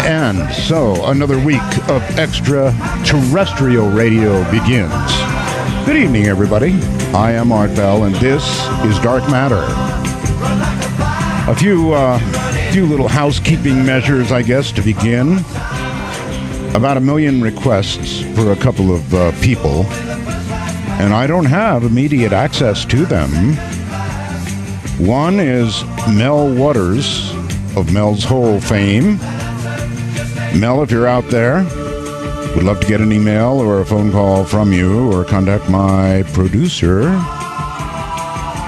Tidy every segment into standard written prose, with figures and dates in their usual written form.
And so, another week of extraterrestrial radio begins. Good evening, everybody. I am Art Bell, and this is Dark Matter. A few little housekeeping measures, I guess, to begin. About 1 million requests for a couple of people, and I don't have immediate access to them. One is Mel Waters of Mel's Hole fame. Mel, if you're out there, would love to get an email or a phone call from you, or contact my producer,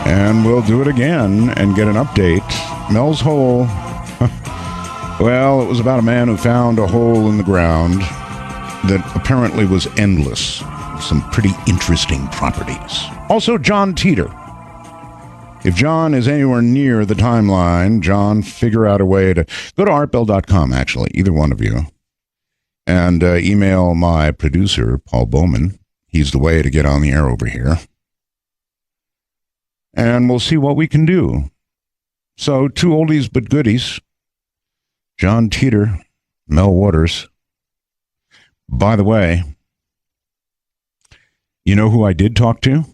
and we'll do it again and get an update. Mel's Hole, well, it was about a man who found a hole in the ground that apparently was endless. Some pretty interesting properties. Also, John Teeter. If John is anywhere near the timeline, John, figure out a way to go to artbell.com, actually, either one of you, and email my producer, Paul Bowman. He's the way to get on the air over here. And we'll see what we can do. So, two oldies but goodies. John Teeter, Mel Waters. By the way, you know who I did talk to?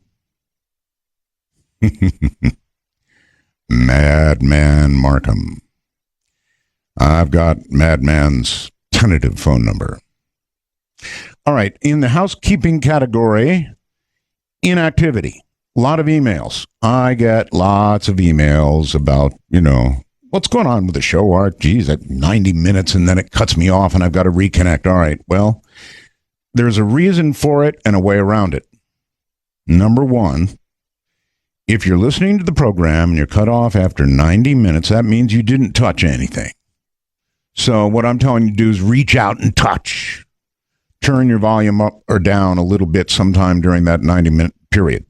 Madman Markham. I've got Madman's tentative phone number. All right, in the housekeeping category, inactivity. A lot of emails. I get lots of emails about, what's going on with the show, Art? Geez, at 90 minutes and then it cuts me off and I've got to reconnect. All right, well, there's a reason for it and a way around it. Number one, if you're listening to the program and you're cut off after 90 minutes, that means you didn't touch anything. So what I'm telling you to do is reach out and touch. Turn your volume up or down a little bit sometime during that 90-minute period.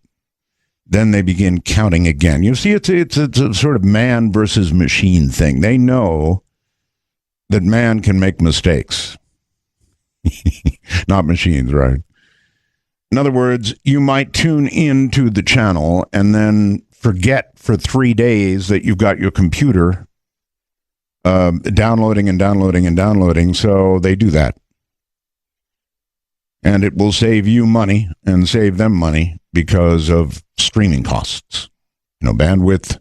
Then they begin counting again. You see, it's a sort of man versus machine thing. They know that man can make mistakes. Not machines, right? In other words, you might tune into the channel and then forget for 3 days that you've got your computer downloading and downloading and downloading. So they do that. And it will save you money and save them money because of streaming costs. Bandwidth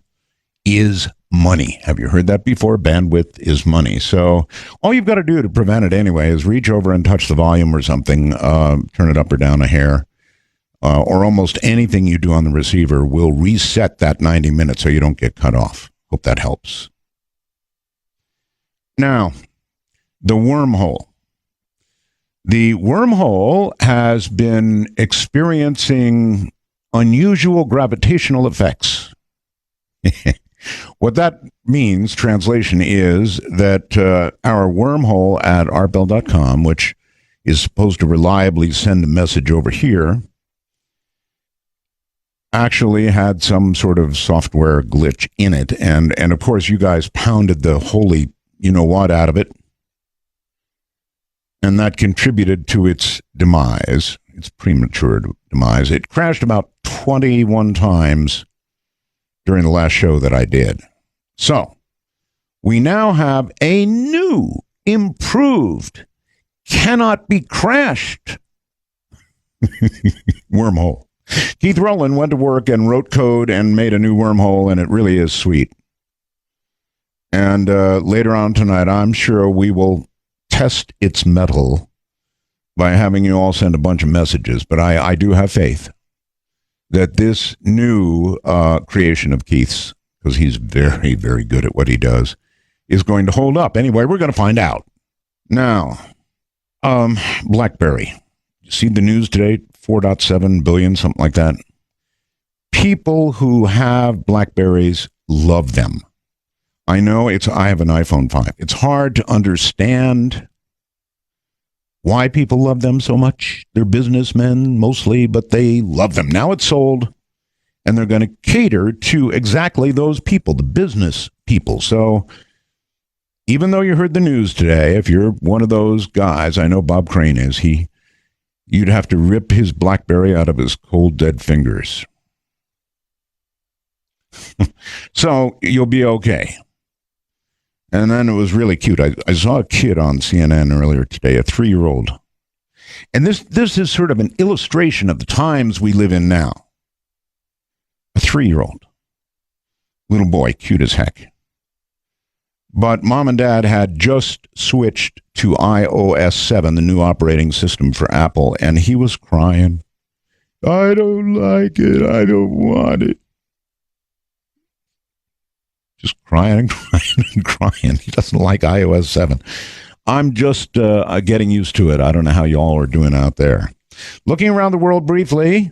is money. Have you heard that before? Bandwidth is money. So all you've got to do to prevent it anyway is reach over and touch the volume or something, turn it up or down a hair, or almost anything you do on the receiver will reset that 90 minutes so you don't get cut off. Hope that helps. Now, the wormhole. The wormhole has been experiencing unusual gravitational effects. What that means, translation, is that our wormhole at artbell.com, which is supposed to reliably send a message over here, actually had some sort of software glitch in it. And of course, you guys pounded the holy you-know-what out of it. And that contributed to its demise, its premature demise. It crashed about 21 times during the last show that I did. So, we now have a new, improved, cannot be crashed wormhole. Keith Rowland went to work and wrote code and made a new wormhole, and it really is sweet. And later on tonight, I'm sure we will test its mettle by having you all send a bunch of messages. But I do have faith that this new creation of Keith's, because he's very, very good at what he does, is going to hold up. Anyway, we're going to find out. Now, BlackBerry. You see the news today? 4.7 billion, something like that. People who have BlackBerries love them. I know I have an iPhone 5. It's hard to understand why people love them so much. They're businessmen mostly, but they love them. Now it's sold, and they're going to cater to exactly those people, the business people. So even though you heard the news today, if you're one of those guys, I know Bob Crane is, you'd have to rip his BlackBerry out of his cold, dead fingers. So you'll be okay. And then it was really cute. I saw a kid on CNN earlier today, a 3-year-old. And this is sort of an illustration of the times we live in now. A 3-year-old. Little boy, cute as heck. But mom and dad had just switched to iOS 7, the new operating system for Apple, and he was crying. I don't like it. I don't want it. Just crying and crying and crying. He doesn't like iOS 7. I'm just getting used to it. I don't know how y'all are doing out there. Looking around the world briefly,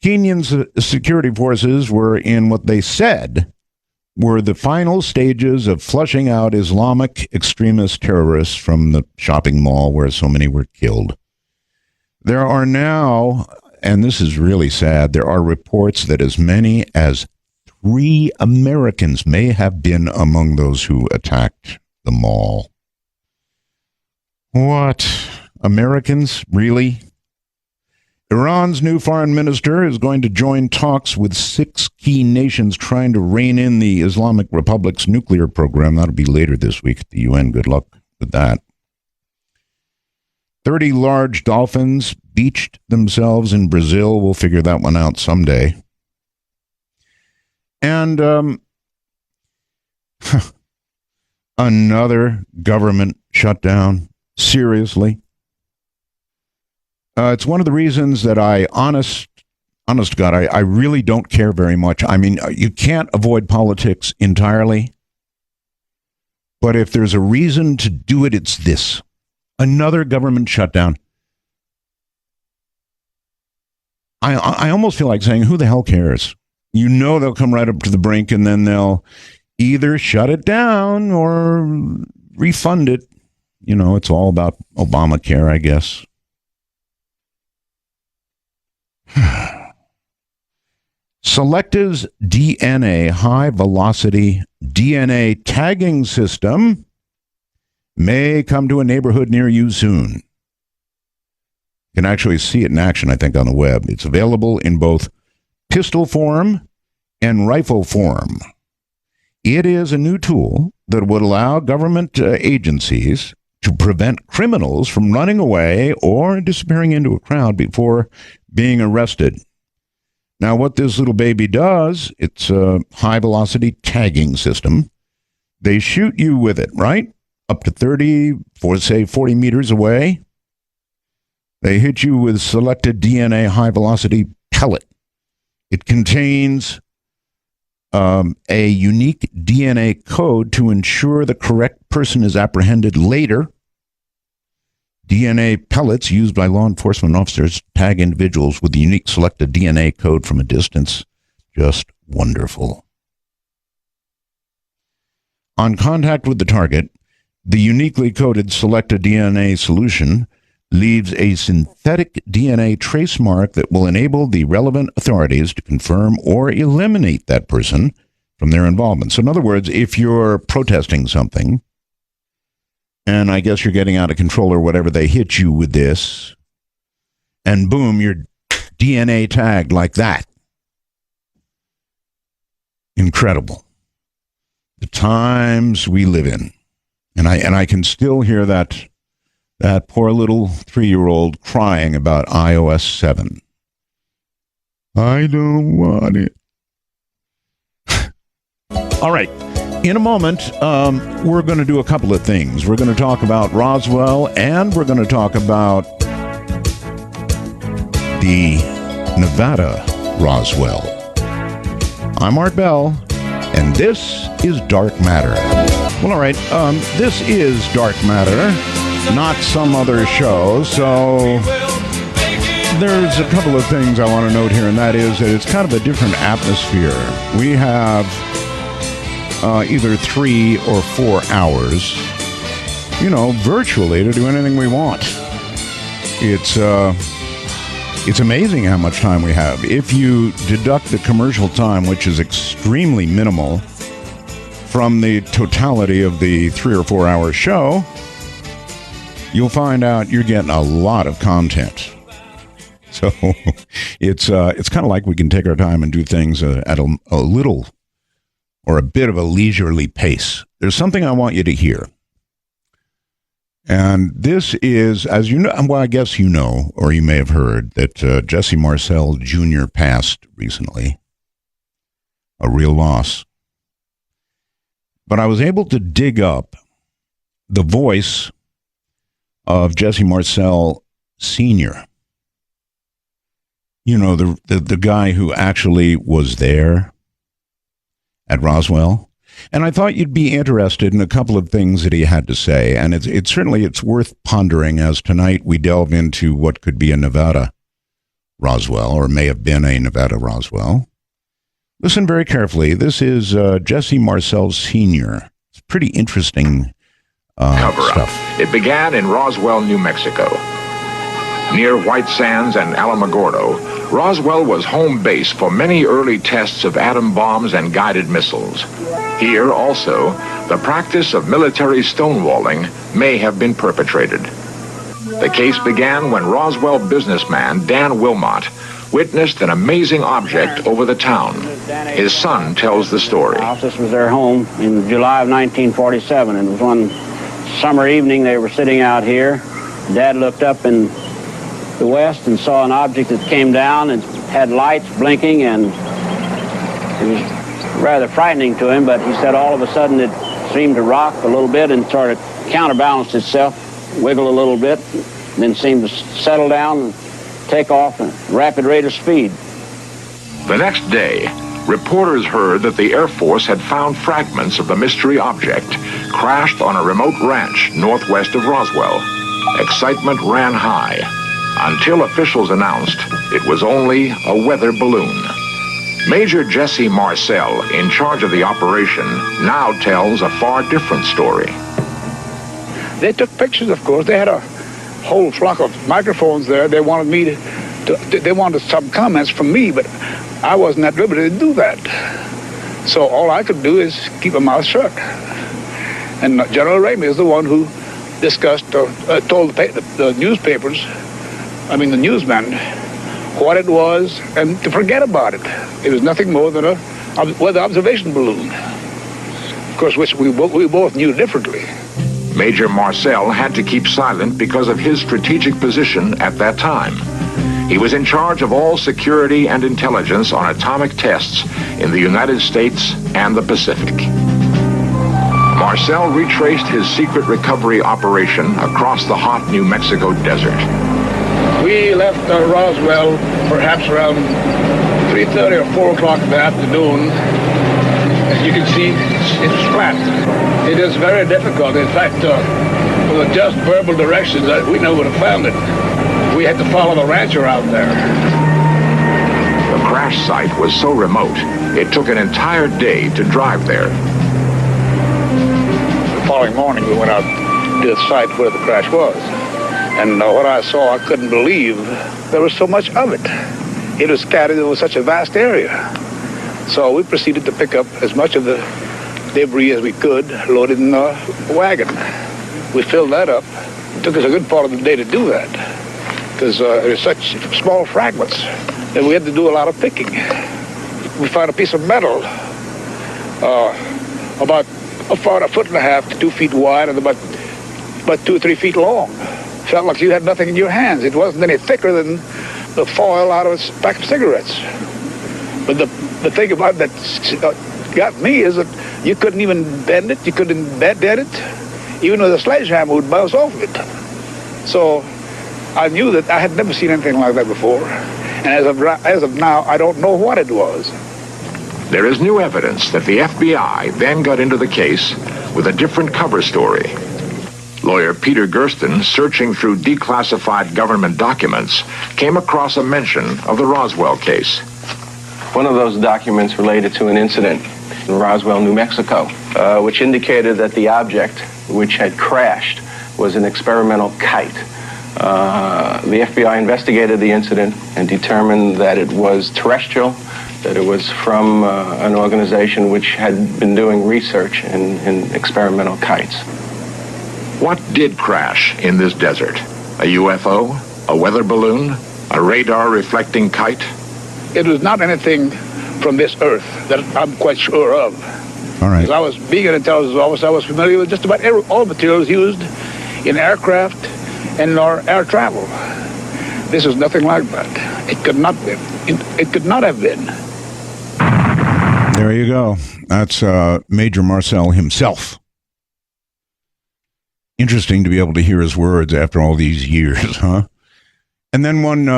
Kenyan's security forces were in what they said were the final stages of flushing out Islamic extremist terrorists from the shopping mall where so many were killed. There are now, and this is really sad, there are reports that as many as 3 Americans may have been among those who attacked the mall. What? Americans? Really? Iran's new foreign minister is going to join talks with 6 key nations trying to rein in the Islamic Republic's nuclear program. That'll be later this week at the UN. Good luck with that. 30 large dolphins beached themselves in Brazil. We'll figure that one out someday. And another government shutdown. Seriously. It's one of the reasons that honest to God, I really don't care very much. I mean, you can't avoid politics entirely. But if there's a reason to do it, it's this. Another government shutdown. I almost feel like saying, who the hell cares? You know they'll come right up to the brink and then they'll either shut it down or refund it. You know, it's all about Obamacare, I guess. Selective's DNA high-velocity DNA tagging system may come to a neighborhood near you soon. You can actually see it in action, I think, on the web. It's available in both pistol form and rifle form. It is a new tool that would allow government agencies to prevent criminals from running away or disappearing into a crowd before being arrested. Now, what this little baby does, it's a high-velocity tagging system. They shoot you with it, right? Up to 30, or say 40 meters away. They hit you with selected DNA high-velocity pellet. It contains a unique DNA code to ensure the correct person is apprehended later. DNA pellets used by law enforcement officers tag individuals with the unique selected DNA code from a distance. Just wonderful. On contact with the target, the uniquely coded selected DNA solution leaves a synthetic DNA trace mark that will enable the relevant authorities to confirm or eliminate that person from their involvement. So in other words, if you're protesting something, and I guess you're getting out of control or whatever, they hit you with this, and boom, you're DNA tagged like that. Incredible. The times we live in. And I can still hear that poor little 3-year-old crying about iOS 7. I don't want it. All right. In a moment, we're going to do a couple of things. We're going to talk about Roswell, and we're going to talk about the Nevada Roswell. I'm Art Bell, and this is Dark Matter. Well, all right, this is Dark Matter, not some other show, so there's a couple of things I want to note here, and that is that it's kind of a different atmosphere. We have either 3 or 4 hours, virtually to do anything we want. It's amazing how much time we have. If you deduct the commercial time, which is extremely minimal, from the totality of the 3 or 4 hour show, you'll find out you're getting a lot of content. So it's kind of like we can take our time and do things at a little or a bit of a leisurely pace there's something I want you to hear. And this is, as you know, well, I guess you know, or you may have heard, that Jesse Marcel Jr. passed recently. A real loss. But I was able to dig up the voice of Jesse Marcel Sr. You know, the guy who actually was there at Roswell. And I thought you'd be interested in a couple of things that he had to say. And it's certainly worth pondering as tonight we delve into what could be a Nevada Roswell, or may have been a Nevada Roswell. Listen very carefully. This is Jesse Marcel Sr. It's pretty interesting stuff. It began in Roswell, New Mexico. Near White Sands and Alamogordo, Roswell was home base for many early tests of atom bombs and guided missiles. Here, also, the practice of military stonewalling may have been perpetrated. The case began when Roswell businessman Dan Wilmot witnessed an amazing object over the town. His son tells the story. This was their home in July of 1947, and it was one summer evening. They were sitting out here. Dad looked up in the west and saw an object that came down and had lights blinking, and it was rather frightening to him, but he said all of a sudden it seemed to rock a little bit and sort of counterbalanced itself, wiggle a little bit, then seemed to settle down and take off at a rapid rate of speed. The next day, reporters heard that the Air Force had found fragments of the mystery object crashed on a remote ranch northwest of Roswell. Excitement ran high until officials announced it was only a weather balloon. Major Jesse Marcel, in charge of the operation, now tells a far different story. They took pictures, of course. They had a whole flock of microphones there. They wanted me they wanted some comments from me, but I wasn't at liberty to do that. So all I could do is keep my mouth shut. And General Ramey is the one who discussed, told the newspapers, the newsmen, what it was, and to forget about it. It was nothing more than a weather observation balloon. Of course, which we both knew differently. Major Marcel had to keep silent because of his strategic position at that time. He was in charge of all security and intelligence on atomic tests in the United States and the Pacific. Marcel retraced his secret recovery operation across the hot New Mexico desert. We left Roswell perhaps around 3:30 or 4 o'clock in the afternoon. As you can see, it's flat. It is very difficult. In fact, with just verbal directions, we never would have found it. We had to follow the ranch around there. The crash site was so remote, it took an entire day to drive there. The following morning, we went out to the site where the crash was. And what I saw, I couldn't believe there was so much of it. It was scattered over such a vast area. So we proceeded to pick up as much of the debris as we could, loaded in a wagon. We filled that up. It took us a good part of the day to do that, because there were such small fragments that we had to do a lot of picking. We found a piece of metal about a 1.5 to 2 feet wide and about 2 or 3 feet long. Felt like you had nothing in your hands. It wasn't any thicker than the foil out of a pack of cigarettes. But the thing about that got me is that you couldn't even bend it. You couldn't dent it. Even with a sledgehammer would bounce off it. So I knew that I had never seen anything like that before. And as of now, I don't know what it was. There is new evidence that the FBI then got into the case with a different cover story. Lawyer Peter Gersten, searching through declassified government documents, came across a mention of the Roswell case. One of those documents related to an incident in Roswell, New Mexico, which indicated that the object which had crashed was an experimental kite. The FBI investigated the incident and determined that it was terrestrial, that it was from an organization which had been doing research in experimental kites. What did crash in this desert? A UFO? A weather balloon? A radar-reflecting kite? It was not anything from this earth that I'm quite sure of. All right. Because I was being an intelligence officer, I was familiar with just about all materials used in aircraft and in our air travel. This is nothing like that. It could not be. It could not have been. There you go. That's Major Marcel himself. Interesting to be able to hear his words after all these years, huh? And then one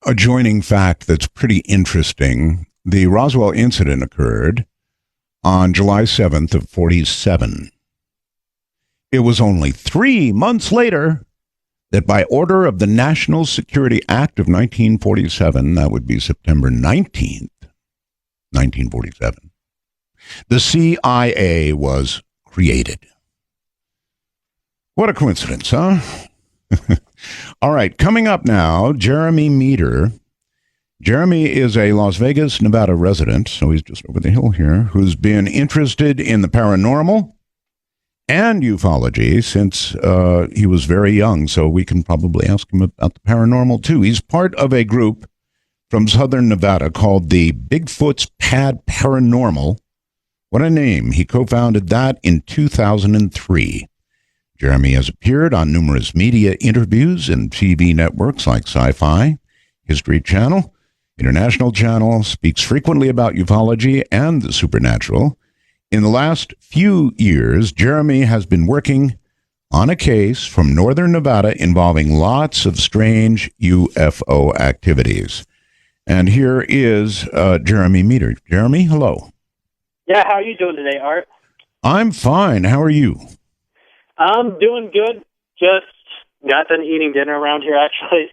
adjoining fact that's pretty interesting. The Roswell incident occurred on July 7th of 47. It was only 3 months later that by order of the National Security Act of 1947, that would be September 19th, 1947, the CIA was created. What a coincidence, huh? All right, coming up now, Jeremy Meador. Jeremy is a Las Vegas, Nevada resident, so he's just over the hill here, who's been interested in the paranormal and ufology since he was very young, so we can probably ask him about the paranormal too. He's part of a group from southern Nevada called the Bigfoot's Pad Paranormal. What a name. He co-founded that in 2003. Jeremy has appeared on numerous media interviews and TV networks like Sci-Fi, History Channel, International Channel, speaks frequently about ufology and the supernatural. In the last few years, Jeremy has been working on a case from northern Nevada involving lots of strange UFO activities. And here is Jeremy Meador. Jeremy, hello. Yeah, how are you doing today, Art? I'm fine. How are you? I'm doing good. Just got done eating dinner around here, actually.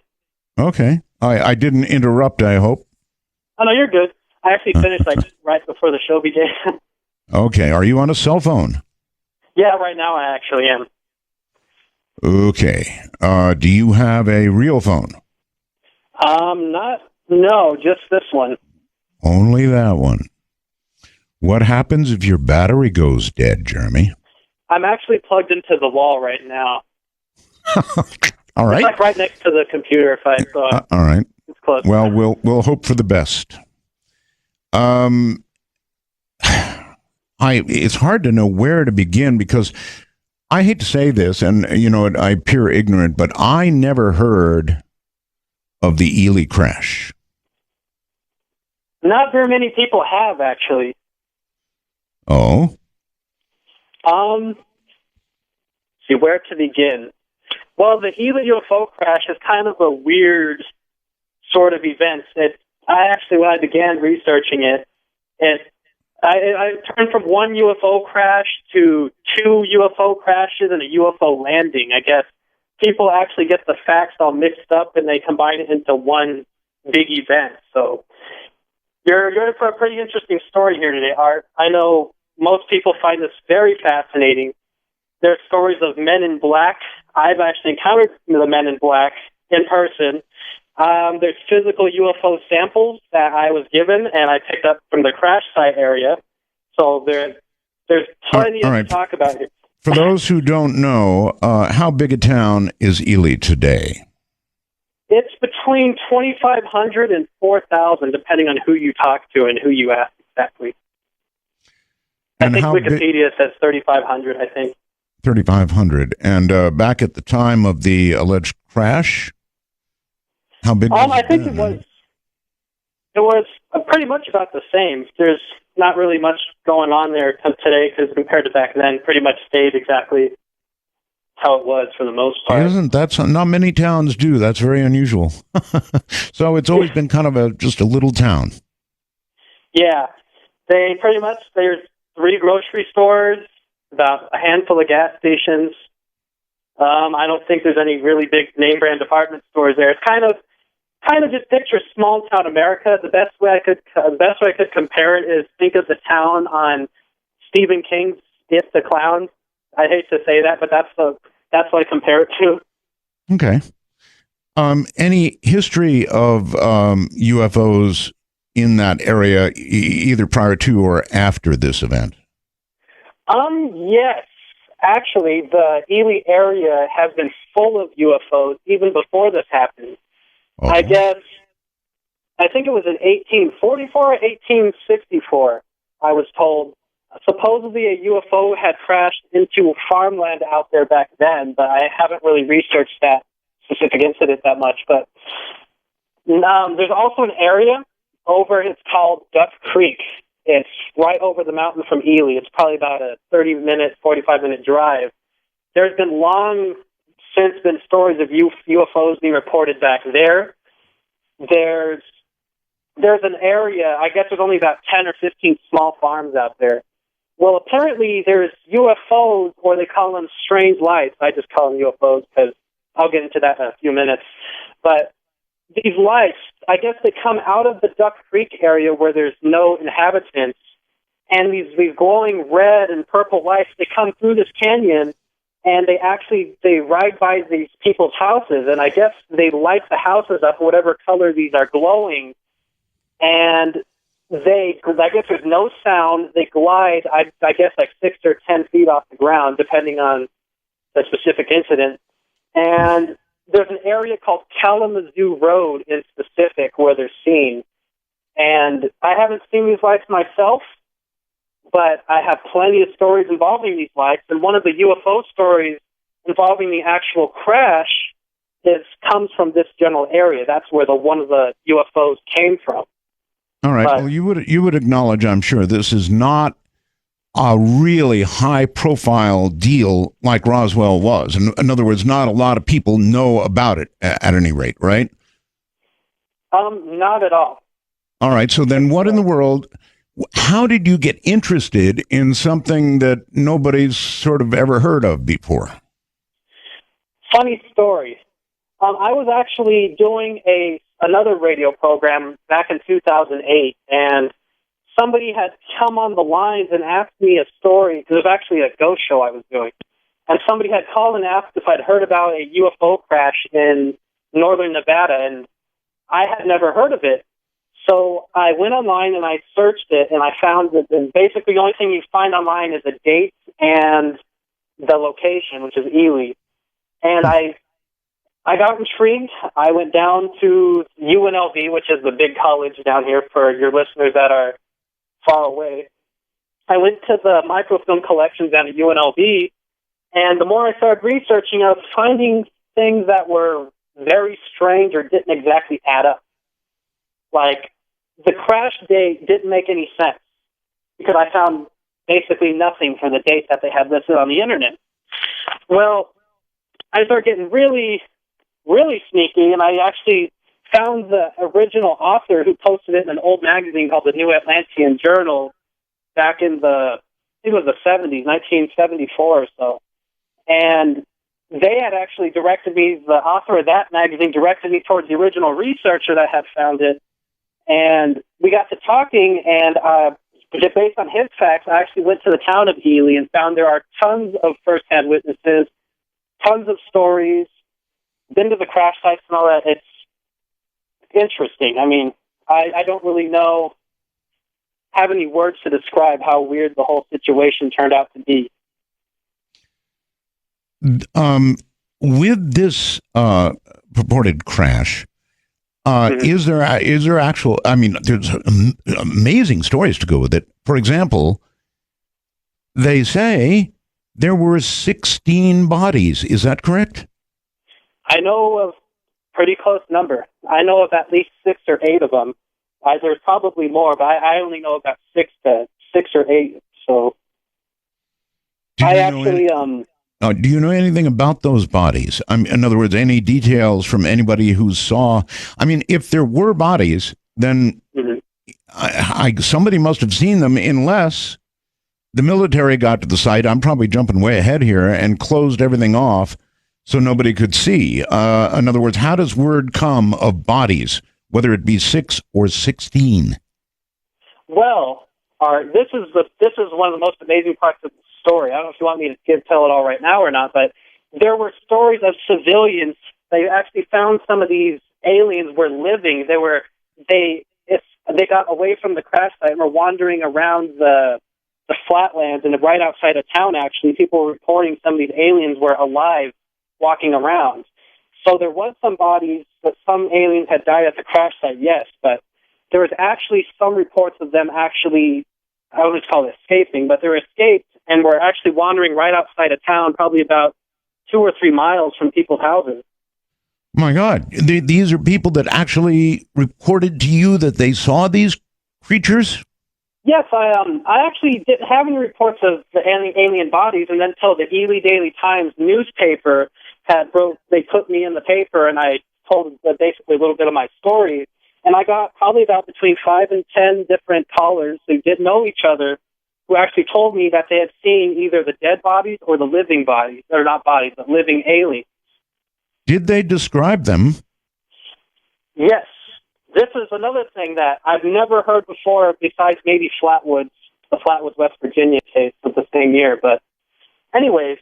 Okay. I didn't interrupt, I hope. Oh, no, you're good. I actually finished, right before the show began. Okay. Are you on a cell phone? Yeah, right now I actually am. Okay. Do you have a real phone? No, just this one. Only that one. What happens if your battery goes dead, Jeremy? I'm actually plugged into the wall right now. All right. It's right next to the computer. If I saw. All right. It's close. Well, we'll hope for the best. It's hard to know where to begin because I hate to say this, and I appear ignorant, but I never heard of the Ely crash. Not very many people have, actually. Oh. See, where to begin? Well, the Ely UFO crash is kind of a weird sort of event. When I began researching it, I turned from one UFO crash to two UFO crashes and a UFO landing. I guess people actually get the facts all mixed up and they combine it into one big event. So you're in for a pretty interesting story here today, Art. I know most people find this very fascinating. There's stories of men in black. I've actually encountered the men in black in person. There's physical UFO samples that I was given and I picked up from the crash site area. So there's plenty to talk about here. For those who don't know, how big a town is Ely today? It's between 2,500 and 4,000, depending on who you talk to and who you ask exactly. And I think Wikipedia says 3,500, I think. 3,500. And back at the time of the alleged crash, how big was it? I think it was pretty much about the same. There's not really much going on there today because compared to back then, pretty much stayed exactly how it was for the most part. Not many towns do. That's very unusual. So it's always been kind of just a little town. Yeah. There's 3 grocery stores, about a handful of gas stations. I don't think there's any really big name brand department stores there. It's kind of just picture small town America. The best way I could compare it is think of the town on Stephen King's It the Clown. I hate to say that, but that's what I compare it to. Okay. Any history of UFOs in that area, either prior to or after this event? Yes. Actually, the Ely area has been full of UFOs even before this happened. Oh. I think it was in 1844 or 1864, I was told. supposedly a UFO had crashed into farmland out there back then, but I haven't really researched that specific incident that much. But there's also an area over, it's called Duck Creek. It's right over the mountain from Ely. It's probably about a 30-minute, 45-minute drive. There's been long since been stories of UFOs being reported back there. There's an area, I guess there's only about 10 or 15 small farms out there. Well, apparently there's UFOs, or they call them strange lights. I just call them UFOs because I'll get into that in a few minutes. But these lights, I guess they come out of the Duck Creek area where there's no inhabitants, and these glowing red and purple lights, they come through this canyon, and they ride by these people's houses, and I guess they light the houses up whatever color these are glowing, and I guess there's no sound. They glide, I guess, like 6 or 10 feet off the ground, depending on the specific incident. And there's an area called Kalamazoo Road in specific where they're seen. And I haven't seen these lights myself, but I have plenty of stories involving these lights. And one of the UFO stories involving the actual crash comes from this general area. That's where one of the UFOs came from. All right. Well, you would acknowledge, I'm sure, this is not a really high-profile deal like Roswell was. In other words, not a lot of people know about it at any rate, right? Not at all. All right. So then what in the world, how did you get interested in something that nobody's sort of ever heard of before? Funny story. I was actually doing another radio program back in 2008, and somebody had come on the lines and asked me a story, because it was actually a ghost show I was doing, and somebody had called and asked if I'd heard about a UFO crash in northern Nevada, and I had never heard of it. So I went online and I searched it, and I found that basically the only thing you find online is a date and the location, which is Ely. And I got intrigued. I went down to UNLV, which is the big college down here for your listeners that are far away. I went to the microfilm collections down at UNLV, and the more I started researching, I was finding things that were very strange or didn't exactly add up. Like, the crash date didn't make any sense, because I found basically nothing for the date that they had listed on the internet. Well, I started getting really, really sneaky, and I actually found the original author who posted it in an old magazine called the New Atlantean Journal back in I think it was the 70s, 1974 or so. And they had actually directed me, the author of that magazine directed me towards the original researcher that had found it. And we got to talking, and based on his facts, I actually went to the town of Ely and found there are tons of first-hand witnesses, tons of stories, been to the crash sites and all that. It's interesting. I mean, I don't really have any words to describe how weird the whole situation turned out to be. With this purported crash, is there actual? I mean, there's amazing stories to go with it. For example, they say there were 16 bodies. Is that correct? I know of pretty close number. I know of at least 6 or 8 of them. There's probably more, but I only know about 6 or 8. So do you know anything about those bodies? In other words, any details from anybody who saw? I mean, if there were bodies, then somebody must have seen them, unless the military got to the site. I'm probably jumping way ahead here, and closed everything off so nobody could see. In other words, how does word come of bodies, whether it be 6 or 16? Well, this is one of the most amazing parts of the story. I don't know if you want me to tell it all right now or not, but there were stories of civilians. They actually found some of these aliens were living. They got away from the crash site and were wandering around the flatlands, and right outside of town, actually, people were reporting some of these aliens were alive, walking around. So there was some bodies, that some aliens had died at the crash site, yes, but there was actually some reports of them actually I always call it escaping, but they were escaped and were actually wandering right outside of town, probably about 2 or 3 miles from people's houses. My God, these are people that actually reported to you that they saw these creatures? Yes, I actually didn't have any reports of the alien bodies, and then until the Ely Daily Times newspaper they put me in the paper, and I told basically a little bit of my story, and I got probably about between 5 and 10 different callers who didn't know each other, who actually told me that they had seen either the dead bodies or the living bodies, or not bodies, but living aliens. Did they describe them? Yes. This is another thing that I've never heard before, besides maybe the Flatwoods, West Virginia case of the same year. But anyways,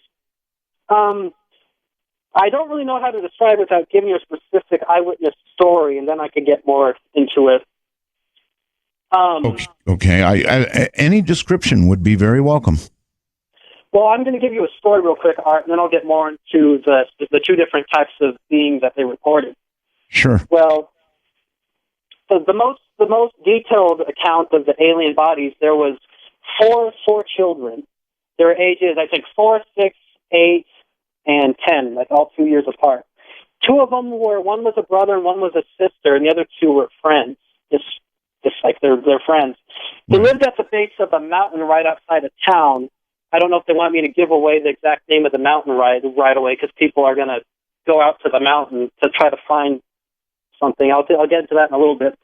I don't really know how to describe it without giving you a specific eyewitness story, and then I could get more into it. Okay. Any description would be very welcome. Well, I'm going to give you a story real quick, Art, and then I'll get more into the two different types of beings that they reported. Sure. Well, so the most detailed account of the alien bodies, there was four children. Their ages, I think, 4, 6, 8, and 10. That's all 2 years apart. Two of them one was a brother and one was a sister, and the other two were friends. Just like they're friends. They lived at the base of a mountain right outside of town. I don't know if they want me to give away the exact name of the mountain right away, because people are going to go out to the mountain to try to find something. I'll get into that in a little bit.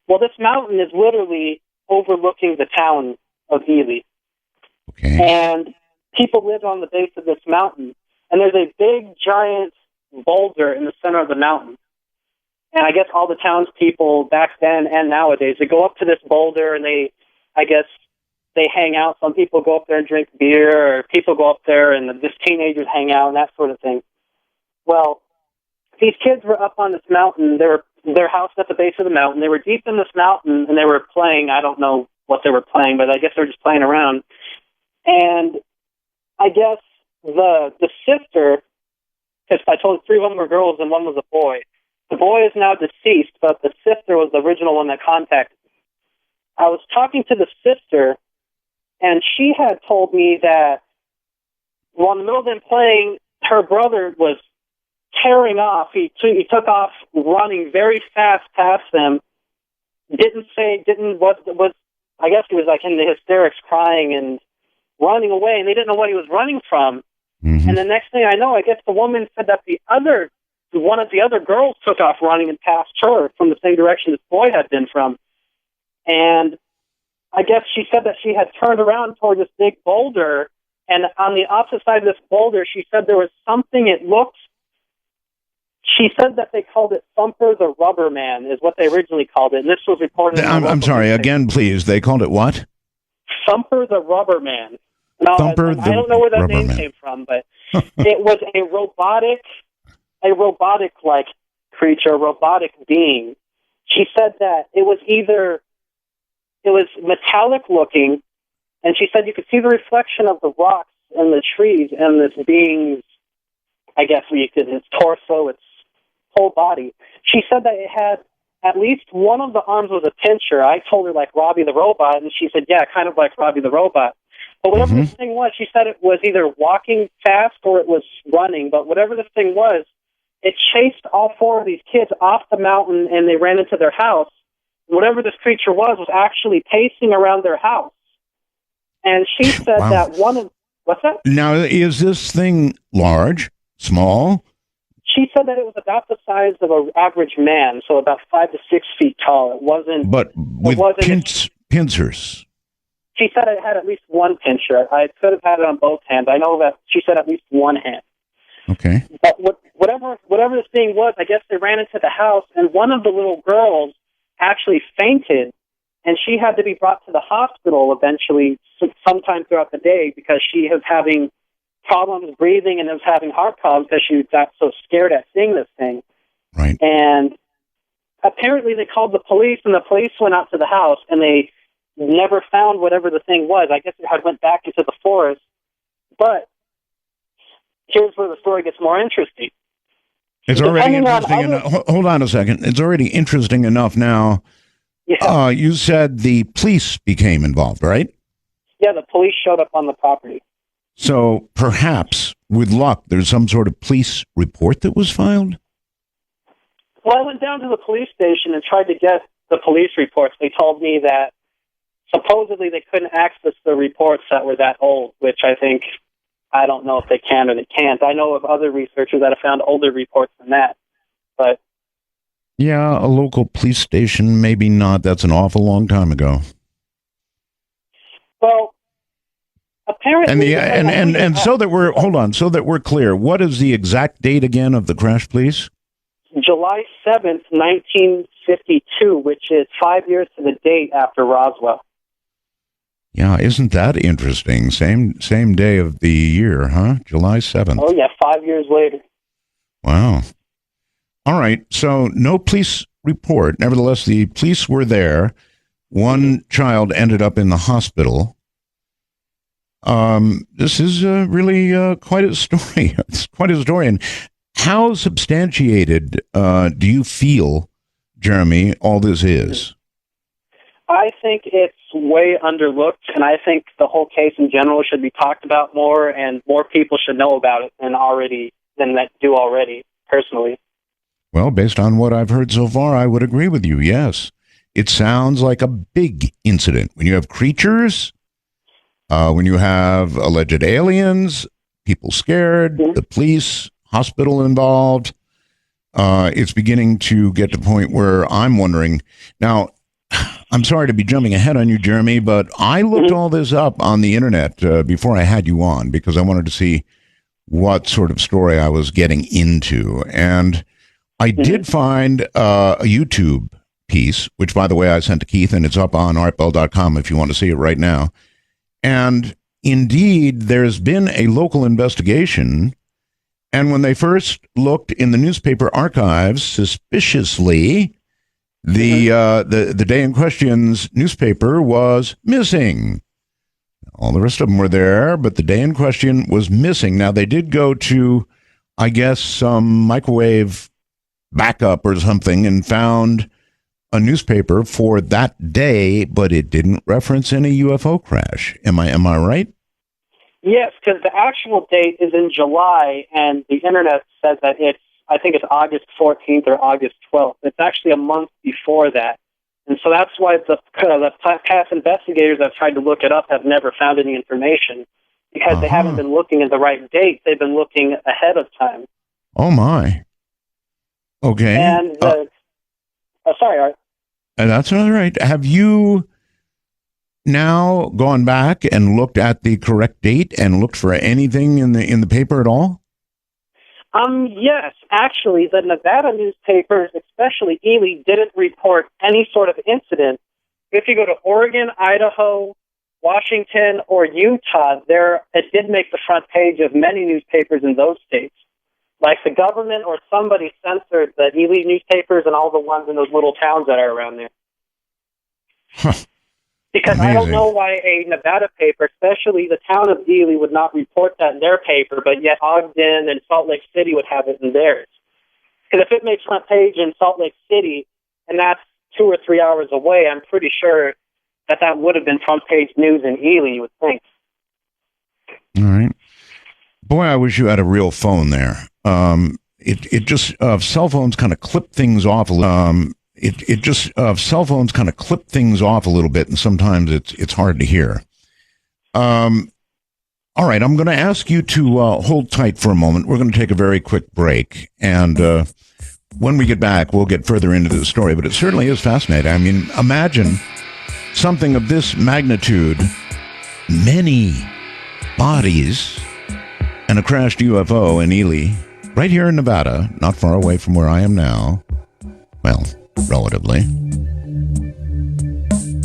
Well, this mountain is literally overlooking the town of Ely. Okay. And people live on the base of this mountain. And there's a big, giant boulder in the center of the mountain. And I guess all the townspeople back then and nowadays, they go up to this boulder and they hang out. Some people go up there and drink beer, or people go up there and just teenagers hang out and that sort of thing. Well, these kids were up on this mountain. Their house at the base of the mountain. They were deep in this mountain and they were playing. I don't know what they were playing, but I guess they were just playing around. And I guess the sister, because I told 3 of them were girls and 1 was a boy. The boy is now deceased, but the sister was the original one that contacted me. I was talking to the sister, and she had told me that while in the middle of them playing, her brother was tearing off. He took off running very fast past them. I guess he was like in the hysterics, crying and running away, and they didn't know what he was running from. Mm-hmm. And the next thing I know, I guess the woman said that one of the other girls took off running and passed her from the same direction this boy had been from. And I guess she said that she had turned around toward this big boulder, and on the opposite side of this boulder, she said there was something, she said that they called it Thumper the Rubber Man, is what they originally called it. And this was reported. I'm sorry, again, please. They called it what? Thumper the Rubber Man. Now, I don't know where that name came from, but it was a robotic-like creature, a robotic being. She said that it was metallic looking, and she said you could see the reflection of the rocks and the trees and this being's, I guess its torso, its whole body. She said that it had at least one of the arms was a pincher. I told her like Robbie the Robot, and she said, yeah, kind of like Robbie the Robot. But whatever this thing was, she said it was either walking fast or it was running. But whatever this thing was, it chased all 4 of these kids off the mountain, and they ran into their house. Whatever this creature was actually pacing around their house. And she said that what's that? Now, is this thing large, small? She said that it was about the size of an average man, so about 5 to 6 feet tall. It wasn't. But with pincers. She said it had at least one pincher. I could have had it on both hands. I know that she said at least one hand. Okay. But whatever this thing was, I guess they ran into the house, and one of the little girls actually fainted, and she had to be brought to the hospital eventually sometime throughout the day because she was having problems breathing and was having heart problems because she got so scared at seeing this thing. Right. And apparently they called the police, and the police went out to the house, and they never found whatever the thing was. I guess it had went back into the forest. But here's where the story gets more interesting. It's already interesting enough. Hold on a second. It's already interesting enough now Yeah. You said the police became involved, right? Yeah, the police showed up on the property. So perhaps, with luck, there's some sort of police report that was filed? Well, I went down to the police station and tried to get the police reports. They told me that supposedly they couldn't access the reports that were that old, which I don't know if they can or they can't. I know of other researchers that have found older reports than that, but... Yeah, a local police station, maybe not. That's an awful long time ago. Well, apparently... And so that we're clear, what is the exact date again of the crash, please? July 7th, 1952, which is 5 years to the date after Roswell. Yeah, isn't that interesting? Same day of the year, huh? July 7th. Oh, yeah, 5 years later. Wow. All right, so no police report. Nevertheless, the police were there. One child ended up in the hospital. This is really quite a story. It's quite a story. And how substantiated do you feel, Jeremy, all this is? I think it's way underlooked, and I think the whole case in general should be talked about more, and more people should know about it than that do already, personally. Well, based on what I've heard so far, I would agree with you, yes. It sounds like a big incident. When you have creatures, when you have alleged aliens, people scared, the police, hospital involved, it's beginning to get to the point where I'm wondering. Now, I'm sorry to be jumping ahead on you, Jeremy, but I looked all this up on the internet before I had you on because I wanted to see what sort of story I was getting into. And I did find a YouTube piece, which, by the way, I sent to Keith, and it's up on artbell.com if you want to see it right now. And indeed, there's been a local investigation. And when they first looked in the newspaper archives, suspiciously, the day in question's newspaper was missing. All the rest of them were there, but the day in question was missing. Now, they did go to, I guess, some microwave backup or something and found a newspaper for that day, but it didn't reference any UFO crash. Am I right? Yes, because the actual date is in July, and the internet says that I think it's August 14th or August 12th. It's actually a month before that. And so that's why the past investigators that have tried to look it up have never found any information, because they haven't been looking at the right date. They've been looking ahead of time. Oh, my. Okay. And, sorry, Art. That's all right. Have you now gone back and looked at the correct date and looked for anything in the paper at all? Yes, actually, the Nevada newspapers, especially Ely, didn't report any sort of incident. If you go to Oregon, Idaho, Washington, or Utah, it did make the front page of many newspapers in those states. Like the government or somebody censored the Ely newspapers and all the ones in those little towns that are around there. Huh. Because Amazing. I don't know why a Nevada paper, especially the town of Ely, would not report that in their paper, but yet Ogden and Salt Lake City would have it in theirs. Because if it makes front page in Salt Lake City, and that's 2 or 3 hours away, I'm pretty sure that would have been front page news in Ely, you would think. All right. Boy, I wish you had a real phone there. It just cell phones kind of clip things off a little. Cell phones kind of clip things off a little bit, and sometimes it's hard to hear. All right, I'm going to ask you to hold tight for a moment. We're going to take a very quick break, and when we get back, we'll get further into the story. But it certainly is fascinating. I mean, imagine something of this magnitude, many bodies, and a crashed UFO in Ely, right here in Nevada, not far away from where I am now. Well, relatively.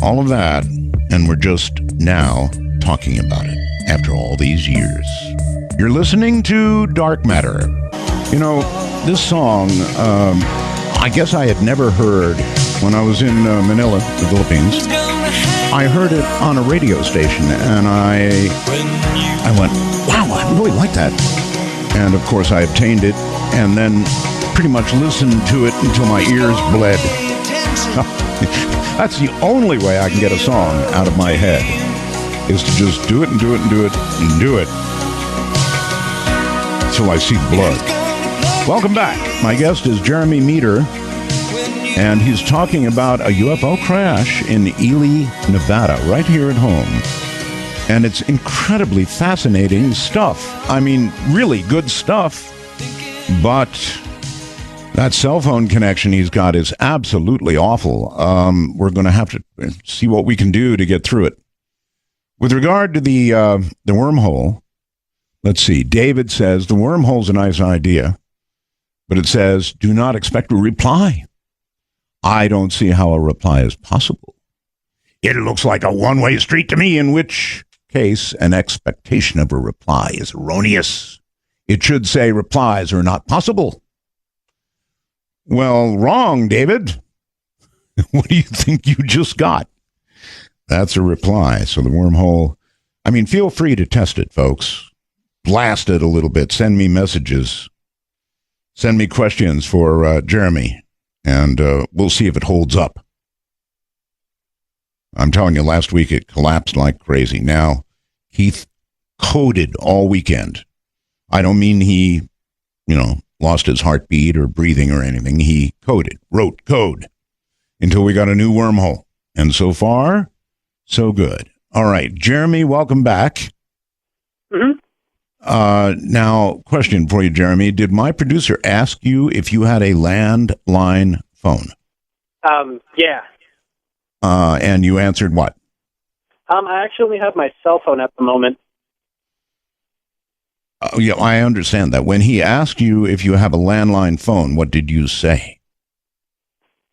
All of that, and we're just now talking about it after all these years. You're listening to Dark Matter. You know, this song, I guess I had never heard when I was in Manila, the Philippines. I heard it on a radio station, and I went, wow, I really like that. And, of course, I obtained it, and then pretty much listened to it until my ears bled. That's the only way I can get a song out of my head, is to just do it and do it and do it and do it till I see blood. Welcome back. My guest is Jeremy Meador, and he's talking about a UFO crash in Ely, Nevada, right here at home. And it's incredibly fascinating stuff. I mean, really good stuff. But that cell phone connection he's got is absolutely awful. We're going to have to see what we can do to get through it. With regard to the wormhole, let's see. David says, the wormhole's a nice idea, but it says, do not expect a reply. I don't see how a reply is possible. It looks like a one-way street to me, in which case an expectation of a reply is erroneous. It should say replies are not possible. Well, wrong, David. What do you think you just got? That's a reply. So the wormhole, I mean, feel free to test it, folks. Blast it a little bit. Send me messages. Send me questions for Jeremy, and we'll see if it holds up. I'm telling you, last week it collapsed like crazy. Now, Keith coded all weekend. I don't mean he, lost his heartbeat or breathing or anything. He wrote code until we got a new wormhole. And so far, so good. All right, Jeremy, welcome back. Mm-hmm. Now, question for you, Jeremy. Did my producer ask you if you had a landline phone? Yeah. And you answered what? I actually only have my cell phone at the moment. Yeah, I understand that. When he asked you if you have a landline phone, what did you say?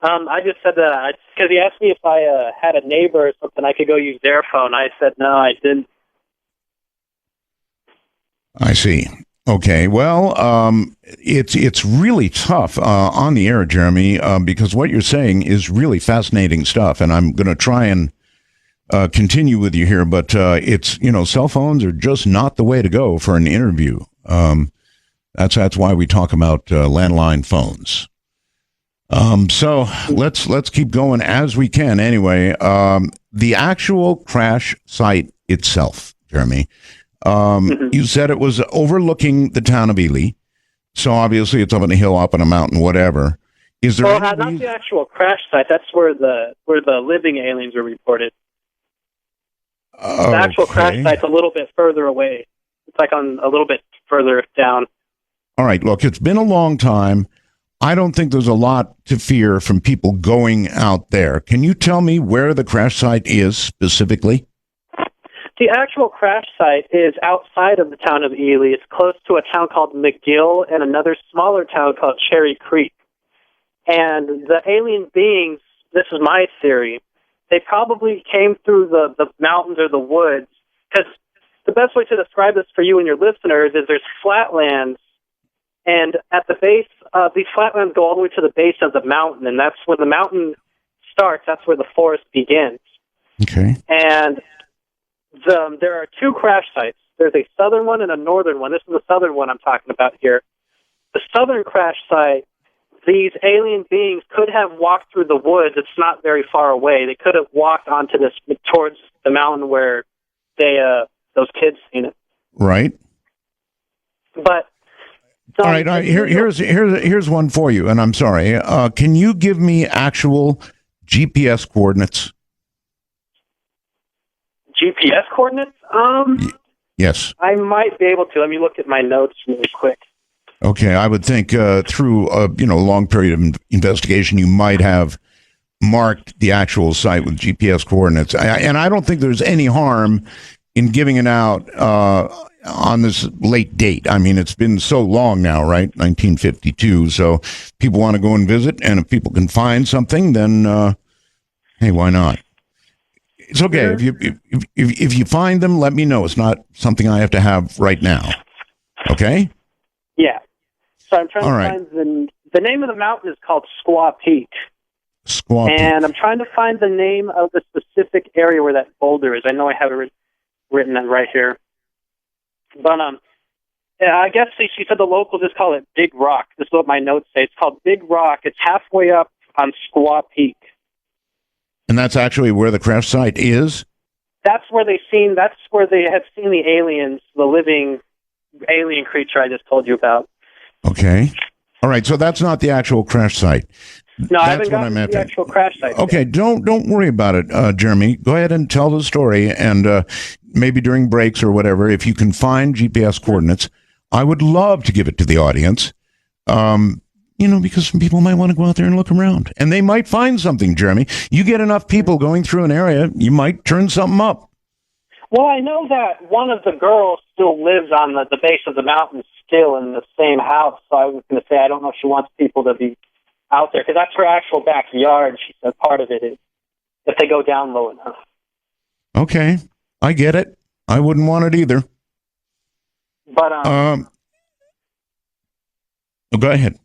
I just said that because he asked me if I had a neighbor or something, I could go use their phone. I said no, I didn't. I see. Okay, well, it's really tough on the air, Jeremy, because what you're saying is really fascinating stuff, and I'm going to try and continue with you here, but it's, cell phones are just not the way to go for an interview. That's why we talk about landline phones. So let's keep going as we can. Anyway, the actual crash site itself, Jeremy, you said it was overlooking the town of Ely. So obviously it's up on a hill, up on a mountain, whatever. Is there not the actual crash site? That's where the living aliens were reported. The actual crash site's a little bit further away. It's like on a little bit further down. All right, look, it's been a long time. I don't think there's a lot to fear from people going out there. Can you tell me where the crash site is specifically? The actual crash site is outside of the town of Ely. It's close to a town called McGill and another smaller town called Cherry Creek. And the alien beings, this is my theory, they probably came through the mountains or the woods, because the best way to describe this for you and your listeners is there's flatlands, and at the base, these flatlands go all the way to the base of the mountain, and that's when the mountain starts, that's where the forest begins. Okay. And there are two crash sites. There's a southern one and a northern one. This is the southern one I'm talking about here. The southern crash site, these alien beings could have walked through the woods. It's not very far away. They could have walked onto towards the mountain where those kids seen it. Right. But all right. Here's one for you, and I'm sorry. Can you give me actual GPS coordinates? GPS coordinates? Yes. I might be able to. Let me look at my notes really quick. Okay, I would think through a long period of investigation, you might have marked the actual site with GPS coordinates. And I don't think there's any harm in giving it out on this late date. I mean, it's been so long now, right? 1952. So people want to go and visit, and if people can find something, then hey, why not? It's okay. If you find them, let me know. It's not something I have to have right now. Okay? Yeah. So I'm trying to find the name of the mountain is called Squaw Peak. Squaw Peak. And I'm trying to find the name of the specific area where that boulder is. I know I have it written right here. But I guess she said the locals just call it Big Rock. This is what my notes say. It's called Big Rock. It's halfway up on Squaw Peak. And that's actually where the crash site is? That's where they had seen the aliens, the living alien creature I just told you about. Okay. All right, so that's not the actual crash site. No, I haven't gotten to the actual crash site. Okay, yet. don't worry about it, Jeremy. Go ahead and tell the story, and maybe during breaks or whatever, if you can find GPS coordinates, I would love to give it to the audience. Because some people might want to go out there and look around, and they might find something. Jeremy, you get enough people going through an area, you might turn something up. Well, I know that one of the girls still lives on the base of the mountain, still in the same house. So I was going to say, I don't know if she wants people to be out there, because that's her actual backyard. She said part of it is if they go down low enough. Okay, I get it. I wouldn't want it either. But go ahead.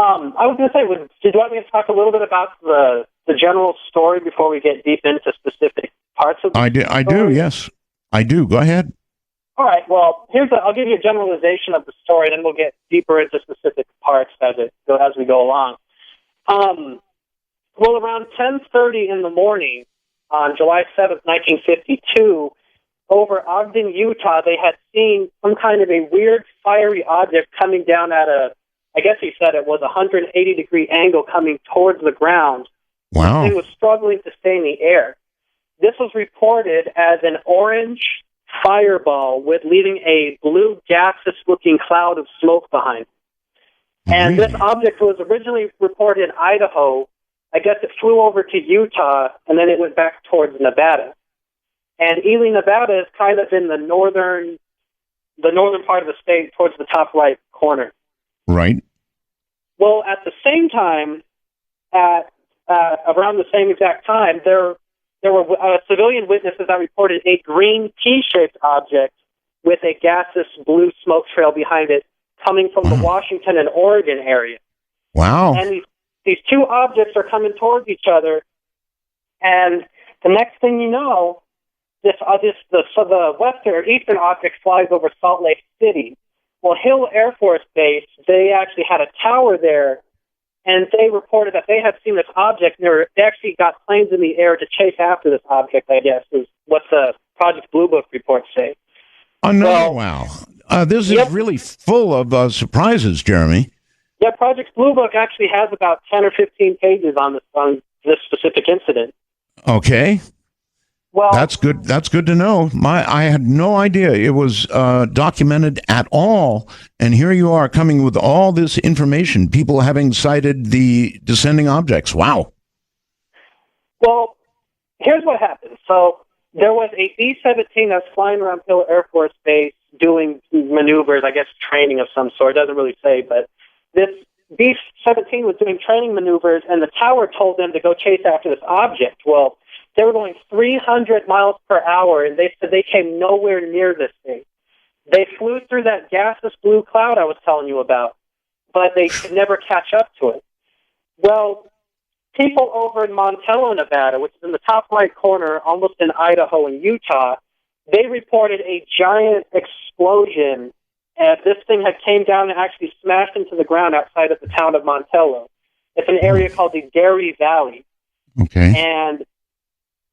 I was going to say, did you want me to talk a little bit about the general story before we get deep into specific parts of the story? I do, yes. I do. Go ahead. All right, well, I'll give you a generalization of the story, then we'll get deeper into specific parts as we go along. Well, around 10:30 in the morning on July 7th, 1952, over Ogden, Utah, they had seen some kind of a weird fiery object coming down at I guess he said it was a 180-degree angle coming towards the ground. Wow. It was struggling to stay in the air. This was reported as an orange fireball with leaving a blue gaseous-looking cloud of smoke behind it. And this object was originally reported in Idaho. I guess it flew over to Utah, and then it went back towards Nevada. And Ely, Nevada is kind of in the northern part of the state, towards the top right corner. Right. Well, at the same time, around the same exact time, there were civilian witnesses that reported a green T-shaped object with a gaseous blue smoke trail behind it coming from the Washington and Oregon area. Wow. And these two objects are coming towards each other, and the next thing you know, the western or eastern object flies over Salt Lake City. Well, Hill Air Force Base, they actually had a tower there, and they reported that they had seen this object, and they actually got planes in the air to chase after this object, I guess, is what the Project Blue Book reports say. Wow. This is really full of surprises, Jeremy. Yeah, Project Blue Book actually has about 10 or 15 pages on this specific incident. Okay. Well, that's good. That's good to know. I had no idea it was documented at all. And here you are coming with all this information, people having cited the descending objects. Wow. Well, here's what happened. So there was a B-17 that's flying around Hill Air Force Base doing maneuvers, I guess training of some sort. It doesn't really say, but this B-17 was doing training maneuvers, and the tower told them to go chase after this object. Well, they were going 300 miles per hour, and they said they came nowhere near this thing. They flew through that gaseous blue cloud I was telling you about, but they could never catch up to it. Well, people over in Montello, Nevada, which is in the top right corner, almost in Idaho and Utah, they reported a giant explosion, and this thing had came down and actually smashed into the ground outside of the town of Montello. It's an area called the Dairy Valley. Okay. And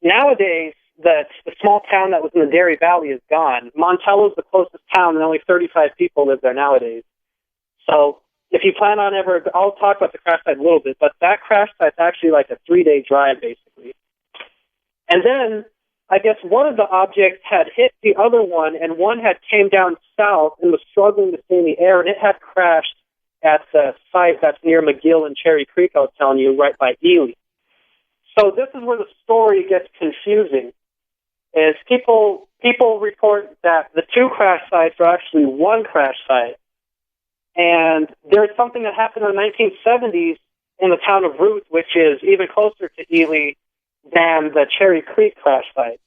nowadays, the small town that was in the Dairy Valley is gone. Montello's the closest town, and only 35 people live there nowadays. So if you plan on I'll talk about the crash site a little bit, but that crash site's actually like a 3-day drive, basically. And then, I guess one of the objects had hit the other one, and one had came down south and was struggling to stay in the air, and it had crashed at the site that's near McGill and Cherry Creek, I was telling you, right by Ely. So this is where the story gets confusing, is people report that the two crash sites are actually one crash site. And there's something that happened in the 1970s in the town of Ruth, which is even closer to Ely than the Cherry Creek crash site.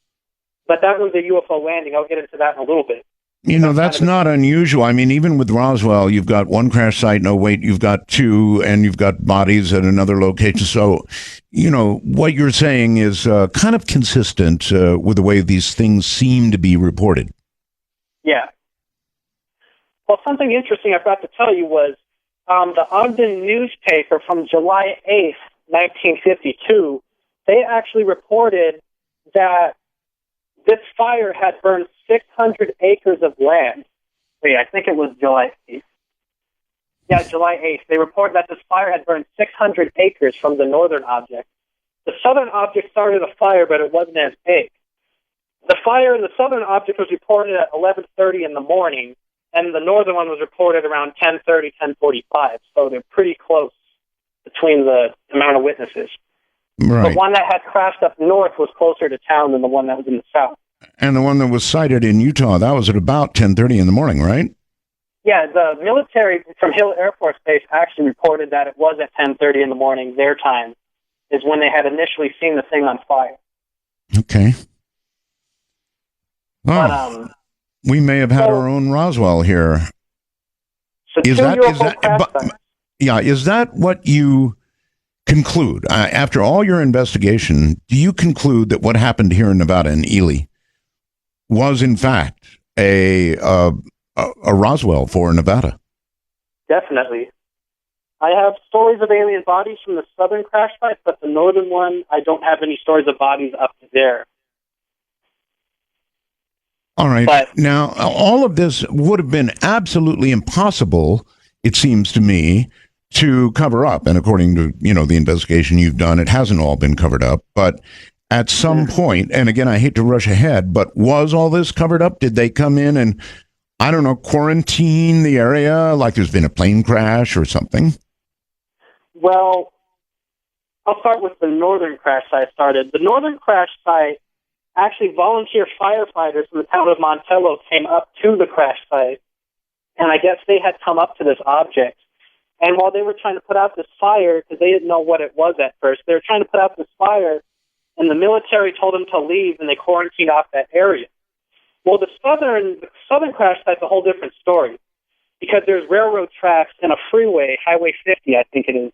But that was a UFO landing. I'll get into that in a little bit. That's not unusual. I mean, even with Roswell, you've got one crash site. No, wait, you've got two, and you've got bodies at another location. So, what you're saying is kind of consistent with the way these things seem to be reported. Yeah. Well, something interesting I forgot to tell you was the Ogden newspaper from July 8th 1952, they actually reported that this fire had burned 600 acres of land. Wait, I think it was July 8th. Yeah, July 8th. They reported that this fire had burned 600 acres from the northern object. The southern object started a fire, but it wasn't as big. The fire in the southern object was reported at 11:30 in the morning, and the northern one was reported around 10:30, 10:45. So they're pretty close between the amount of witnesses. Right. The one that had crashed up north was closer to town than the one that was in the south. And the one that was sighted in Utah, that was at about 10:30 in the morning, right? Yeah, the military from Hill Air Force Base actually reported that it was at 10:30 in the morning, their time, is when they had initially seen the thing on fire. Okay. But, Oh, we may have had our own Roswell here. So Is that sites. yeah? Is that what you conclude after all your investigation? Do you conclude that what happened here in Nevada in Ely was in fact a Roswell for Nevada? Definitely. I have stories of alien bodies from the southern crash site, but the northern one, I don't have any stories of bodies up to there. All right. But now, all of this would have been absolutely impossible, it seems to me, to cover up. And according to, the investigation you've done, it hasn't all been covered up. But at some point, and again, I hate to rush ahead, but was all this covered up? Did they come in and, I don't know, quarantine the area like there's been a plane crash or something? Well, I'll start with the northern crash site started. The northern crash site, actually volunteer firefighters from the town of Montello came up to the crash site, and I guess they had come up to this object. And while they were trying to put out this fire, because they didn't know what it was at first, they were trying to put out this fire, and the military told them to leave, and they quarantined off that area. Well, the southern crash site's a whole different story, because there's railroad tracks and a freeway, Highway 50, I think it is,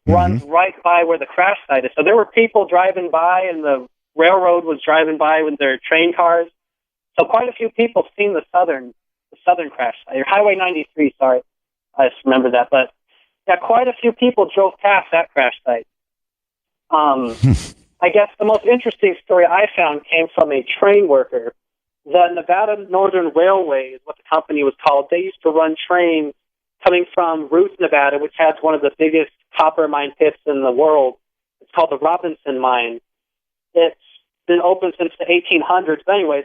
runs right by where the crash site is. So there were people driving by, and the railroad was driving by with their train cars. So quite a few people seen the southern crash site, or Highway 93, sorry. I just remember that. But yeah, quite a few people drove past that crash site. I guess the most interesting story I found came from a train worker. The Nevada Northern Railway is what the company was called. They used to run trains coming from Ruth, Nevada, which has one of the biggest copper mine pits in the world. It's called the Robinson Mine. It's been open since the 1800s. But anyways,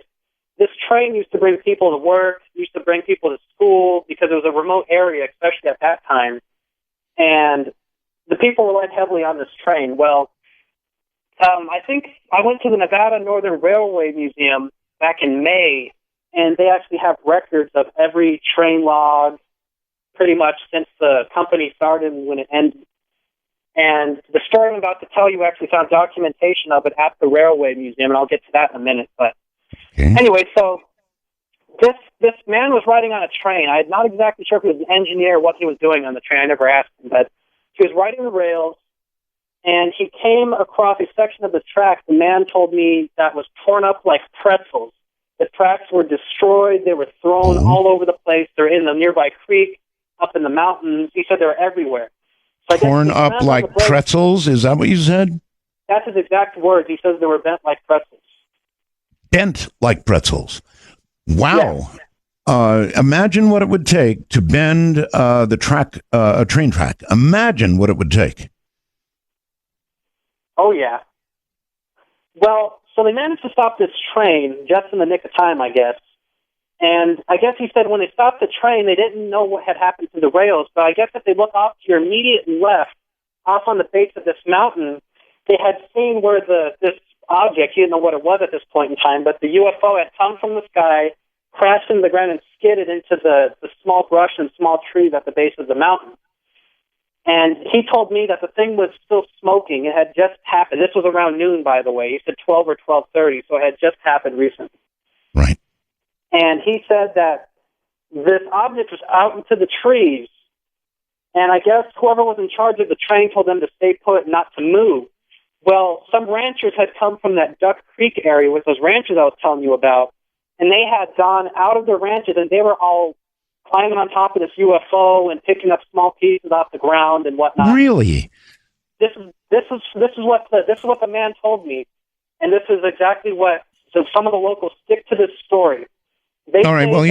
this train used to bring people to work, used to bring people to school, because it was a remote area, especially at that time. And the people relied heavily on this train. Well, I think I went to the Nevada Northern Railway Museum back in May, and they actually have records of every train log pretty much since the company started and when it ended. And the story I'm about to tell you actually found documentation of it at the Railway Museum, and I'll get to that in a minute. But anyway, so this man was riding on a train. I'm not exactly sure if he was an engineer or what he was doing on the train. I never asked him, but he was riding the rails, and he came across a section of the track, the man told me, that was torn up like pretzels. The tracks were destroyed. They were thrown all over the place. They're in the nearby creek, up in the mountains. He said they were everywhere. So torn up like pretzels? Is that what you said? That's his exact words. He says they were bent like pretzels. Bent like pretzels. Wow. Yeah. Imagine what it would take to bend the track, a train track. Imagine what it would take. Oh, yeah. Well, so they managed to stop this train just in the nick of time, I guess. And I guess he said when they stopped the train, they didn't know what had happened to the rails. But I guess if they look off to your immediate left, off on the base of this mountain, they had seen where this object, you didn't know what it was at this point in time, but the UFO had come from the sky, crashed into the ground, and skidded into the small brush and small trees at the base of the mountain. And he told me that the thing was still smoking. It had just happened. This was around noon, by the way. He said 12 or 12:30, so it had just happened recently. Right. And he said that this object was out into the trees. And I guess whoever was in charge of the train told them to stay put, not to move. Well, some ranchers had come from that Duck Creek area with those ranches I was telling you about, and they had gone out of their ranches, and they were all climbing on top of this UFO and picking up small pieces off the ground and whatnot. Really? this is what the man told me, and this is exactly what. So some of the locals stick to this story. All right. Well,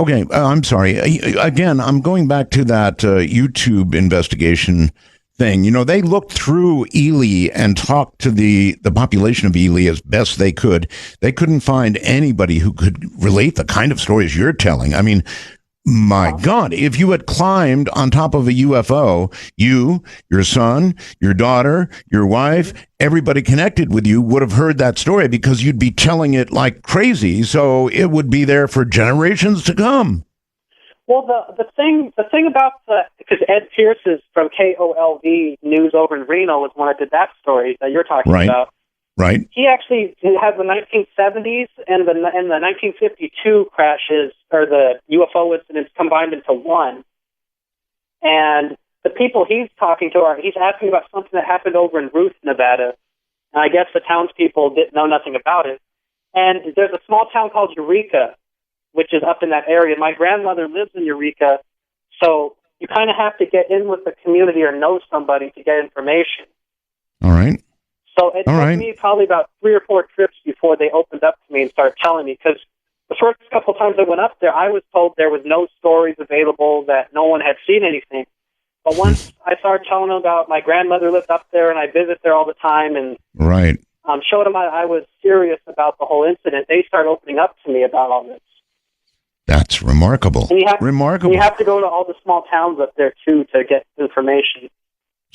okay. I'm sorry. Again, I'm going back to that YouTube investigation thing. You know, they looked through Ely and talked to the population of Ely as best they could. They couldn't find anybody who could relate the kind of stories you're telling. I mean, my God, if you had climbed on top of a UFO, you, your son, your daughter, your wife, everybody connected with you would have heard that story because you'd be telling it like crazy. So it would be there for generations to come. Well, the thing about because Ed Pierce is from KOLV News over in Reno was one that did that story that you're talking about. Right. He actually has the 1970s and the 1952 crashes, or the UFO incidents, combined into one. And the people he's talking to he's asking about something that happened over in Ruth, Nevada. And I guess the townspeople didn't know nothing about it. And there's a small town called Eureka, which is up in that area. My grandmother lives in Eureka, so you kind of have to get in with the community or know somebody to get information. All right. So it took me probably about 3 or 4 trips before they opened up to me and started telling me, because the first couple of times I went up there, I was told there was no stories available, that no one had seen anything. But once I started telling them about my grandmother lived up there and I visit there all the time, and showed them I was serious about the whole incident, they started opening up to me about all this. That's remarkable. Remarkable. And you have to go to all the small towns up there, too, to get information.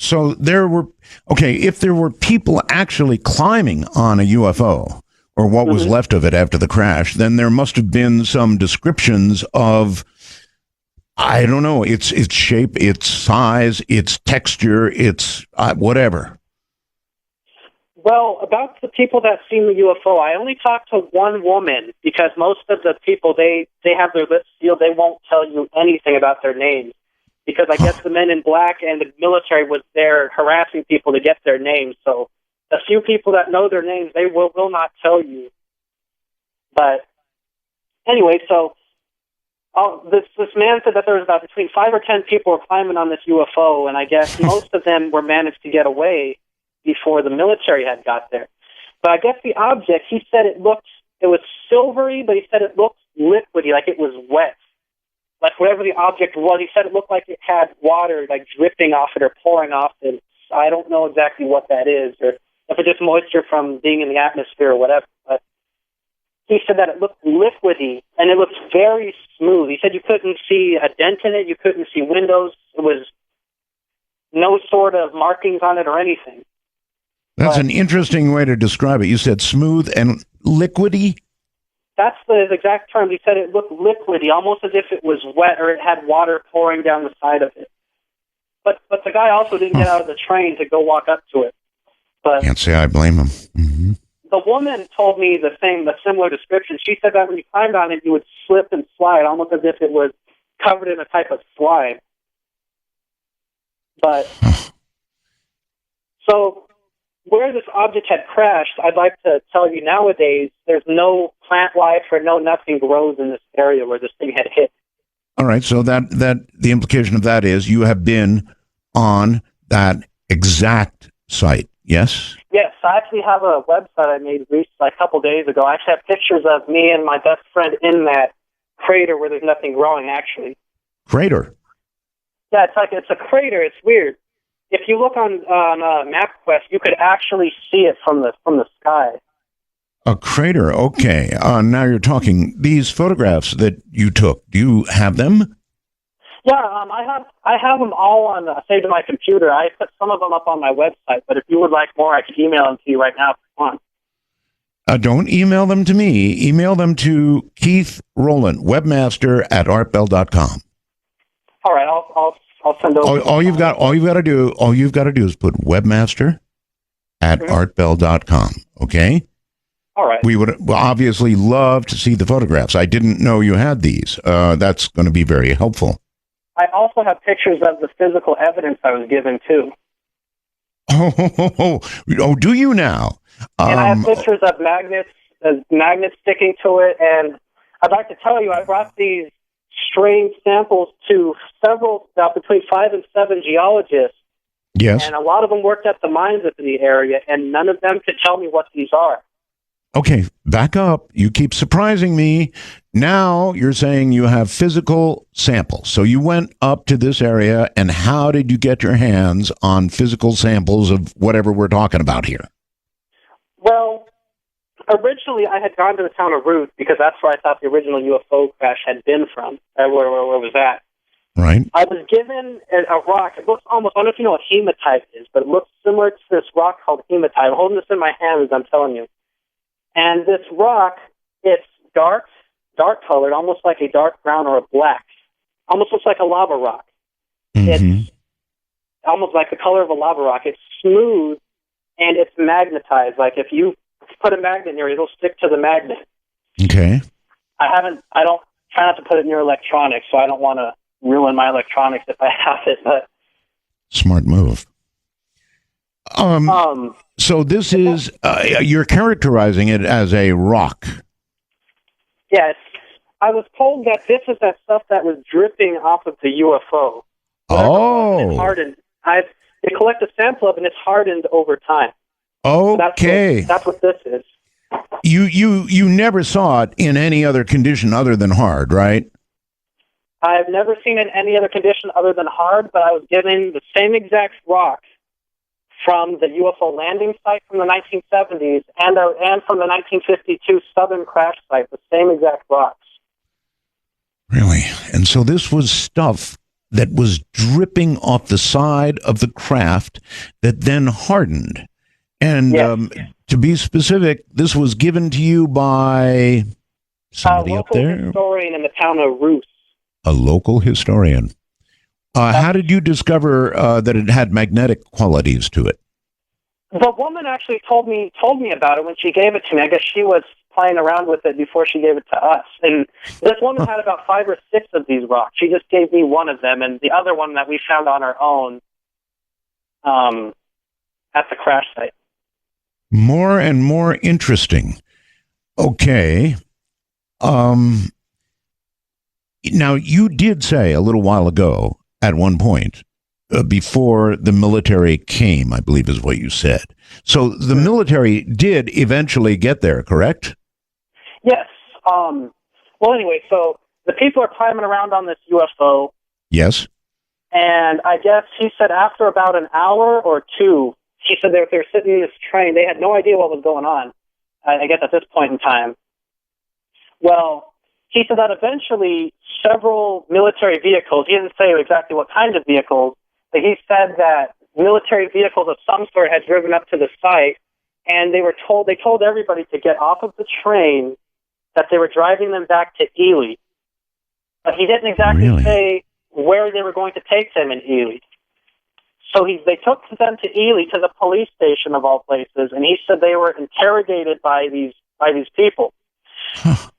So if there were people actually climbing on a UFO, or what was left of it after the crash, then there must have been some descriptions of, I don't know, its shape, its size, its texture, its whatever. Well, about the people that seen the UFO, I only talked to one woman, because most of the people, they have their lips sealed. They won't tell you anything about their names, because I guess the men in black and the military was there harassing people to get their names. So the few people that know their names, they will not tell you. But anyway, so this man said that there was about between 5 or 10 people were climbing on this UFO, and I guess most of them were managed to get away before the military had got there. But I guess the object, he said it was silvery, but he said it looked liquidy, like it was wet. Like whatever the object was, he said it looked like it had water like dripping off it or pouring off it. I don't know exactly what that is, or if it's just moisture from being in the atmosphere or whatever. But he said that it looked liquidy, and it looked very smooth. He said you couldn't see a dent in it, you couldn't see windows. It was no sort of markings on it or anything. That's an interesting way to describe it. You said smooth and liquidy? That's the exact term. He said it looked liquidy, almost as if it was wet or it had water pouring down the side of it. But the guy also didn't get out of the train to go walk up to it. But can't say I blame him. Mm-hmm. The woman told me the similar description. She said that when you climbed on it, you would slip and slide, almost as if it was covered in a type of slime. But so where this object had crashed, I'd like to tell you nowadays, there's no plant life or nothing grows in this area where this thing had hit. All right, so that the implication of that is you have been on that exact site, yes? Yes, I actually have a website I made a couple days ago. I actually have pictures of me and my best friend in that crater where there's nothing growing, actually. Crater? Yeah, it's a crater. It's weird. If you look on MapQuest, you could actually see it from the sky. A crater, okay. Now you're talking. These photographs that you took, do you have them? Yeah, I have them all saved on my computer. I put some of them up on my website, but if you would like more, I can email them to you right now if you want. Don't email them to me. Email them to Keith Rowland, webmaster@artbell.com. All right, I'll send over. All you've got to do is put webmaster@artbell.com. Okay. All right. We would obviously love to see the photographs. I didn't know you had these. That's going to be very helpful. I also have pictures of the physical evidence I was given too. Oh, do you now? And I have pictures of magnets sticking to it. And I'd like to tell you, I brought these strange samples to several, between 5 and 7 geologists. Yes. And a lot of them worked at the mines up in the area, and none of them could tell me what these are. Okay, back up. You keep surprising me. Now you're saying you have physical samples. So you went up to this area, and how did you get your hands on physical samples of whatever we're talking about here? Well, originally I had gone to the town of Ruth because that's where I thought the original UFO crash had been from, where it was at. Right. I was given a rock. It looks almost, I don't know if you know what hematite is, but it looks similar to this rock called hematite. I'm holding this in my hand as I'm telling you. And this rock, it's dark colored, almost like a dark brown or a black. Almost looks like a lava rock. Mm-hmm. It's almost like the color of a lava rock. It's smooth, and it's magnetized. Like if you put a magnet near it, it'll stick to the magnet. Okay. I don't try not to put it near electronics, so I don't want to ruin my electronics if I have it, but... Smart move. So this is, you're characterizing it as a rock. Yes. I was told that this is that stuff that was dripping off of the UFO. Oh. It's hardened. They collect a sample of it, and it's hardened over time. Okay. So that's what this is. You never saw it in any other condition other than hard, right? I've never seen it in any other condition other than hard, but I was given the same exact rock from the UFO landing site from the 1970s and from the 1952 Southern crash site, the same exact rocks. Really? And so this was stuff that was dripping off the side of the craft that then hardened. And yes. To be specific, this was given to you by somebody up there? A local historian in the town of Roos. A local historian. How did you discover that it had magnetic qualities to it? The woman actually told me about it when she gave it to me. I guess she was playing around with it before she gave it to us. And this woman had about 5 or 6 of these rocks. She just gave me one of them, and the other one that we found on our own at the crash site. More and more interesting. Okay. Now, you did say a little while ago, at one point, before the military came, I believe is what you said. So the military did eventually get there, correct? Yes. Well, anyway, so the people are climbing around on this UFO. Yes. And I guess he said after about an hour or two, he said they're sitting in this train. They had no idea what was going on, I guess, at this point in time. Well, he said that eventually several military vehicles, he didn't say exactly what kind of vehicles, but he said that military vehicles of some sort had driven up to the site, and they told everybody to get off of the train, that they were driving them back to Ely. But he didn't exactly say where they were going to take them in Ely. So they took them to Ely, to the police station of all places, and he said they were interrogated by these people.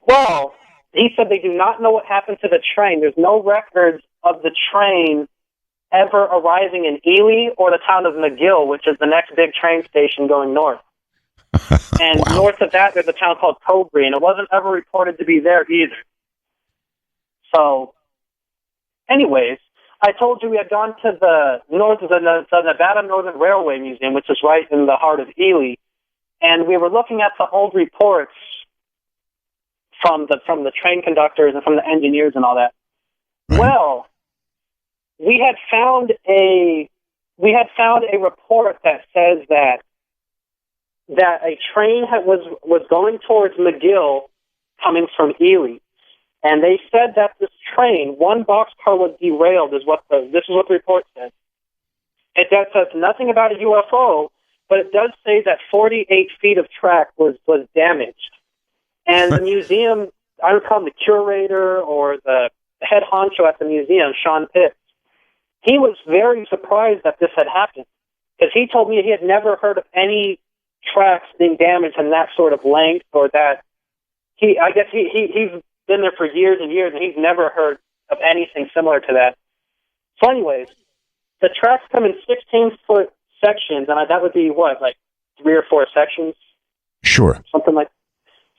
Well, he said they do not know what happened to the train. There's no records of the train ever arriving in Ely or the town of McGill, which is the next big train station going north. And wow. North of that, there's a town called Cobury, and it wasn't ever reported to be there either. So, anyways, I told you we had gone to the Nevada Northern Railway Museum, which is right in the heart of Ely, and we were looking at the old reports from the train conductors and from the engineers and all that. Right. Well, we had found a report that says that a train was going towards McGill, coming from Ely, and they said that this train, one boxcar was derailed. This is what the report says. It says nothing about a UFO, but it does say that 48 feet of track was damaged. And the museum, I don't call him the curator or the head honcho at the museum, Sean Pitts, he was very surprised that this had happened, because he told me he had never heard of any tracks being damaged in that sort of length, or that he's been there for years and years, and he's never heard of anything similar to that. So anyways, the tracks come in 16-foot sections, and that would be what, like 3 or 4 sections? Sure. Something like.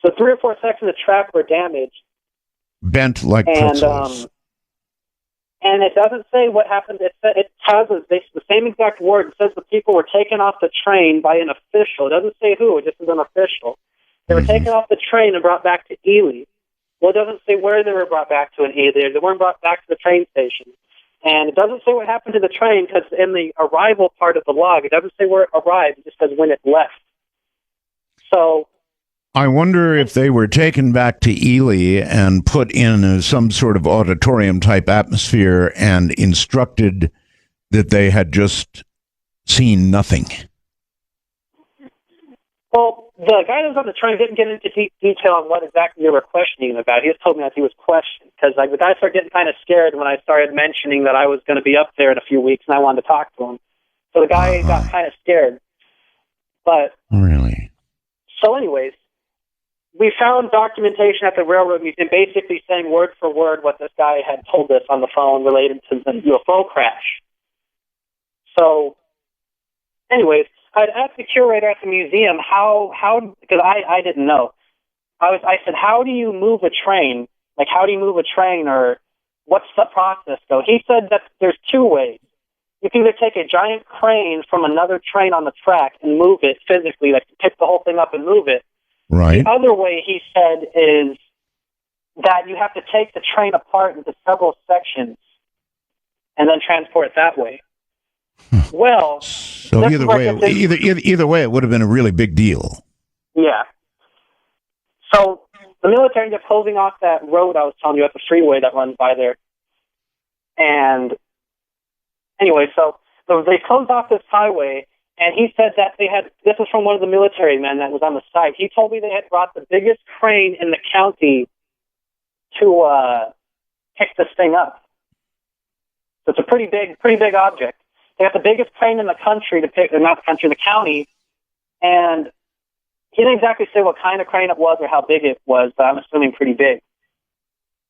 So 3 or 4 sections of track were damaged. Bent like pretzels. And it doesn't say what happened. It has the same exact word. It says the people were taken off the train by an official. It doesn't say who. It just is an official. They were taken off the train and brought back to Ely. Well, it doesn't say where they were brought back to in Ely. They weren't brought back to the train station. And it doesn't say what happened to the train, because in the arrival part of the log, it doesn't say where it arrived. It just says when it left. So I wonder if they were taken back to Ely and put in some sort of auditorium-type atmosphere and instructed that they had just seen nothing. Well, the guy that was on the train didn't get into deep detail on what exactly they were questioning him about. He just told me that he was questioned, because the guy started getting kind of scared when I started mentioning that I was going to be up there in a few weeks and I wanted to talk to him. So the guy got kind of scared. But really? So anyways, we found documentation at the Railroad Museum basically saying word for word what this guy had told us on the phone related to the UFO crash. So anyways, I'd asked the curator at the museum how because I didn't know. I said, how do you move a train? Like, how do you move a train, or what's the process go? He said that there's two ways. You can either take a giant crane from another train on the track and move it physically, like pick the whole thing up and move it. Right. The other way, he said, is that you have to take the train apart into several sections and then transport it that way. Well, so either way, it would have been a really big deal. Yeah. So the military ended up closing off that road I was telling you at the freeway that runs by there. And anyway, so they closed off this highway, and he said that this was from one of the military men that was on the site. He told me they had brought the biggest crane in the county to pick this thing up. So it's a pretty big object. They got the biggest crane in the country to pick, or not the country, the county, and he didn't exactly say what kind of crane it was or how big it was, but I'm assuming pretty big.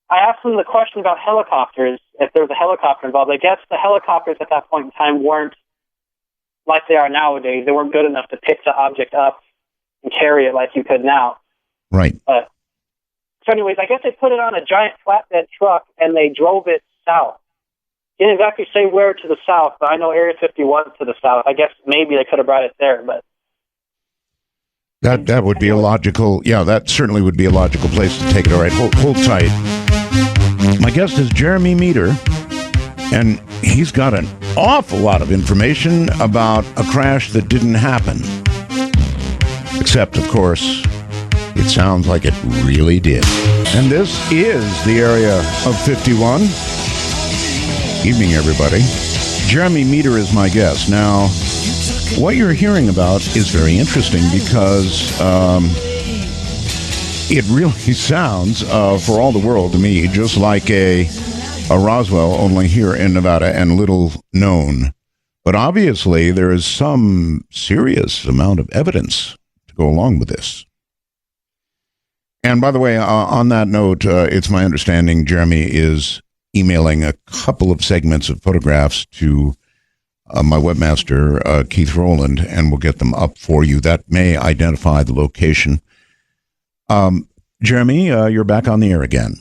I asked him the question about helicopters, if there was a helicopter involved. I guess the helicopters at that point in time weren't like they are nowadays. They weren't good enough to pick the object up and carry it like you could now. Right. So anyways, I guess they put it on a giant flatbed truck and they drove it south. He didn't exactly say where to the south, but I know Area 51 to the south. I guess maybe they could have brought it there, but that would be a logical, that certainly would be a logical place to take it. All right, hold tight. My guest is Jeremy Meador, and he's got an awful lot of information about a crash that didn't happen. Except, of course, it sounds like it really did. And this is the Area of 51. Evening, everybody. Jeremy Meador is my guest. Now, what you're hearing about is very interesting because it really sounds, for all the world to me, just like a Roswell, only here in Nevada and little known. But obviously, there is some serious amount of evidence to go along with this. And by the way, on that note, it's my understanding Jeremy is emailing a couple of segments of photographs to my webmaster, Keith Rowland, and we'll get them up for you. That may identify the location. Jeremy, you're back on the air again.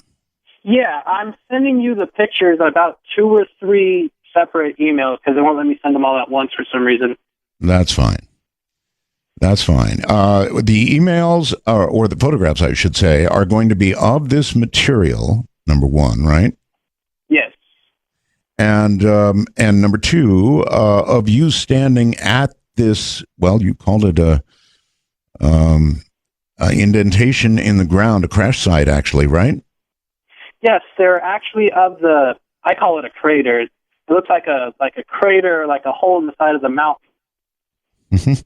Yeah, I'm sending you the pictures on about 2 or 3 separate emails because they won't let me send them all at once for some reason. That's fine. That's fine. The emails, or the photographs, I should say, are going to be of this material, number one, right? Yes. And number two, of you standing at this, well, you called it a indentation in the ground, a crash site, actually, right? Yes, they're actually I call it a crater. It looks like a crater, like a hole in the side of the mountain. Mm-hmm.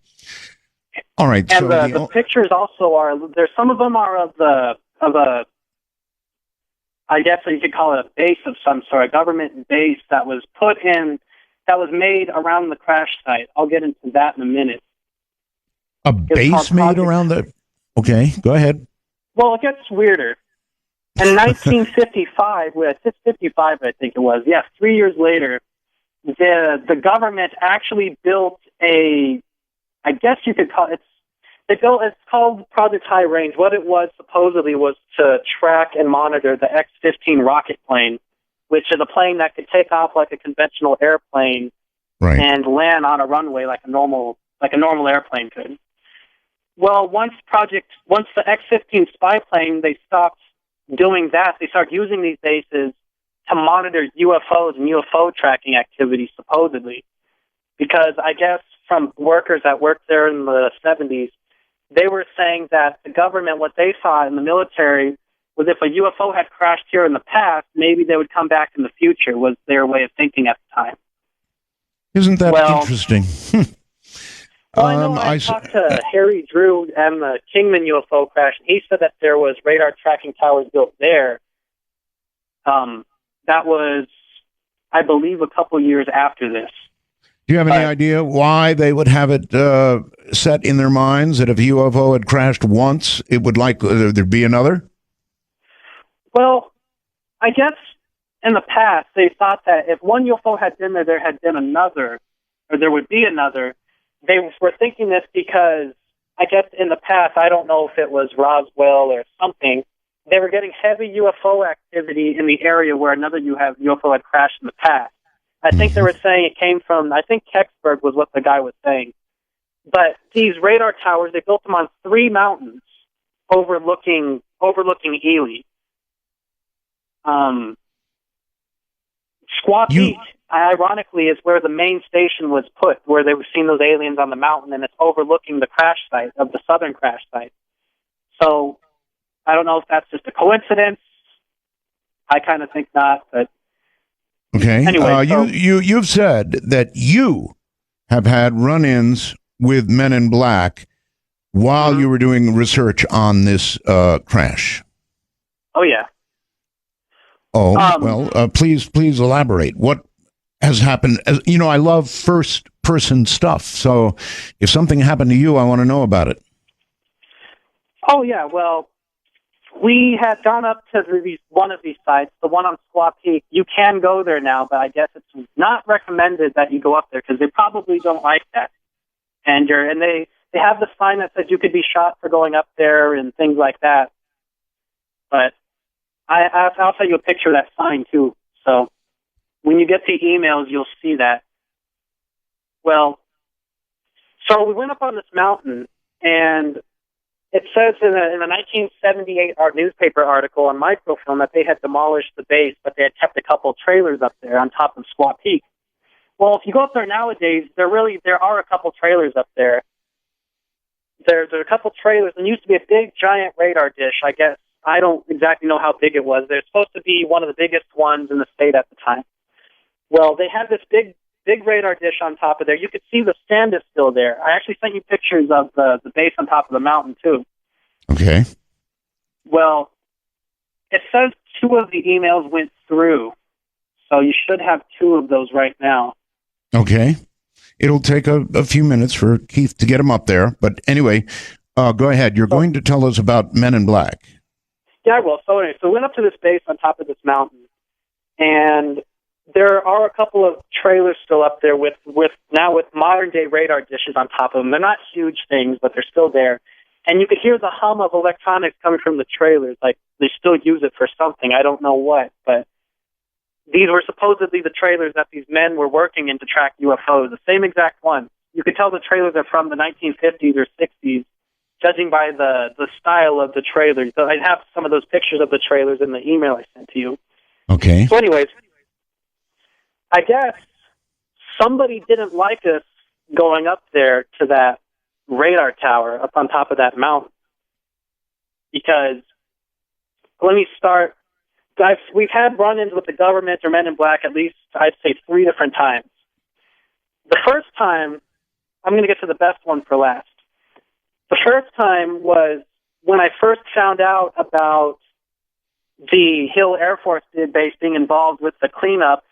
All right. And so the pictures also are, there's some of them are of a, I guess you could call it a base of some sort, a government base that was made around the crash site. I'll get into that in a minute. A base made around the, okay, go ahead. Well, it gets weirder. In 1955, it's 55, I think it was. Yes, 3 years later, the government actually built I guess you could call it. It's called Project High Range. What it was supposedly was to track and monitor the X-15 rocket plane, which is a plane that could take off like a conventional airplane Right. and land on a runway like a normal airplane could. Well, once the X-15 spy plane, they stopped doing that. They started using these bases to monitor UFOs and UFO tracking activity, supposedly. Because I guess from workers that worked there in the 70s, they were saying that the government, what they saw in the military, was if a UFO had crashed here in the past, maybe they would come back in the future, was their way of thinking at the time. Isn't that interesting? Well, I know I talked to Harry Drew and the Kingman UFO crash, and he said that there was radar tracking towers built there. That was, I believe, a couple years after this. Do you have any idea why they would have it set in their minds that if a UFO had crashed once, it would there'd be another? Well, I guess in the past, they thought that if one UFO had been there had been another, or there would be another. They were thinking this because, I guess in the past, I don't know if it was Roswell or something, they were getting heavy UFO activity in the area where another UFO had crashed in the past. I think they were saying it came from, I think Kecksburg was what the guy was saying. But these radar towers, they built them on 3 mountains overlooking Ely. Squaw Peak, ironically, is where the main station was put, where they were seeing those aliens on the mountain, and it's overlooking the crash site of the southern crash site. So I don't know if that's just a coincidence. I kind of think not, but okay. Anyway, you've said that you have had run-ins with Men in Black while you were doing research on this crash. Oh yeah. Well, please elaborate. What has happened? You know, I love first-person stuff. So, if something happened to you, I want to know about it. Oh yeah. Well, we had gone up to one of these sites, the one on Squaw Peak. You can go there now, but I guess it's not recommended that you go up there because they probably don't like that. And they have the sign that says you could be shot for going up there and things like that. But I'll send you a picture of that sign too. So when you get the emails, you'll see that. Well, so we went up on this mountain, and it says in a 1978 newspaper article on microfilm that they had demolished the base, but they had kept a couple trailers up there on top of Squaw Peak. Well, if you go up there nowadays, there are a couple trailers up there. There's a couple trailers, and used to be a big, giant radar dish, I guess. I don't exactly know how big it was. They're supposed to be one of the biggest ones in the state at the time. Well, they had this big radar dish on top of there. You could see the stand is still there. I actually sent you pictures of the base on top of the mountain, too. Okay. Well, it says 2 of the emails went through, so you should have 2 of those right now. Okay. It'll take a few minutes for Keith to get them up there. But anyway, go ahead. You're going to tell us about Men in Black. Yeah, well, so anyway, so we went up to this base on top of this mountain, and there are a couple of trailers still up there with modern-day radar dishes on top of them. They're not huge things, but they're still there. And you could hear the hum of electronics coming from the trailers, like they still use it for something. I don't know what, but these were supposedly the trailers that these men were working in to track UFOs, the same exact ones. You could tell the trailers are from the 1950s or 60s, judging by the style of the trailers. So I have some of those pictures of the trailers in the email I sent to you. Okay. So anyways, I guess somebody didn't like us going up there to that radar tower up on top of that mountain. Because, let me start, we've had run-ins with the government or Men in Black at least, I'd say, 3 different times. The first time, I'm going to get to the best one for last. The first time was when I first found out about the Hill Air Force Base being involved with the cleanup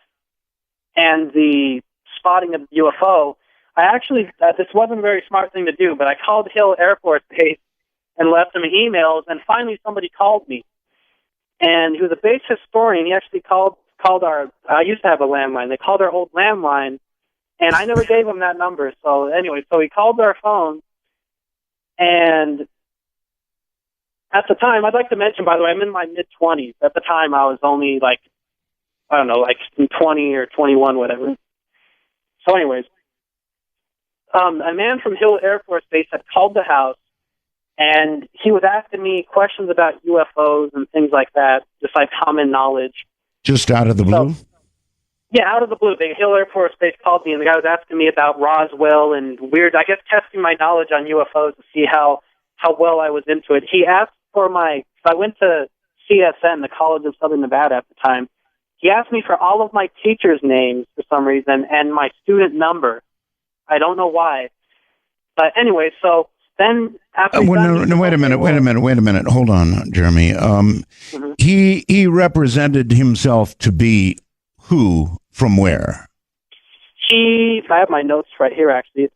and the spotting of the UFO. I actually, this wasn't a very smart thing to do, but I called Hill Air Force Base and left them emails, and finally somebody called me. And he was a base historian. He actually called I used to have a landline. They called our old landline, and I never gave him that number. So anyway, so he called our phone, and at the time, I'd like to mention, by the way, I'm in my mid-20s. At the time, I was only like 20 or 21, whatever. So anyways, a man from Hill Air Force Base had called the house, and he was asking me questions about UFOs and things like that, just like common knowledge. Just out of the blue? So, yeah, out of the blue. The Hill Air Force Base called me, and the guy was asking me about Roswell and weird, I guess, testing my knowledge on UFOs to see how well I was into it. He asked for I went to CSN, the College of Southern Nevada at the time. He asked me for all of my teachers' names for some reason and my student number. I don't know why. But anyway, so then after... wait a minute. Hold on, Jeremy. Mm-hmm. He represented himself to be who from where? I have my notes right here, actually.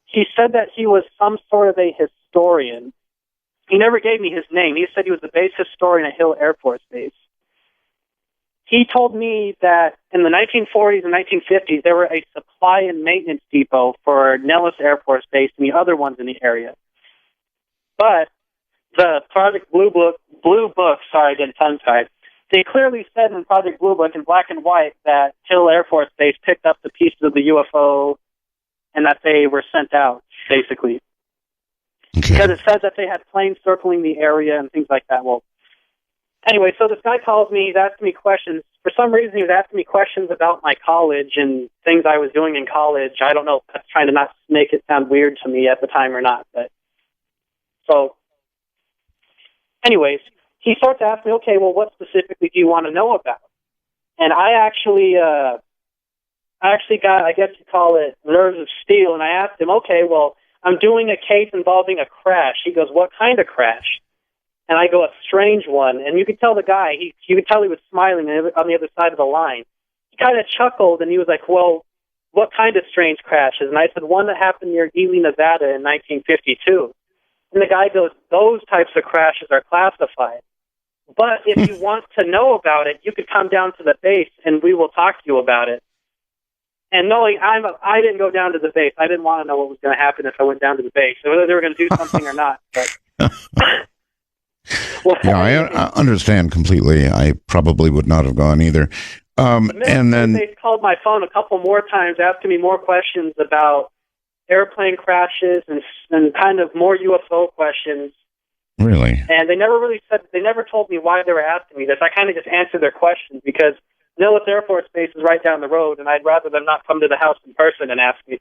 He said that he was some sort of a historian. He never gave me his name. He said he was the base historian at Hill Air Force Base. He told me that in the 1940s and 1950s, there were a supply and maintenance depot for Nellis Air Force Base and the other ones in the area. But the Project Blue Book, sorry, I did tongue-tied, they clearly said in Project Blue Book in black and white that Hill Air Force Base picked up the pieces of the UFO and that they were sent out, basically. Okay. Because it says that they had planes circling the area and things like that. Well, anyway, so this guy calls me, he's asking me questions. For some reason, he was asking me questions about my college and things I was doing in college. I don't know if that's trying to not make it sound weird to me at the time or not. But so, anyways, he starts to ask me, okay, well, what specifically do you want to know about? And I actually got, I guess you call it, nerves of steel. And I asked him, okay, well, I'm doing a case involving a crash. He goes, what kind of crash? And I go, a strange one. And you could tell the guy, you could tell he was smiling on the other side of the line. He kind of chuckled, and he was like, well, what kind of strange crashes? And I said, one that happened near Ely, Nevada in 1952. And the guy goes, those types of crashes are classified. But if you want to know about it, you could come down to the base, and we will talk to you about it. And knowing I didn't go down to the base. I didn't want to know what was going to happen if I went down to the base, whether they were going to do something or not. But well, yeah, I understand completely. I probably would not have gone either. And then they called my phone a couple more times, asking me more questions about airplane crashes and kind of more UFO questions. Really? And they never told me why they were asking me this. I kind of just answered their questions because Nellis Air Force Base is right down the road, and I'd rather them not come to the house in person and ask me.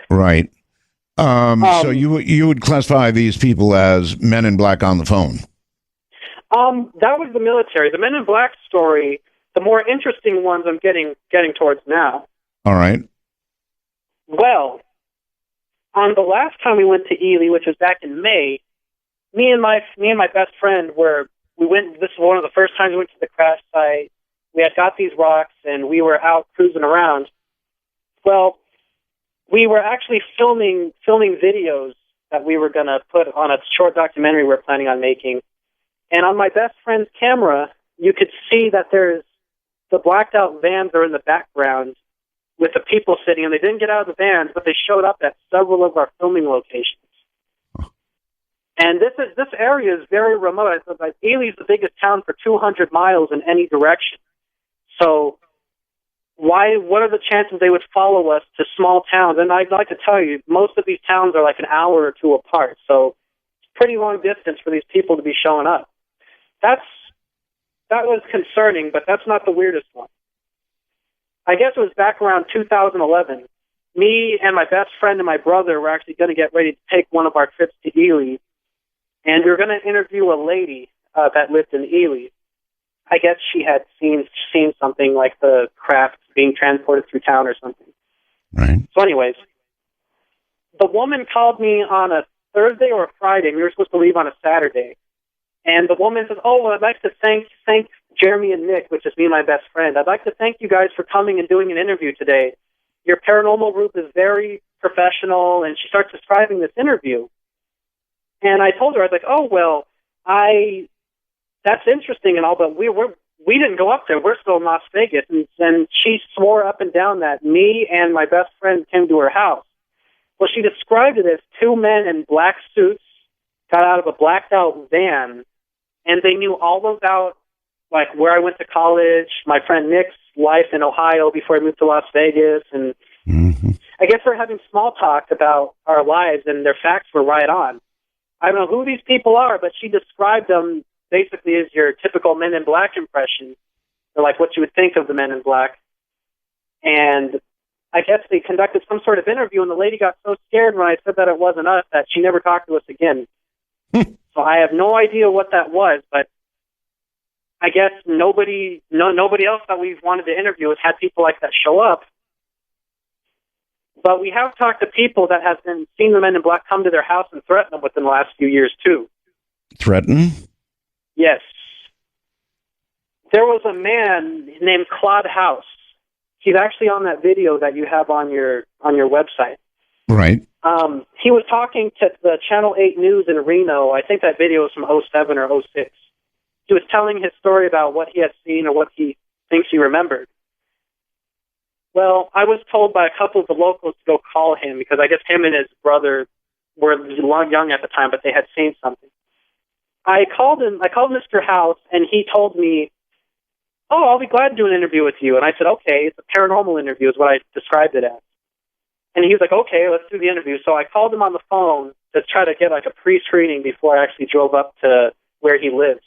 Right. So you would classify these people as men in black on the phone? That was the military. The Men in Black story, the more interesting ones I'm getting towards now. All right. Well, on the last time we went to Ely, which was back in May, me and my best friend we went. This was one of the first times we went to the crash site. We had got these rocks, and we were out cruising around. Well, we were actually filming videos that we were going to put on a short documentary we're planning on making. And on my best friend's camera, you could see that there's the blacked out vans are in the background with the people sitting, and they didn't get out of the vans, but they showed up at several of our filming locations. And this area is very remote. Like Ely's the biggest town for 200 miles in any direction. So what are the chances they would follow us to small towns? And I'd like to tell you, most of these towns are like an hour or two apart. So it's pretty long distance for these people to be showing up. That was concerning, but that's not the weirdest one. I guess it was back around 2011. Me and my best friend and my brother were actually going to get ready to take one of our trips to Ely. And we were going to interview a lady that lived in Ely. I guess she had seen something like the craft being transported through town or something. Right. So anyways, the woman called me on a Thursday or a Friday, and we were supposed to leave on a Saturday. And the woman says, oh, well, I'd like to thank Jeremy and Nick, which is me and my best friend. I'd like to thank you guys for coming and doing an interview today. Your paranormal group is very professional, and she starts describing this interview. And I told her, I was like, oh, well, that's interesting and all, but we didn't go up there. We're still in Las Vegas. And she swore up and down that me and my best friend came to her house. Well, she described it as two men in black suits got out of a blacked-out van, and they knew all about, like, where I went to college, my friend Nick's life in Ohio before he moved to Las Vegas. And I guess we're having small talk about our lives, and their facts were right on. I don't know who these people are, but she described them basically as your typical Men in Black impression, or like what you would think of the Men in Black. And I guess they conducted some sort of interview, and the lady got so scared when I said that it wasn't us that she never talked to us again. So I have no idea what that was, but I guess nobody else that we've wanted to interview has had people like that show up. But we have talked to people that have been seen the Men in Black come to their house and threaten them within the last few years, too. Threaten? Yes. There was a man named Claude House. He's actually on that video that you have on your website. Right. He was talking to the Channel 8 News in Reno. I think that video was from 07 or 06. He was telling his story about what he had seen or what he thinks he remembered. Well, I was told by a couple of the locals to go call him because I guess him and his brother were young at the time, but they had seen something. I called Mr. House, and he told me, "Oh, I'll be glad to do an interview with you." And I said, "Okay, it's a paranormal interview," is what I described it as. And he was like, "Okay, let's do the interview." So I called him on the phone to try to get like a pre-screening before I actually drove up to where he lives.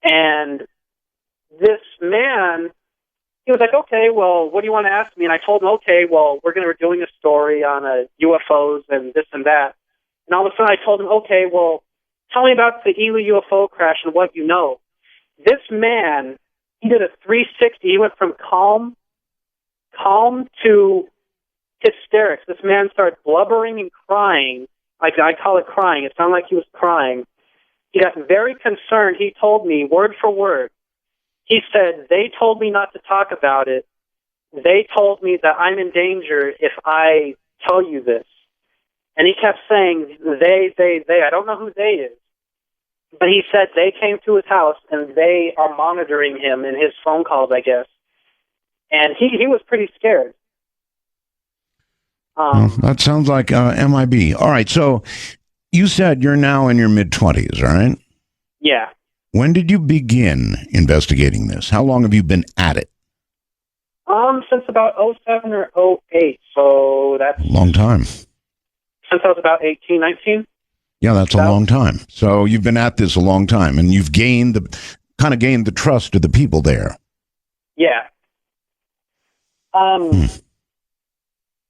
And this man, he was like, "Okay, well, what do you want to ask me?" And I told him, "Okay, well, we're going to be doing a story on UFOs and this and that." And all of a sudden I told him, "Okay, well, tell me about the Ely UFO crash and what you know." This man, he did a 360. He went from calm to hysterics. This man started blubbering and crying. Like I call it crying. It sounded like he was crying. He got very concerned. He told me word for word. He said, "They told me not to talk about it. They told me that I'm in danger if I tell you this." And he kept saying, they. I don't know who they is. But he said they came to his house and they are monitoring him in his phone calls, I guess. And he was pretty scared. Well, that sounds like MIB. All right, so you said you're now in your mid-20s, right? Yeah. When did you begin investigating this? How long have you been at it? Since about 07 or 08, so that's... A long time. Since I was about 18, 19? Yeah, that's a long time. So you've been at this a long time, and you've gained the trust of the people there. Yeah.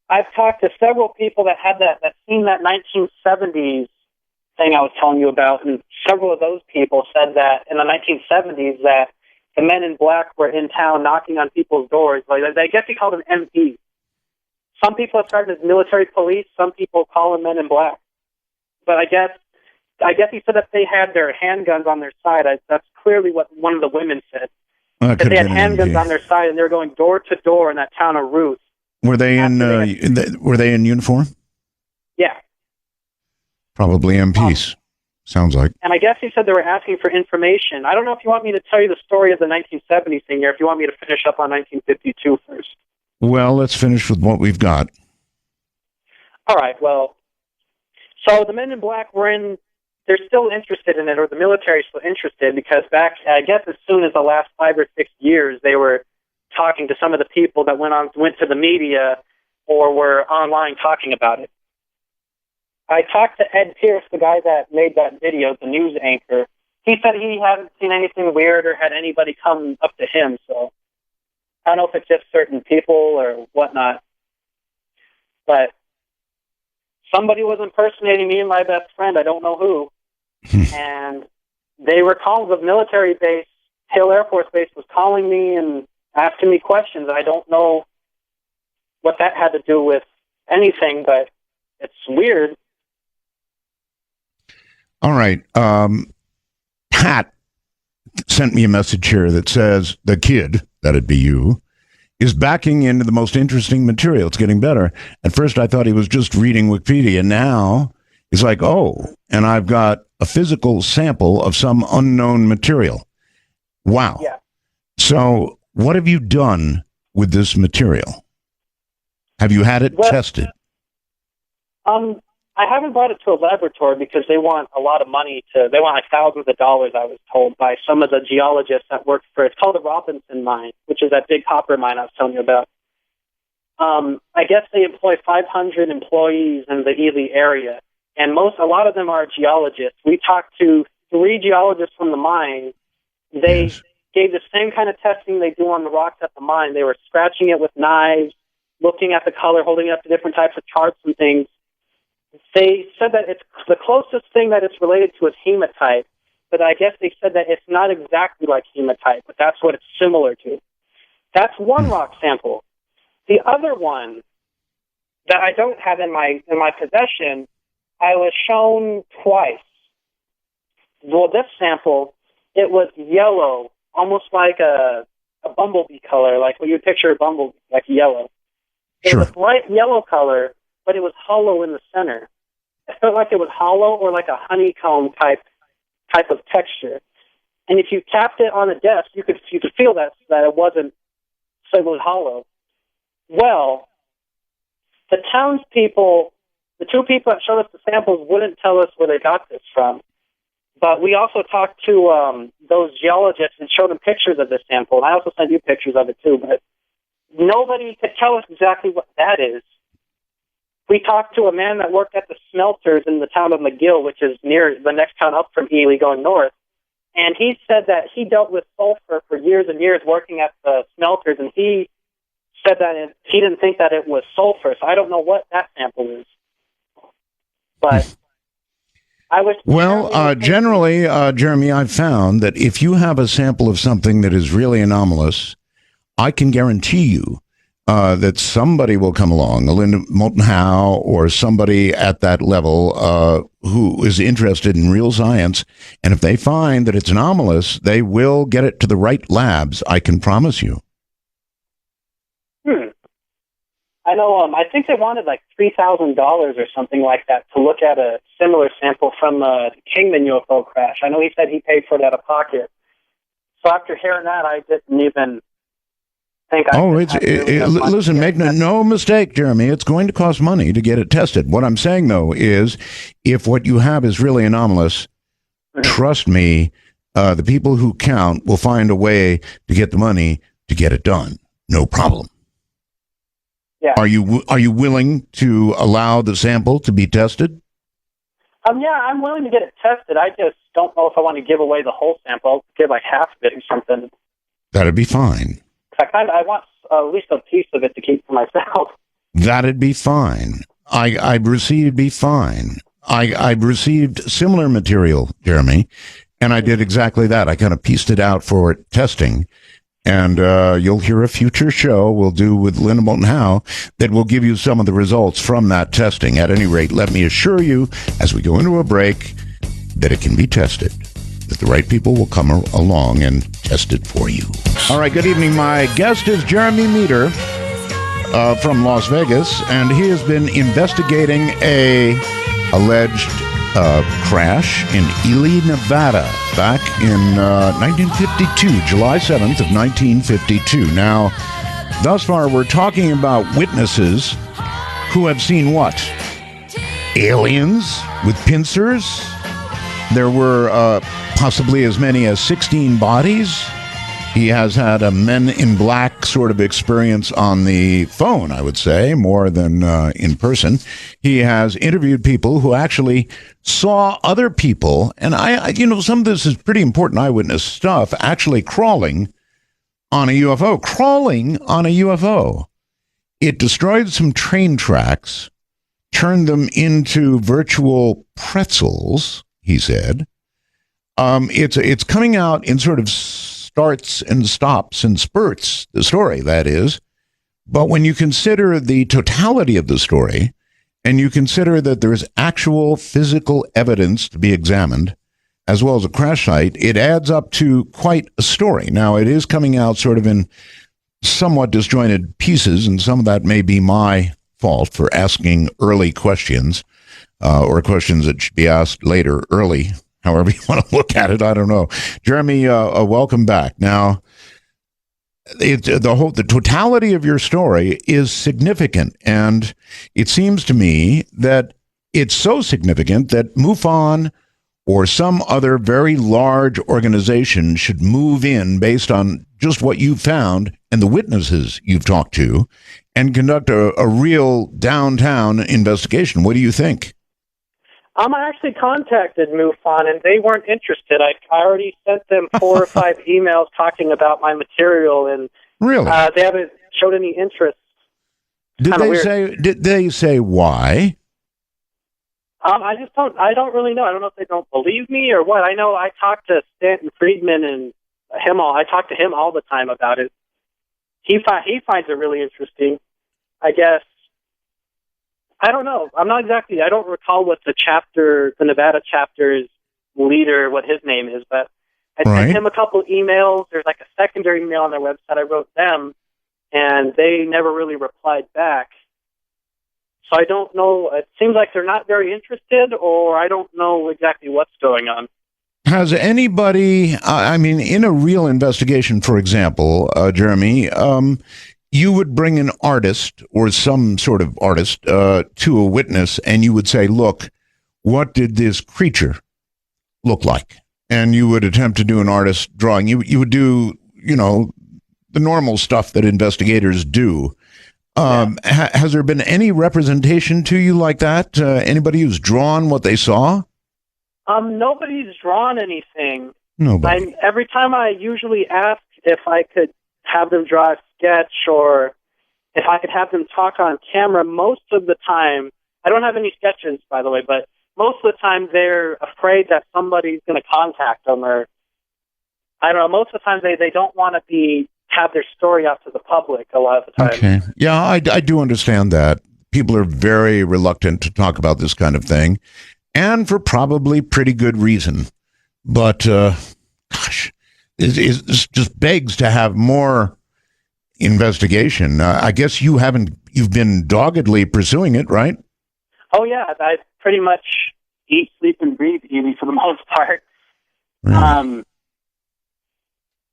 I've talked to several people that had that seen that 1970s thing I was telling you about, and several of those people said that in the 1970s that the Men in Black were in town knocking on people's doors. Like I guess they called them MPs. Some people have started as military police. Some people call them Men in Black. But I guess he said that they had their handguns on their side. That's clearly what one of the women said. That they had handguns on their side, and they were going door to door in that town of Ruth. Were they were they in uniform? Yeah. Probably MPs. Sounds like. And I guess he said they were asking for information. I don't know if you want me to tell you the story of the 1970s thing here, if you want me to finish up on 1952 first. Well, let's finish with what we've got. All right, well, so the Men in Black they're still interested in it, or the military is still interested, because back, I guess as soon as the last 5 or 6 years, they were talking to some of the people that went to the media or were online talking about it. I talked to Ed Pierce, the guy that made that video, the news anchor. He said he hadn't seen anything weird or had anybody come up to him, so I don't know if it's just certain people or whatnot. But somebody was impersonating me and my best friend, I don't know who, and they were calling the military base, Hill Air Force Base was calling me and asking me questions. I don't know what that had to do with anything, but it's weird. All right. Pat sent me a message here that says the kid, that'd be you, is backing into the most interesting material. It's getting better. At first, I thought he was just reading Wikipedia. Now, he's like, oh, and I've got a physical sample of some unknown material. Wow. Yeah. So what have you done with this material? Have you had it tested? I haven't brought it to a laboratory because they want a lot of money they want like thousands of dollars, I was told, by some of the geologists that work for, it's called the Robinson Mine, which is that big copper mine I was telling you about. I guess they employ 500 employees in the Ely area, and a lot of them are geologists. We talked to 3 geologists from the mine. They gave the same kind of testing they do on the rocks at the mine. They were scratching it with knives, looking at the color, holding it up to different types of charts and things. They said that it's the closest thing that it's related to is hematite, but I guess they said that it's not exactly like hematite, but that's what it's similar to. That's one rock sample. The other one that I don't have in my possession, I was shown twice. Well, this sample, it was yellow, almost like a bumblebee color, like what you would picture a bumblebee, like yellow. It was light yellow color, but it was hollow in the center. It felt like it was hollow or like a honeycomb type of texture. And if you tapped it on a desk, you could feel that it wasn't, so it was hollow. Well, the townspeople, the 2 people that showed us the samples wouldn't tell us where they got this from. But we also talked to those geologists and showed them pictures of this sample. And I also sent you pictures of it too, but nobody could tell us exactly what that is. We talked to a man that worked at the smelters in the town of McGill, which is near the next town up from Ely going north. And he said that he dealt with sulfur for years and years working at the smelters, and he said that he didn't think that it was sulfur. So I don't know what that sample is. But I was... Well, generally, Jeremy, I've found that if you have a sample of something that is really anomalous, I can guarantee you that somebody will come along, a Linda Moulton Howe or somebody at that level who is interested in real science, and if they find that it's anomalous, they will get it to the right labs, I can promise you. I know, I think they wanted like $3,000 or something like that to look at a similar sample from the Kingman UFO crash. I know he said he paid for it out of pocket. So after hearing that, I didn't even... listen, make no mistake, Jeremy. It's going to cost money to get it tested. What I'm saying, though, is if what you have is really anomalous, trust me, the people who count will find a way to get the money to get it done. No problem. Yeah. Are you willing to allow the sample to be tested? Yeah, I'm willing to get it tested. I just don't know if I want to give away the whole sample. I'll give like half of it or something. That'd be fine. I want at least a piece of it to keep for myself. That'd be fine. I've received similar material, Jeremy, and I did exactly that. I kind of pieced it out for testing, and you'll hear a future show we'll do with Linda Moulton Howe that will give you some of the results from that testing. At any rate, let me assure you, as we go into a break, that it can be tested, that the right people will come along and test it for you. All right, good evening. My guest is Jeremy Meador from Las Vegas, and he has been investigating a alleged crash in Ely, Nevada, back in 1952, July 7th of 1952. Now, thus far, we're talking about witnesses who have seen what? Aliens with pincers? There were possibly as many as 16 bodies. He has had a Men in Black sort of experience on the phone, I would say, more than in person. He has interviewed people who actually saw other people, and some of this is pretty important eyewitness stuff, actually crawling on a UFO. It destroyed some train tracks, turned them into virtual pretzels, he said. It's coming out in sort of starts and stops and spurts, the story, that is. But when you consider the totality of the story, and you consider that there's actual physical evidence to be examined, as well as a crash site, it adds up to quite a story. Now, it is coming out sort of in somewhat disjointed pieces, and some of that may be my fault for asking early questions, or questions that should be asked later, early. However you want to look at it, I don't know. Jeremy, welcome back. Now, the totality of your story is significant, and it seems to me that it's so significant that MUFON or some other very large organization should move in based on just what you've found and the witnesses you've talked to and conduct a real downtown investigation. What do you think? I actually contacted MUFON, and they weren't interested. I already sent them 4 or 5 emails talking about my material, and really, they haven't showed any interest. Did they say why? I don't really know. I don't know if they don't believe me or what. I know I talked to Stanton Friedman and I talk to him all the time about it. He finds it really interesting. I guess. I don't know. I don't recall what the Nevada chapter's leader, what his name is, but I sent him a couple emails. There's like a secondary email on their website. I wrote them, and they never really replied back. So I don't know. It seems like they're not very interested, or I don't know exactly what's going on. Has anybody, in a real investigation, for example, Jeremy, you would bring an artist or some sort of artist to a witness, and you would say, look, what did this creature look like? And you would attempt to do an artist drawing. You would do, the normal stuff that investigators do. Has there been any representation to you like that? Anybody who's drawn what they saw? Nobody's drawn anything. Nobody. Every time I usually ask if I could have them draw a sketch or if I could have them talk on camera, most of the time, I don't have any sketches, by the way, but most of the time they're afraid that somebody's going to contact them, or I don't know, most of the time they don't want to have their story out to the public a lot of the time. Okay. Yeah, I do understand that. People are very reluctant to talk about this kind of thing, and for probably pretty good reason. But, gosh, it just begs to have more investigation. I guess you've been doggedly pursuing it, right? Oh, yeah. I pretty much eat, sleep, and breathe Evie for the most part. Really?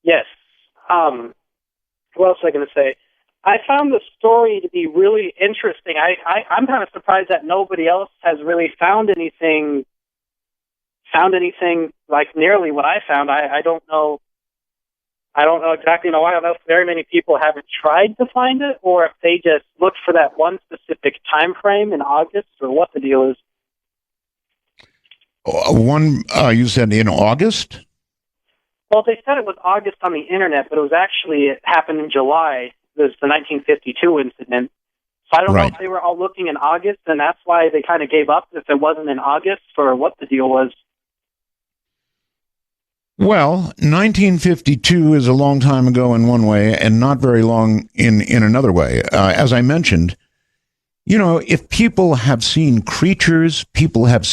Yes. What else was I going to say? I found the story to be really interesting. I'm kind of surprised that nobody else has really found anything like nearly what I found. I don't know exactly why. I don't know if very many people haven't tried to find it, or if they just looked for that one specific time frame in August, or what the deal is. You said in August? Well, they said it was August on the internet, but it happened in July. It was the 1952 incident. So I don't know if they were all looking in August, and that's why they kind of gave up if it wasn't in August, or what the deal was. Well, 1952 is a long time ago in one way and not very long in another way. As I mentioned, if people have seen creatures, people have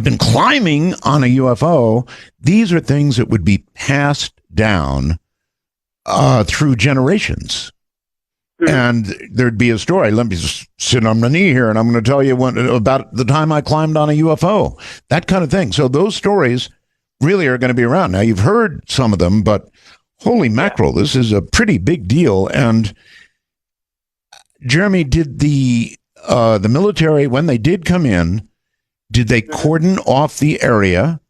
been climbing on a UFO, these are things that would be passed down through generations. Mm-hmm. And there'd be a story. Let me just sit on my knee here, and I'm going to tell you about the time I climbed on a UFO, that kind of thing. So those stories really are going to be around. Now, you've heard some of them, but holy mackerel, this is a pretty big deal. And Jeremy, did the military, when they did come in, did they cordon off the area?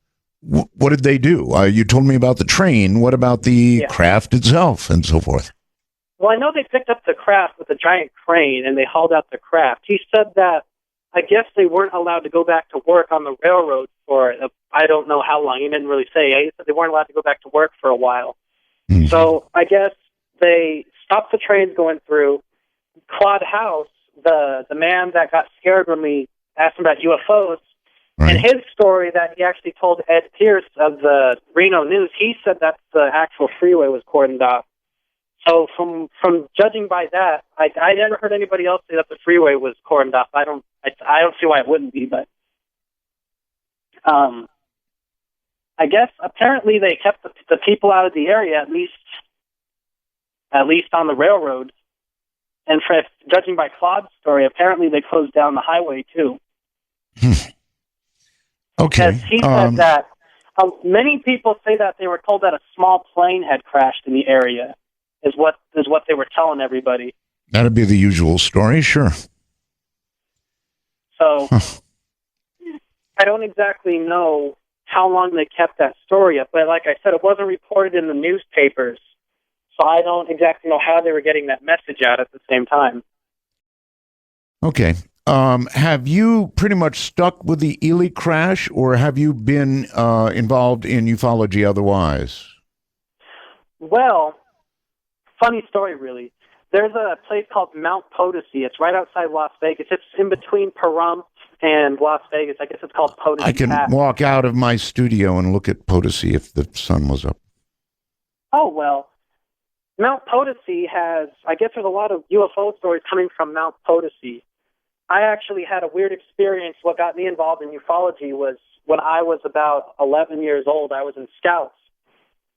What did they do? You told me about the train. What about the craft itself and so forth? Well, I know they picked up the craft with a giant crane, and they hauled out the craft. He said that I guess they weren't allowed to go back to work on the railroad for I don't know how long. He didn't really say. He said they weren't allowed to go back to work for a while. Mm-hmm. So I guess they stopped the trains going through. Claude House, the man that got scared when we asked him about UFOs, and his story that he actually told Ed Pierce of the Reno News, he said that the actual freeway was cordoned off. So from judging by that, I never heard anybody else say that the freeway was cordoned off. I don't see why it wouldn't be, but I guess apparently they kept the people out of the area, at least on the railroad. And judging by Claude's story, apparently they closed down the highway too. Okay. Because he said that many people say that they were told that a small plane had crashed in the area, is what they were telling everybody. That'd be the usual story, sure. So I don't exactly know how long they kept that story up, but like I said, it wasn't reported in the newspapers, so I don't exactly know how they were getting that message out at the same time. Okay. Have you pretty much stuck with the Ely crash, or have you been involved in ufology otherwise? Well, funny story, really. There's a place called Mount Potosi. It's right outside Las Vegas. It's in between Pahrump and Las Vegas. I guess it's called Potosi I can Pass. walk out of my studio and look at Potosi if the sun was up. Oh, well, Mount Potosi has, I guess there's a lot of UFO stories coming from Mount Potosi. I actually had a weird experience. What got me involved in ufology was when I was about 11 years old, I was in Scouts.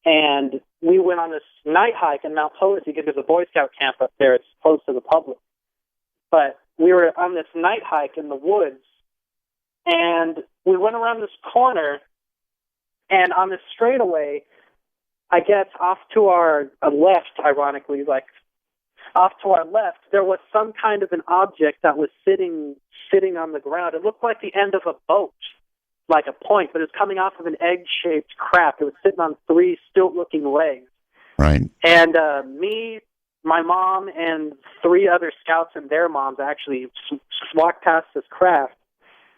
And we went on this night hike in Mount Potosi because there's a Boy Scout camp up there. It's closed to the public. But we were on this night hike in the woods, and we went around this corner, and on this straightaway, I guess off to our left, ironically, like off to our left, there was some kind of an object that was sitting on the ground. It looked like the end of a boat, like a point, but it was coming off of an egg-shaped craft. It was sitting on 3 stilt-looking legs. Right. And me, my mom, and 3 other scouts and their moms actually walked past this craft.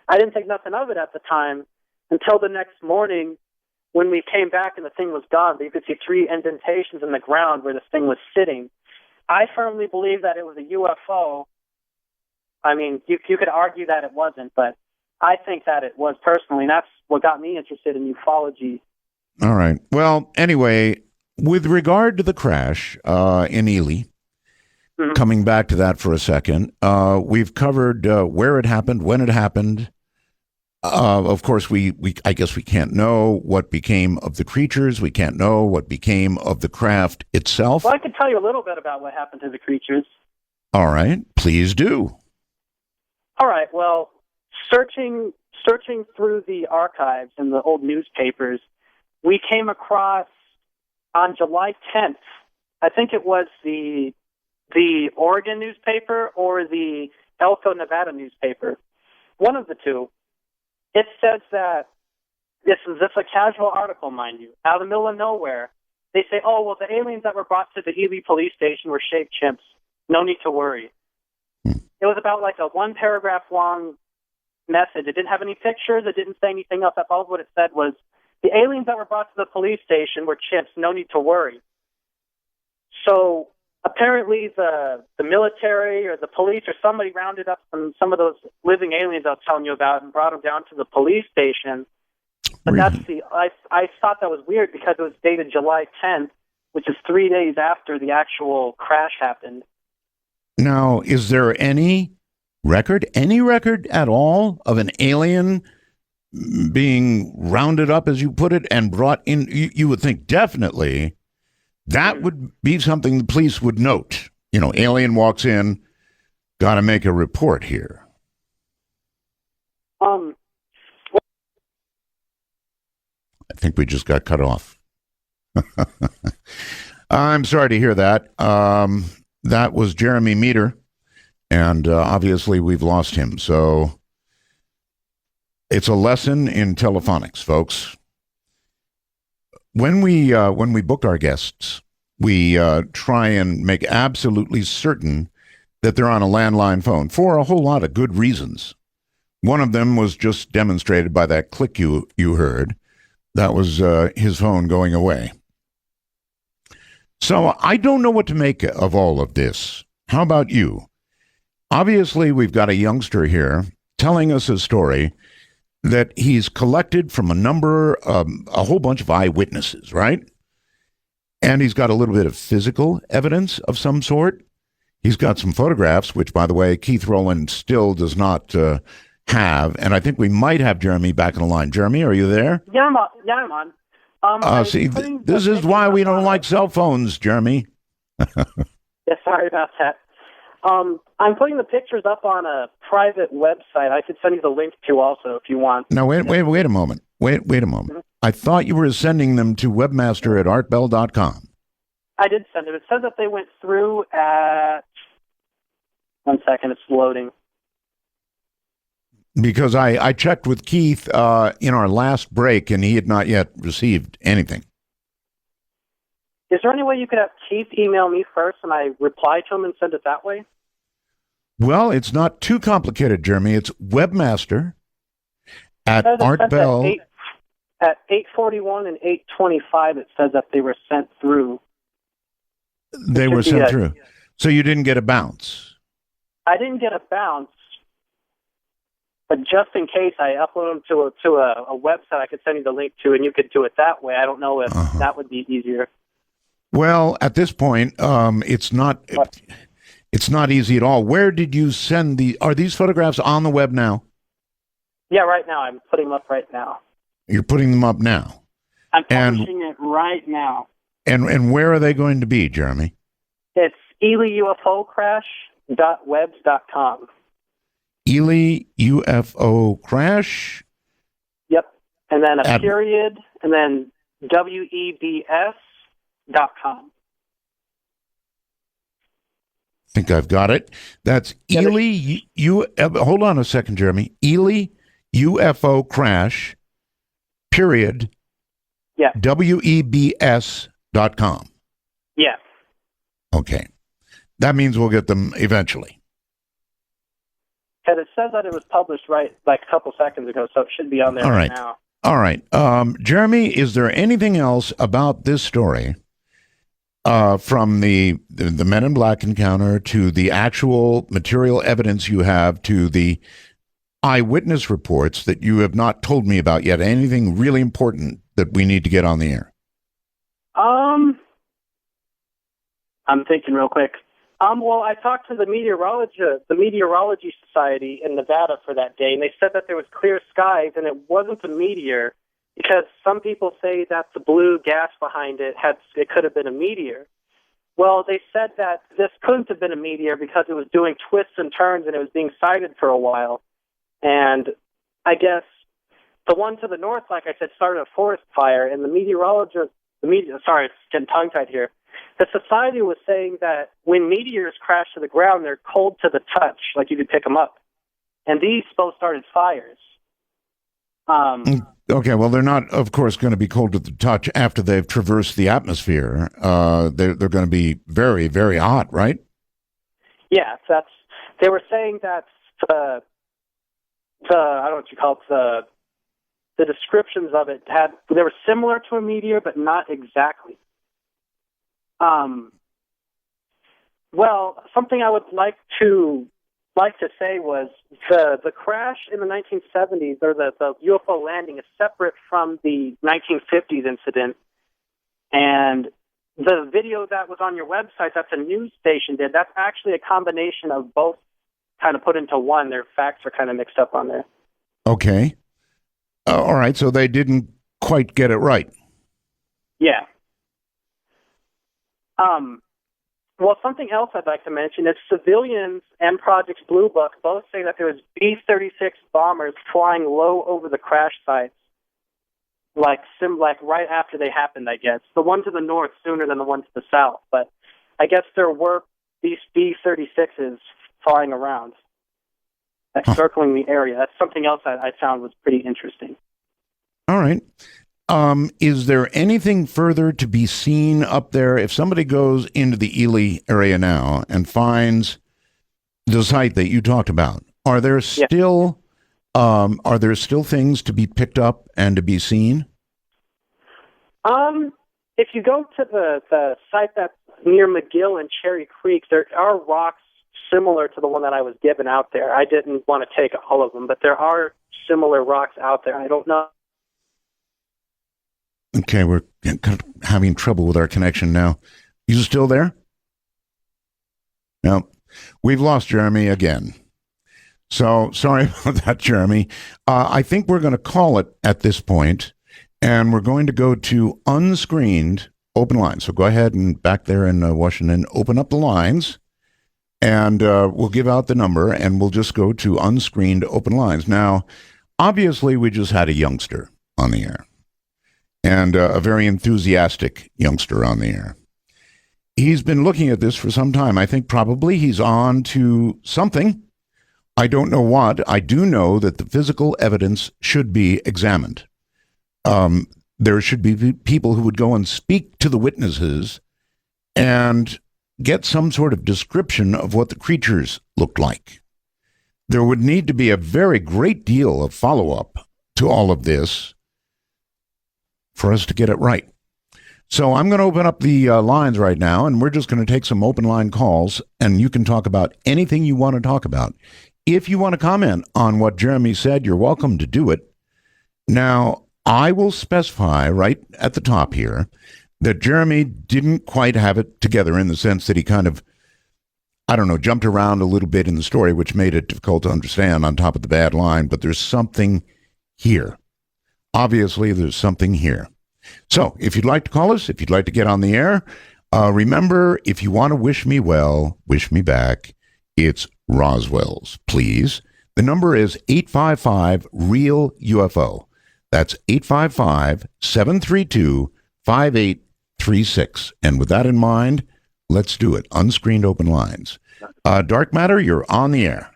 I didn't think nothing of it at the time until the next morning when we came back and the thing was gone. You could see 3 indentations in the ground where this thing was sitting. I firmly believe that it was a UFO. I mean, you could argue that it wasn't, but I think that it was personally, and that's what got me interested in ufology. All right. Well, anyway, with regard to the crash in Ely, coming back to that for a second, we've covered where it happened, when it happened. Of course, I guess we can't know what became of the creatures. We can't know what became of the craft itself. Well, I can tell you a little bit about what happened to the creatures. All right. Please do. All right. Well, searching through the archives and the old newspapers, we came across on July 10th, I think it was the Oregon newspaper or the Elko, Nevada newspaper, one of the two. It says that this is a casual article, mind you, out of the middle of nowhere. They say, oh, well, the aliens that were brought to the Ely police station were shaped chimps. No need to worry. It was about like a 1-paragraph long message. It didn't have any pictures. It didn't say anything else. That's all what it said was, the aliens that were brought to the police station were chimps. No need to worry. So apparently the military or the police or somebody rounded up some of those living aliens I was telling you about and brought them down to the police station. But Really? I thought that was weird because it was dated July 10th, which is 3 days after the actual crash happened. Now, is there any record at all of an alien being rounded up, as you put it, and brought in? You would think definitely that would be something the police would note. You know, alien walks in, got to make a report here. I think we just got cut off. I'm sorry to hear that. That was Jeremy Meador, and obviously we've lost him. So it's a lesson in telephonics, folks. When we book our guests, we try and make absolutely certain that they're on a landline phone for a whole lot of good reasons. One of them was just demonstrated by that click you heard. That was his phone going away. So I don't know what to make of all of this. How about you? Obviously, we've got a youngster here telling us a story that he's collected from a whole bunch of eyewitnesses, right? And he's got a little bit of physical evidence of some sort. He's got some photographs, which, by the way, Keith Rowland still does not have. And I think we might have Jeremy back on the line. Jeremy, are you there? Yeah, I'm on. See, this is why we don't like cell phones, Jeremy. Yeah, sorry about that. I'm putting the pictures up on a private website. I could send you the link to also if you want. Now, wait a moment. Wait a moment. Mm-hmm. I thought you were sending them to webmaster@artbell.com. I did send it. It says that they went through at... 1 second, it's loading. Because I checked with Keith in our last break, and he had not yet received anything. Is there any way you could have Keith email me first and I reply to him and send it that way? Well, it's not too complicated, Jeremy. It's webmaster at Art At Bell. At 8:41 and 8:25, it says that they were sent through. They were sent through. So you didn't get a bounce? I didn't get a bounce, but just in case, I upload them to a website I could send you the link to, and you could do it that way. I don't know if that would be easier. Well, at this point, it's not easy at all. Where did you send are these photographs on the web now? Yeah, right now. I'm putting them up right now. You're putting them up now? I'm publishing it right now. And where are they going to be, Jeremy? It's EliUFOcrash.webs.com. Ely UFO Crash? Yep. And then a period, and then WEBS.com. I think I've got it. That's Ely, hold on a second, Jeremy. Ely UFO Crash, period, WEBS.com. Yeah. Okay. That means we'll get them eventually. And it says that it was published a couple seconds ago, so it should be on there right now. All right. Jeremy, is there anything else about this story, from the Men in Black encounter to the actual material evidence you have to the eyewitness reports that you have not told me about yet? Anything really important that we need to get on the air? I'm thinking real quick. Well, I talked to the Meteorology Society in Nevada for that day, and they said that there was clear skies, and it wasn't a meteor, because some people say that the blue gas behind it could have been a meteor. Well, they said that this couldn't have been a meteor because it was doing twists and turns, and it was being sighted for a while. And I guess the one to the north, like I said, started a forest fire, and sorry, it's getting tongue-tied here. The society was saying that when meteors crash to the ground, they're cold to the touch, like you could pick them up. And these both started fires. Okay, well, they're not, of course, going to be cold to the touch after they've traversed the atmosphere. They're going to be very, very hot, right? Yeah, they were saying that I don't know what you call it, the descriptions of it they were similar to a meteor, but not exactly. Well, something I would like to say was the crash in the 1970s, or the UFO landing, is separate from the 1950s incident. And the video that was on your website, that's a news station did, that's actually a combination of both kind of put into one. Their facts are kind of mixed up on there. Okay. All right, so they didn't quite get it right. Yeah. Well, something else I'd like to mention is civilians and Project Blue Book both say that there was B-36 bombers flying low over the crash sites, like right after they happened, I guess. The one to the north sooner than the one to the south, but I guess there were these B-36s flying around, circling the area. That's something else I found was pretty interesting. All right. Is there anything further to be seen up there? If somebody goes into the Ely area now and finds the site that you talked about, are there still things to be picked up and to be seen? If you go to the site that's near McGill and Cherry Creek, there are rocks similar to the one that I was given out there. I didn't want to take all of them, but there are similar rocks out there. I don't know. Okay, we're having trouble with our connection now. You still there? No, we've lost Jeremy again. So sorry about that, Jeremy. I think we're going to call it at this point, and we're going to go to unscreened open lines. So go ahead and back there in Washington, open up the lines, and we'll give out the number, and we'll just go to unscreened open lines. Now, obviously, we just had a youngster on the air. And a very enthusiastic youngster on the air. He's been looking at this for some time. I think probably he's on to something, I don't know what. I do know that the physical evidence should be examined. There should be people who would go and speak to the witnesses and get some sort of description of what the creatures looked like. There would need to be a very great deal of follow-up to all of this for us to get it right. So I'm going to open up the lines right now, and we're just going to take some open line calls, and you can talk about anything you want to talk about. If you want to comment on what Jeremy said, you're welcome to do it. Now, I will specify right at the top here that Jeremy didn't quite have it together in the sense that he kind of, I don't know, jumped around a little bit in the story, which made it difficult to understand on top of the bad line, but there's something here. Obviously, there's something here. So if you'd like to call us, if you'd like to get on the air, remember, if you want to wish me well, wish me back, it's Roswell's, please. The number is 855-REAL-UFO. That's 855-732-5836. And with that in mind, let's do it. Unscreened open lines. Dark Matter, you're on the air.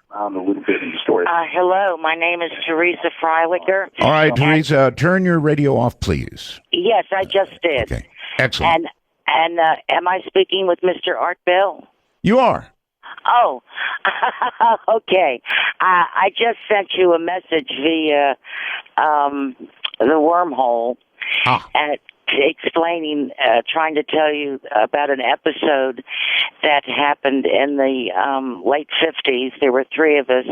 Hello, my name is Teresa Freilicker. All right, Teresa, turn your radio off, please. Yes, I just did. Okay, excellent. And am I speaking with Mr. Art Bell? You are. Oh, okay. I just sent you a message via the wormhole, explaining, trying to tell you about an episode that happened in the late 50s. There were three of us,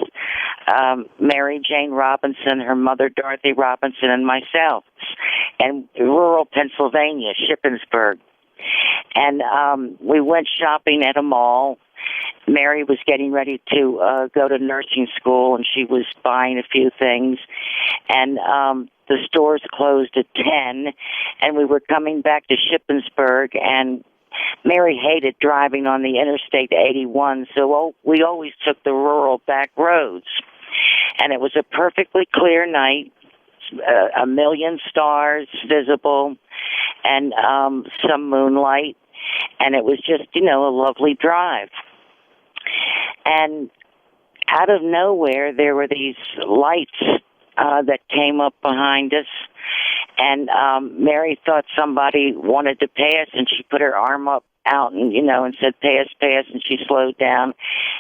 Mary Jane Robinson, her mother Dorothy Robinson, and myself, in rural Pennsylvania, Shippensburg. And we went shopping at a mall. Mary was getting ready to go to nursing school, and she was buying a few things. And the stores closed at 10, and we were coming back to Shippensburg, and Mary hated driving on the Interstate 81, so we always took the rural back roads. And it was a perfectly clear night, a million stars visible, and some moonlight, and it was just, a lovely drive. And out of nowhere, there were these lights that came up behind us, and Mary thought somebody wanted to pass, and she put her arm up out and and said pass, and she slowed down,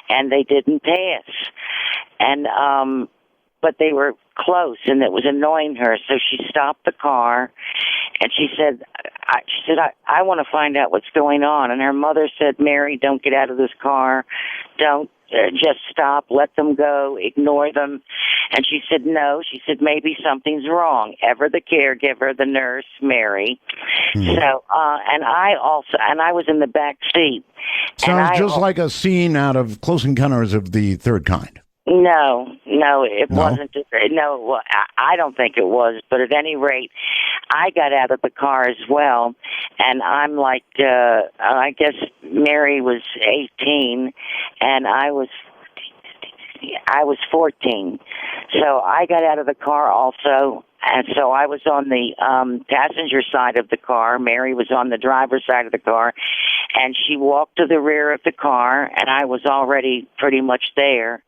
and they didn't pass. And but they were close, and it was annoying her, so she stopped the car, and she said, I want to find out what's going on. And her mother said, Mary, don't get out of this car. Don't. Just stop, let them go, ignore them. And she said, no. She said, maybe something's wrong. Ever the caregiver, the nurse, Mary. So, and I was in the back seat. Sounds just like a scene out of Close Encounters of the Third Kind. No, it wasn't. No, I don't think it was. But at any rate, I got out of the car as well, and I'm like, I guess Mary was 18, and I was 14. So I got out of the car also, and so I was on the passenger side of the car. Mary was on the driver's side of the car, and she walked to the rear of the car, and I was already pretty much there.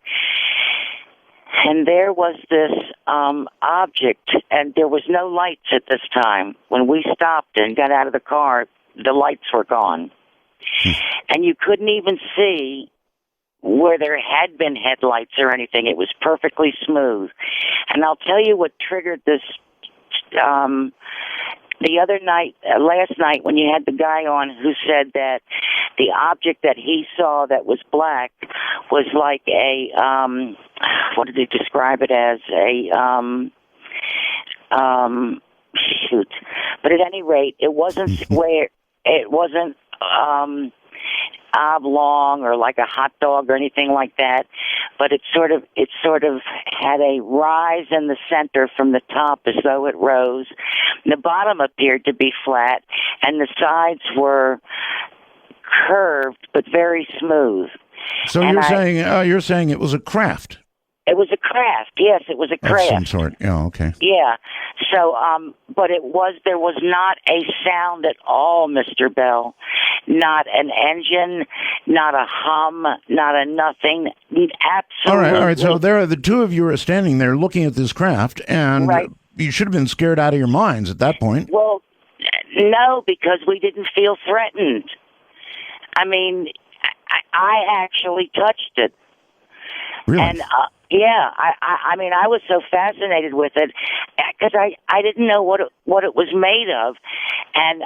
And there was this object, and there was no lights at this time. When we stopped and got out of the car, the lights were gone. And you couldn't even see where there had been headlights or anything. It was perfectly smooth. And I'll tell you what triggered this. The other night, last night, when you had the guy on who said that the object that he saw that was black was like a, what did he describe it as? Shoot. But at any rate, it wasn't square. It wasn't oblong or like a hot dog or anything like that, but it sort of had a rise in the center from the top as though it rose. The bottom appeared to be flat, and the sides were curved but very smooth. So you're saying it was a craft? It was a craft. Yes, it was a Of craft. some sort. Yeah, okay. Yeah. So, but there was not a sound at all, Mr. Bell. Not an engine, not a hum, not a nothing. Absolutely. All right. So there, the two of you are standing there looking at this craft, and Right. you should have been scared out of your minds at that point. Well, no, because we didn't feel threatened. I mean, I actually touched it. Really? And yeah, I mean, I was so fascinated with it because I didn't know what it was made of, and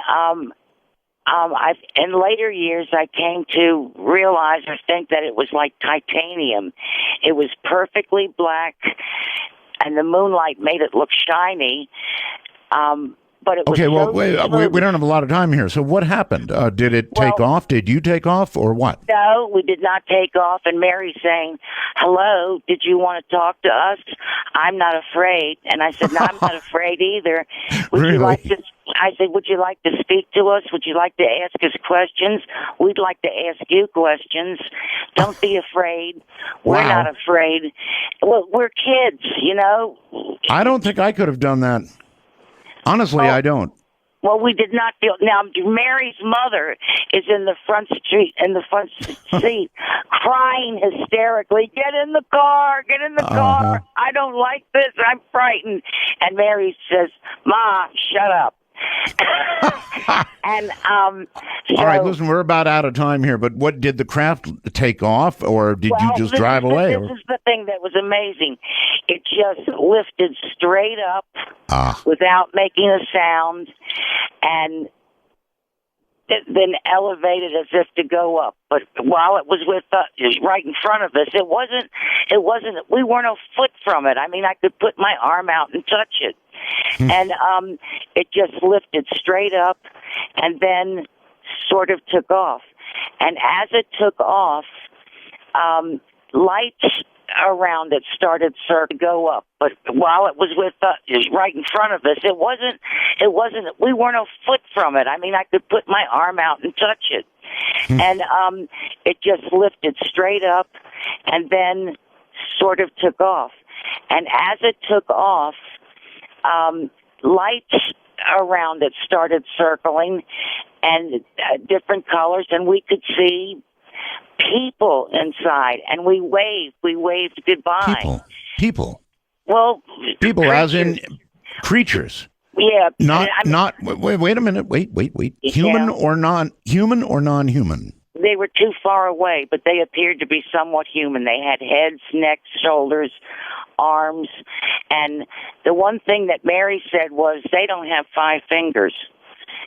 in later years I came to realize or think that it was like titanium. It was perfectly black, and the moonlight made it look shiny. But it was okay, well, so we don't have a lot of time here. So what happened? Did it take off? Did you take off, or what? No, we did not take off. And Mary's saying, hello, did you want to talk to us? I'm not afraid. And I said, no, I'm not afraid either. Really? I said, would you like to speak to us? Would you like to ask us questions? We'd like to ask you questions. Don't be afraid. We're Wow. not afraid. Well, we're kids, you know. I don't think I could have done that. Honestly, I don't. Well, we did not feel. Now, Mary's mother is in the front seat, crying hysterically. Get in the car! Get in the car! I don't like this. I'm frightened. And Mary says, "Ma, shut up." And so, all right, listen, we're about out of time here. But what, did the craft take off, or did you just drive away? This is the thing that was amazing. It just lifted straight up without making a sound, and then elevated as if to go up. But while it was right in front of us, it wasn't. We weren't a foot from it. I mean, I could put my arm out and touch it, and it just lifted straight up, and then sort of took off. And as it took off, lights around it started to go up, but while it was right in front of us, it wasn't. We weren't a foot from it. I mean, I could put my arm out and touch it, and it just lifted straight up, and then sort of took off. And as it took off, lights around it started circling, and different colors, and we could see people inside, and we waved goodbye. People. Well, people creatures. As in creatures. Yeah. Not. Wait a minute. Wait. Human or non-human? They were too far away, but they appeared to be somewhat human. They had heads, necks, shoulders, arms, and the one thing that Mary said was, they don't have 5 fingers.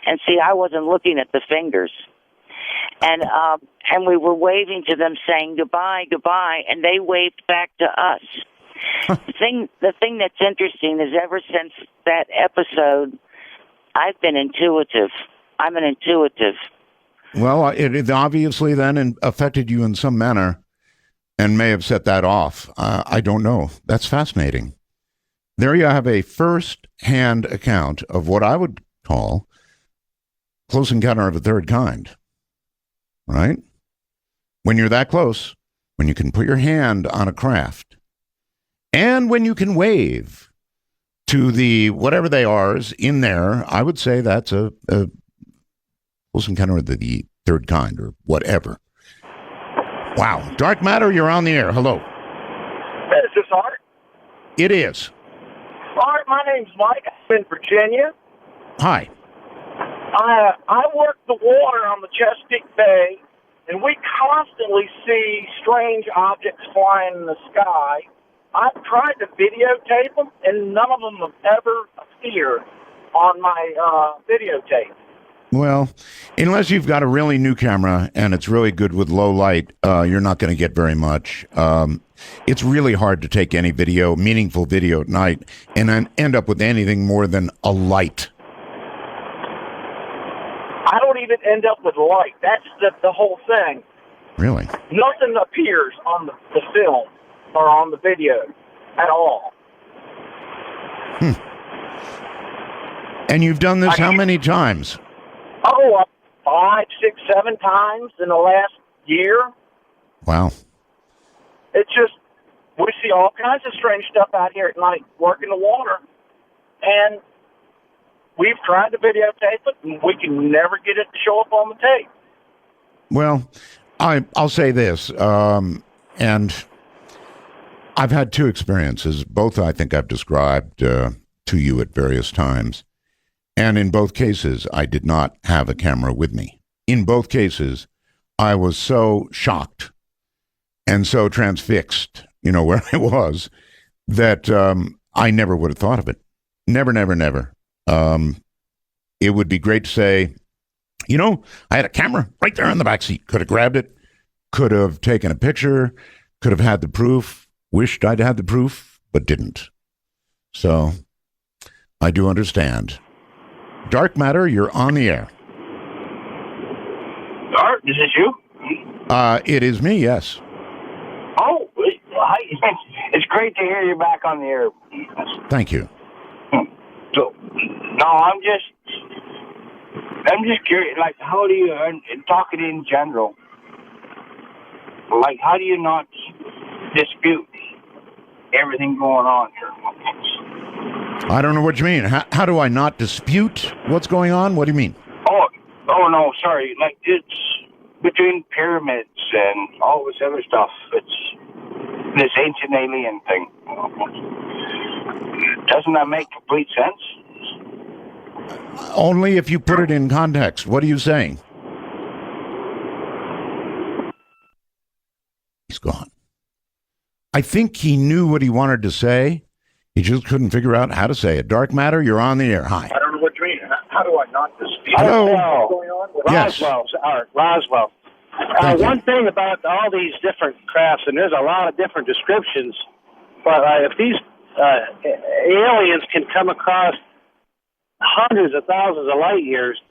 And see, I wasn't looking at the fingers. And we were waving to them, saying goodbye, and they waved back to us. The thing that's interesting is, ever since that episode, I've been intuitive. I'm an intuitive. Well, it obviously then affected you in some manner, and may have set that off. I don't know. That's fascinating. There you have a first-hand account of what I would call close encounter of a third kind. Right? When you're that close, when you can put your hand on a craft, and when you can wave to the whatever they are in there, I would say that's a close encounter of the third kind, or whatever. Wow. Dark Matter, you're on the air. Hello. Hey, is this Art? It is. Art, my name's Mike. I'm in Virginia. Hi. I work the water on the Chesapeake Bay, and we constantly see strange objects flying in the sky. I've tried to videotape them, and none of them have ever appeared on my videotape. Well, unless you've got a really new camera and it's really good with low light, you're not going to get very much. It's really hard to take any video, meaningful video at night, and then end up with anything more than a light. I don't even end up with light. That's the whole thing. Really? Nothing appears on the film or on the video at all. And you've done this how many times? Oh, 5, 6, 7 times in the last year. Wow. It's just, we see all kinds of strange stuff out here at night, working the water, and we've tried to videotape it, and we can never get it to show up on the tape. Well, I'll say this, and I've had two experiences. Both I think I've described to you at various times. And in both cases, I did not have a camera with me. In both cases, I was so shocked and so transfixed, where I was, that I never would have thought of it. Never, never, never. It would be great to say, I had a camera right there in the back seat. Could have grabbed it, could have taken a picture, could have had the proof, wished I'd had the proof, but didn't. So I do understand. Dark Matter, you're on the air. Art, is this you? It is me, yes. Oh, hi. It's great to hear you back on the air. Thank you. So, no, I'm just curious, like, how do you, talking in general, like, how do you not dispute everything going on here? I don't know what you mean. How do I not dispute what's going on? What do you mean? Oh no, sorry. Like, it's between pyramids and all this other stuff. It's this ancient alien thing. Doesn't that make complete sense? Only if you put it in context. What are you saying? He's gone. I think he knew what he wanted to say. He just couldn't figure out how to say it. Dark Matter, you're on the air. Hi. I don't know what you mean. How do I not dispute? Hello. What's going on with Roswell. Thank you. One thing about all these different crafts, and there's a lot of different descriptions, but if these aliens can come across hundreds of thousands of light years,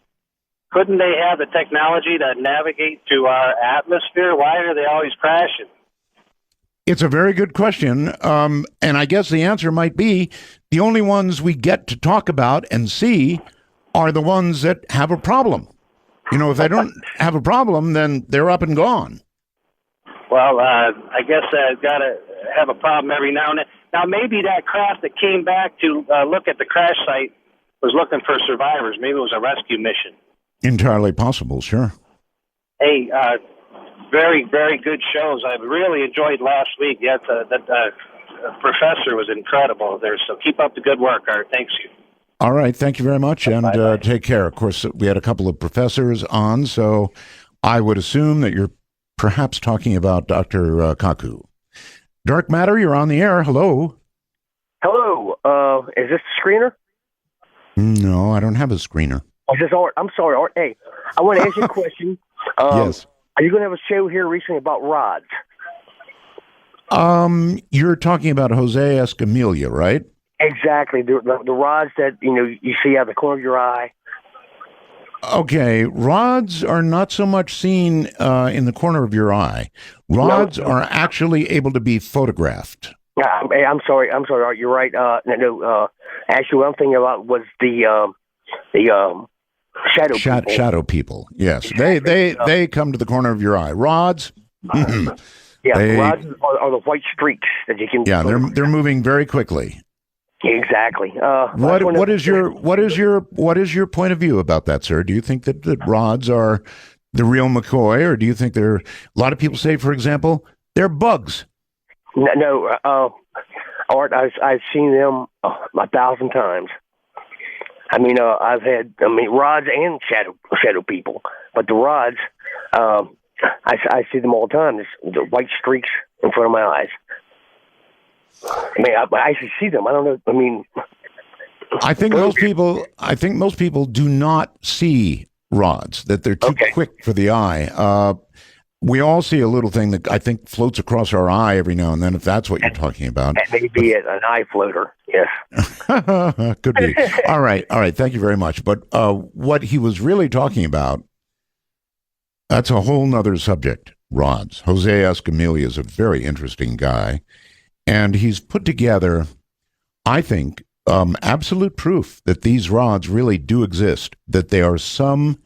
couldn't they have the technology to navigate to our atmosphere? Why are they always crashing? It's a very good question, and I guess the answer might be the only ones we get to talk about and see are the ones that have a problem. If they don't have a problem, then they're up and gone. Well, I guess I've got to have a problem every now and then. Now, maybe that craft that came back to look at the crash site was looking for survivors. Maybe it was a rescue mission. Entirely possible, sure. Hey, very, very good shows. I really enjoyed last week. Yeah, that professor was incredible there. So keep up the good work, Art. Thanks you. All right. Thank you very much. And take care. Of course, we had a couple of professors on, so I would assume that you're perhaps talking about Dr. Kaku. Dark Matter, you're on the air. Hello. Hello. Is this the screener? No, I don't have a screener. Is this Art? I'm sorry, Art. Hey, I want to ask you a question. Yes. Are you going to have a show here recently about rods? You're talking about Jose Escamilla, right? Exactly. The rods that, you see out of the corner of your eye. Okay. Rods are not so much seen in the corner of your eye. Rods are actually able to be photographed. I'm sorry, Art. You're right. Actually, what I'm thinking about was the shadow people. Yes, they come to the corner of your eye. Rods. Rods are the white streaks that you can. Yeah, they're moving very quickly. Exactly. What is your point of view about that, sir? Do you think that rods are the real McCoy, or do you think they're? A lot of people say, for example, they're bugs. No, Art. I've seen them 1,000 times. I've had rods and shadow people, but the rods, I see them all the time. There's the white streaks in front of my eyes. I actually see them. I don't know. I think most people do not see rods, that they're too quick for the eye. We all see a little thing that I think floats across our eye every now and then, if that's what you're talking about. That may be an eye floater, yes. Could be. All right. Thank you very much. But what he was really talking about, that's a whole nother subject, rods. Jose Escamilla is a very interesting guy. And he's put together, I think, absolute proof that these rods really do exist, that they are some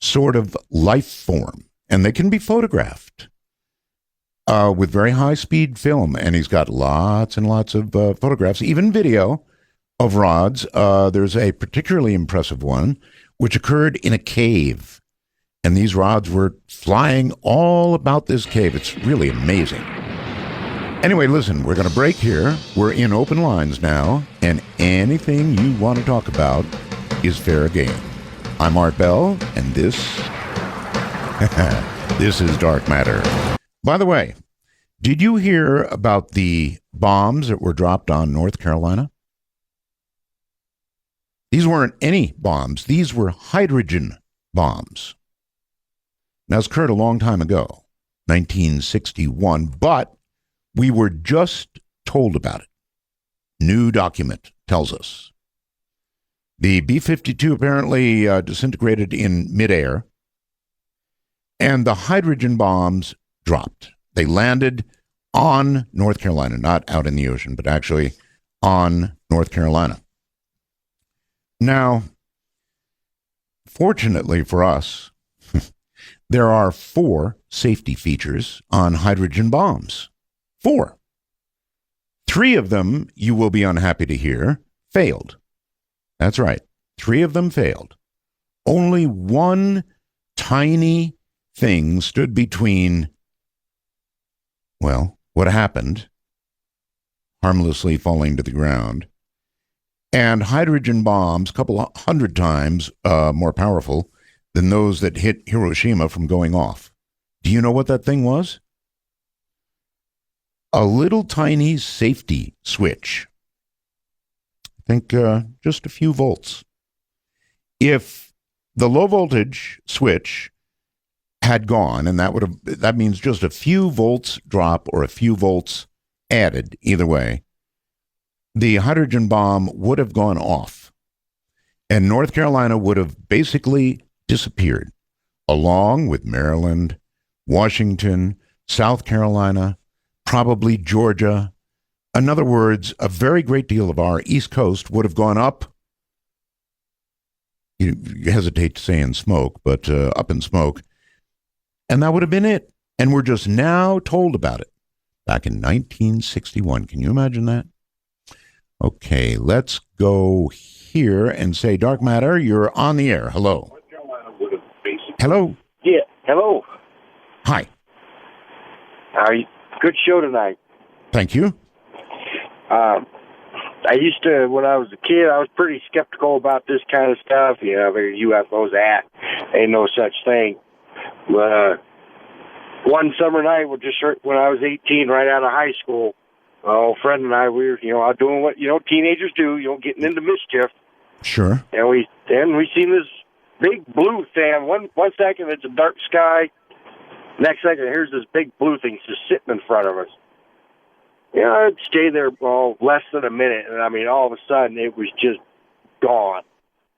sort of life form, and they can be photographed. with very high-speed film, and he's got lots and lots of photographs, even video of rods. There's a particularly impressive one, which occurred in a cave, and these rods were flying all about this cave. It's really amazing. Anyway, listen, we're going to break here. We're in open lines now, and anything you want to talk about is fair game. I'm Art Bell, and this is Dark Matter. By the way, did you hear about the bombs that were dropped on North Carolina? These weren't any bombs. These were hydrogen bombs. Now, this occurred a long time ago, 1961, but we were just told about it. New document tells us. The B-52 apparently disintegrated in midair, and the hydrogen bombs dropped. They landed on North Carolina, not out in the ocean, but actually on North Carolina. Now, fortunately for us, there are 4 safety features on hydrogen bombs. 4. 3 of them, you will be unhappy to hear, failed. That's right. 3 of them failed. Only one tiny thing stood between, well, what happened, harmlessly falling to the ground, and hydrogen bombs, a couple 100 times more powerful than those that hit Hiroshima from going off. Do you know what that thing was? A little tiny safety switch. I think just a few volts. If the low voltage switch had gone, and that means just a few volts drop or a few volts added, either way, the hydrogen bomb would have gone off, and North Carolina would have basically disappeared, along with Maryland, Washington, South Carolina, probably Georgia. In other words, a very great deal of our East Coast would have gone up. You hesitate to say in smoke, but up in smoke. And that would have been it. And we're just now told about it. Back in 1961. Can you imagine that? Okay, let's go here and say, Dark Matter, you're on the air. Hello. Hello. Yeah, hello. Hi. How are you? Good show tonight. Thank you. I used to, when I was a kid, I was pretty skeptical about this kind of stuff. You know, UFOs, ain't no such thing. But one summer night, when I was 18, right out of high school, my old friend and I, we were, out doing what, teenagers do, getting into mischief. Sure. And we seen this big blue thing. One second, it's a dark sky. Next second, here's this big blue thing just sitting in front of us. I'd stay there less than a minute, and all of a sudden, it was just gone.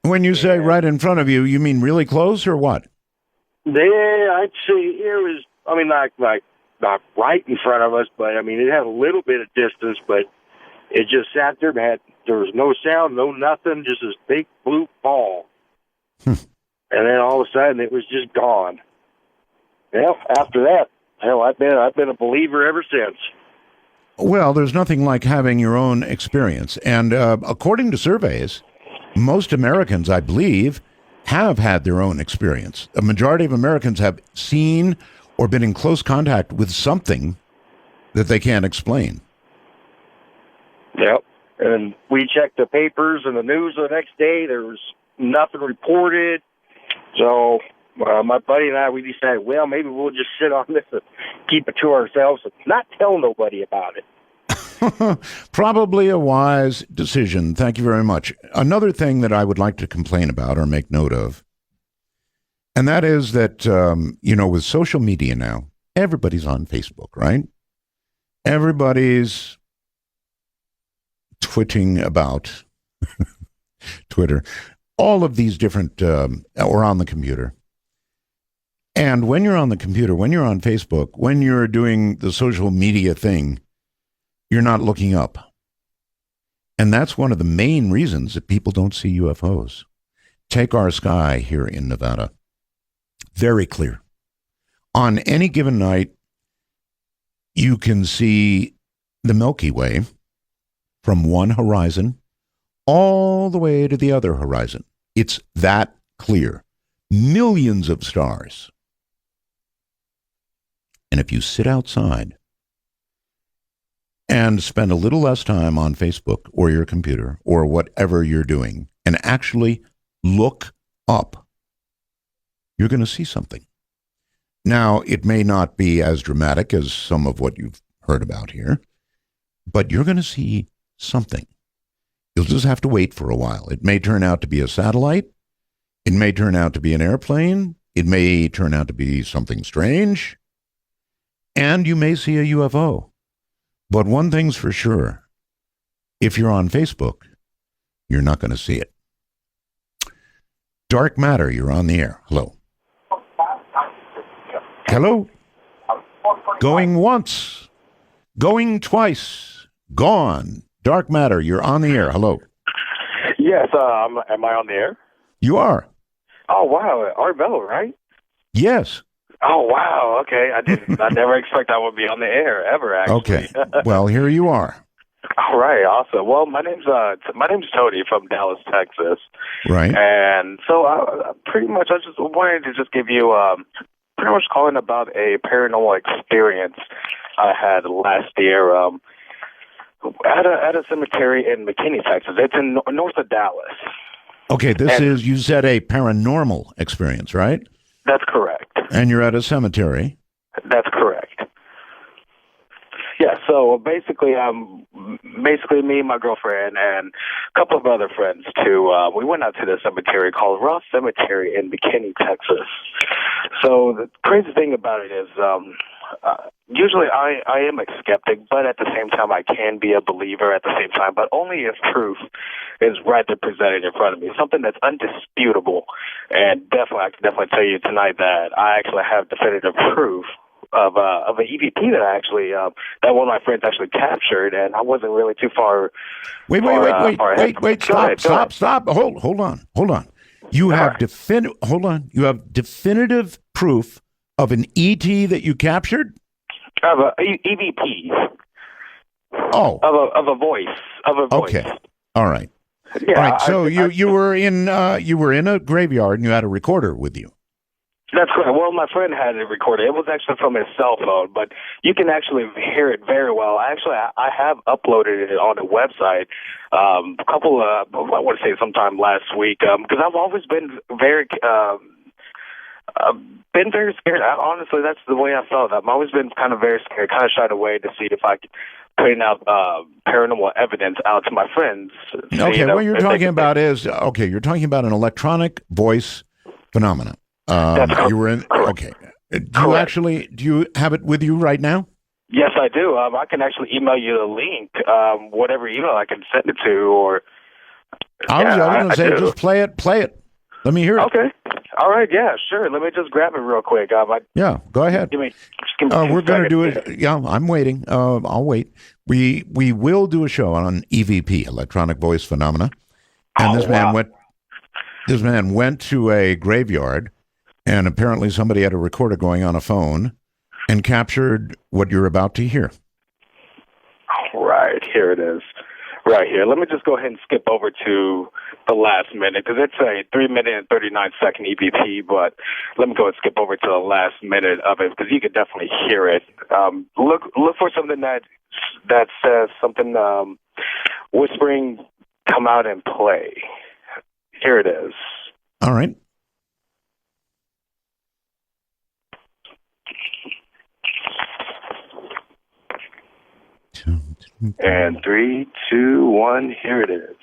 When you say right in front of you, you mean really close or what? I'd say it was, not right in front of us, but, it had a little bit of distance, but it just sat there, there was no sound, no nothing, just this big blue ball. And then all of a sudden, it was just gone. Well, after that, I've been a believer ever since. Well, there's nothing like having your own experience. And according to surveys, most Americans, I believe, have had their own experience. A majority of Americans have seen or been in close contact with something that they can't explain. Yep. And we checked the papers and the news the next day. There was nothing reported. So my buddy and I, we decided, well, maybe we'll just sit on this and keep it to ourselves and not tell nobody about it. Probably a wise decision. Thank you very much. Another thing that I would like to complain about or make note of, and that is that, with social media now, everybody's on Facebook, right? Everybody's twitting about Twitter, all of these different, or on the computer. And when you're on the computer, when you're on Facebook, when you're doing the social media thing, you're not looking up. And that's one of the main reasons that people don't see UFOs. Take our sky here in Nevada. Very clear. On any given night, you can see the Milky Way from one horizon all the way to the other horizon. It's that clear. Millions of stars. And if you sit outside and spend a little less time on Facebook or your computer or whatever you're doing and actually look up, you're going to see something. Now, it may not be as dramatic as some of what you've heard about here, but you're going to see something. You'll just have to wait for a while. It may turn out to be a satellite. It may turn out to be an airplane. It may turn out to be something strange. And you may see a UFO. But one thing's for sure. If you're on Facebook, you're not going to see it. Dark matter, you're on the air. Hello. Hello? Going once. Going twice. Gone. Dark matter, you're on the air. Hello. Yes, am I on the air? You are. Oh, wow. Art Bell, right? Yes. Oh, wow. Okay. I never expect I would be on the air ever, actually. Okay. Well, here you are. All right. Awesome. Well, my name's Tony from Dallas, Texas. Right. And so I just wanted to just give you pretty much calling about a paranormal experience I had last year at a cemetery in McKinney, Texas. It's in north of Dallas. Okay, you said a paranormal experience, right? That's correct. And you're at a cemetery. That's correct. Yeah, so basically me and my girlfriend and a couple of other friends too, we went out to the cemetery called Ross Cemetery in McKinney, Texas. So the crazy thing about it is usually I am a skeptic, but at the same time I can be a believer at the same time, but only if proof is right there presented in front of me, something that's undisputable. And I can definitely tell you tonight that I actually have definitive proof of an EVP that I actually that one of my friends actually captured, and I wasn't really too far. Wait! Stop! Hold on. You have definitive proof of an ET that you captured? Of a EVP. Oh. Of a voice. Okay. All right. Yeah, all right. So you were in a graveyard and you had a recorder with you. That's correct. Well, my friend had it recorded. It was actually from his cell phone, but you can actually hear it very well. I have uploaded it on the website I want to say sometime last week, because I've always been very scared. Honestly, that's the way I felt. I've always been kind of very scared, kind of shied away to see if I could put out paranormal evidence out to my friends. Okay, what you're talking about is, you're talking about an electronic voice phenomenon. You were in. Okay. Do you have it with you right now? Yes, I do. I can actually email you the link, whatever email I can send it to, or. I was going to say, just play it. Let me hear it. Okay. All right. Yeah, sure. Let me just grab it real quick. Yeah, go ahead. Give me we're going to do it. Yeah, I'm waiting. I'll wait. We will do a show on EVP, electronic voice phenomena, and this man went to a graveyard. And apparently somebody had a recorder going on a phone and captured what you're about to hear. Right, here it is. Right here. Let me just go ahead and skip over to the last minute, because it's a 3-minute and 39-second EVP, but let me go and skip over to the last minute of it, because you can definitely hear it. Look for something that says something, whispering, come out and play. Here it is. All right. And 3, 2, 1, here it is.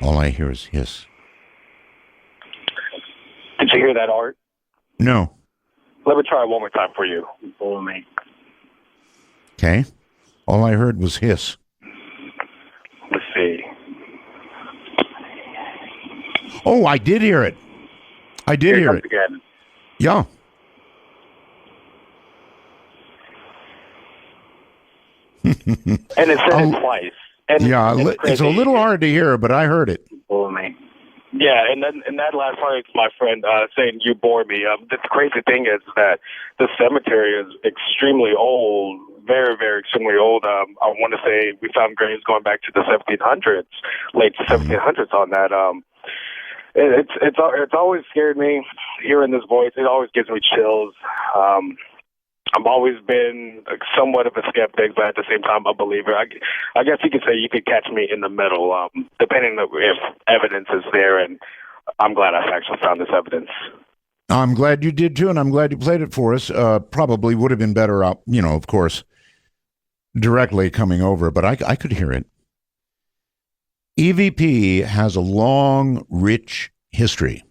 All I hear is hiss. Did you hear that, Art? No. Let me try it one more time for you. Okay. All I heard was hiss. Let's see. Oh, I did hear it. I did hear it. Again. Yeah. And it said it twice. And it's a little hard to hear, but I heard it. people to me. Yeah, and then and that last part is my friend saying you bore me. The crazy thing is that the cemetery is extremely old, very, very extremely old. I want to say we found graves going back to the 1700s, late 1700s on that. It's always scared me hearing this voice. It always gives me chills. I've always been somewhat of a skeptic, but at the same time, a believer. I guess you could say you could catch me in the middle, depending on if evidence is there, and I'm glad I've actually found this evidence. I'm glad you did, too, and I'm glad you played it for us. Probably would have been better, of course, directly coming over, but I could hear it. EVP has a long, rich history.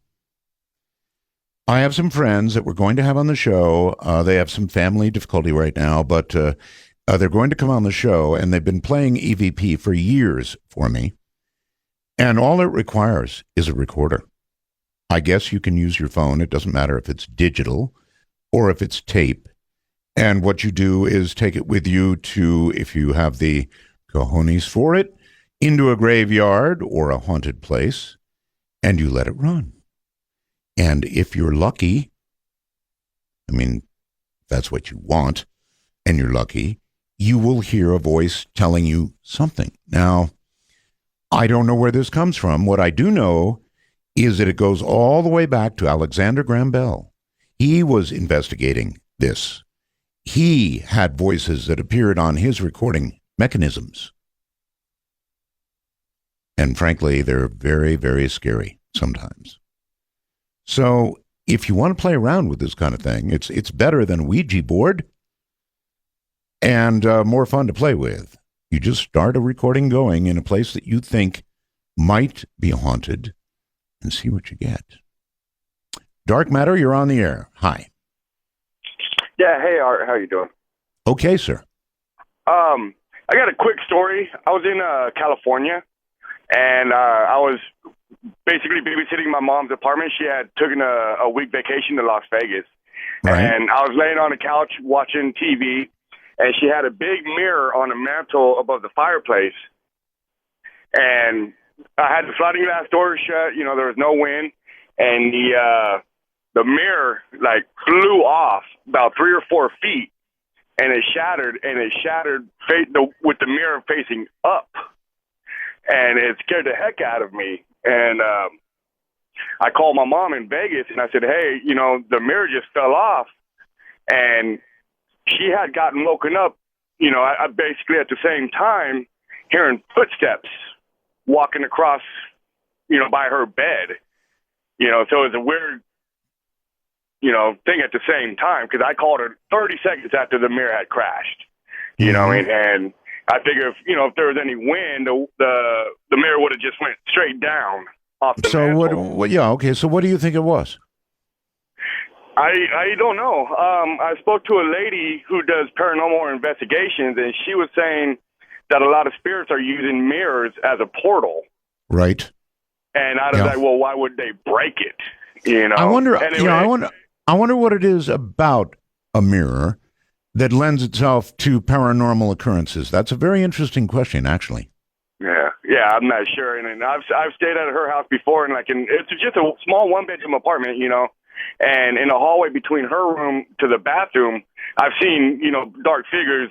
I have some friends that we're going to have on the show. They have some family difficulty right now, but they're going to come on the show, and they've been playing EVP for years for me. And all it requires is a recorder. I guess you can use your phone. It doesn't matter if it's digital or if it's tape. And what you do is take it with you to, if you have the cojones for it, into a graveyard or a haunted place, and you let it run. And if you're lucky, that's what you want, and you're lucky, you will hear a voice telling you something. Now, I don't know where this comes from. What I do know is that it goes all the way back to Alexander Graham Bell. He was investigating this. He had voices that appeared on his recording mechanisms. And frankly, they're very, very scary sometimes. So if you want to play around with this kind of thing, it's better than a Ouija board and more fun to play with. You just start a recording going in a place that you think might be haunted and see what you get. Dark Matter, you're on the air. Hi. Yeah, hey, Art, how you doing? Okay, sir. I got a quick story. I was in California, and I was basically babysitting my mom's apartment. She had taken a week vacation to Las Vegas. Right. And I was laying on the couch watching TV, and she had a big mirror on the mantle above the fireplace. And I had the sliding glass door shut, there was no wind, and the mirror flew off about 3 or 4 feet, and it shattered with the mirror facing up. And it scared the heck out of me. And I called my mom in Vegas, and I said, hey, the mirror just fell off. And she had gotten woken up, I basically at the same time hearing footsteps walking across, by her bed. So it was a weird, thing at the same time, because I called her 30 seconds after the mirror had crashed. And I figure if there was any wind, the mirror would have just went straight down off the mantle. So what do you think it was? I don't know. I spoke to a lady who does paranormal investigations, and she was saying that a lot of spirits are using mirrors as a portal. Right. And I was like, well, why would they break it? I wonder. Anyway, I wonder what it is about a mirror that lends itself to paranormal occurrences. That's a very interesting question, actually. Yeah, I'm not sure. And I've stayed at her house before, and it's just a small 1-bedroom apartment, and in the hallway between her room to the bathroom, I've seen, dark figures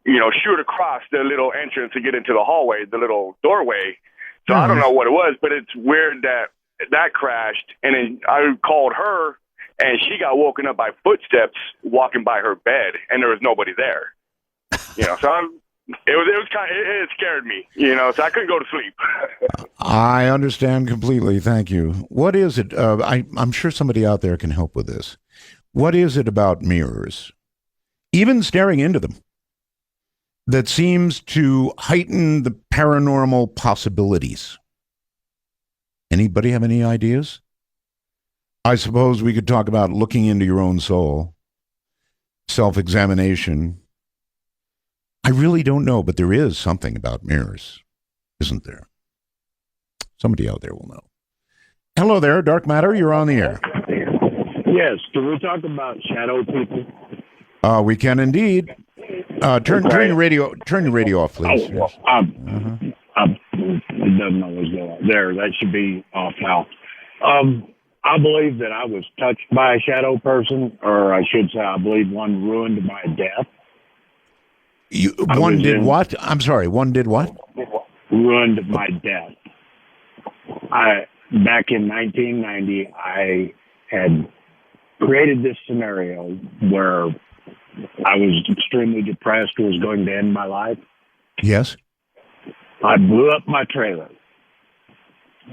shoot across the little entrance to get into the hallway, the little doorway. So I don't know what it was, but it's weird that crashed. And then I called her, and she got woken up by footsteps walking by her bed, and there was nobody there. So it scared me, so I couldn't go to sleep. I understand completely. Thank you. What is it? I'm sure somebody out there can help with this. What is it about mirrors, even staring into them, that seems to heighten the paranormal possibilities? Anybody have any ideas? I suppose we could talk about looking into your own soul, self-examination. I really don't know, but there is something about mirrors, isn't there? Somebody out there will know. Hello there, Dark Matter. You're on the air. Yes. Can we talk about shadow people? We can indeed. Turn your radio off, please. Yes. It doesn't always go out there. That should be off now. I believe that I was touched by a shadow person, or I should say, I believe one ruined my death. One did what? I'm sorry. One did what? Ruined my death. Back in 1990, I had created this scenario where I was extremely depressed, was going to end my life. Yes. I blew up my trailer,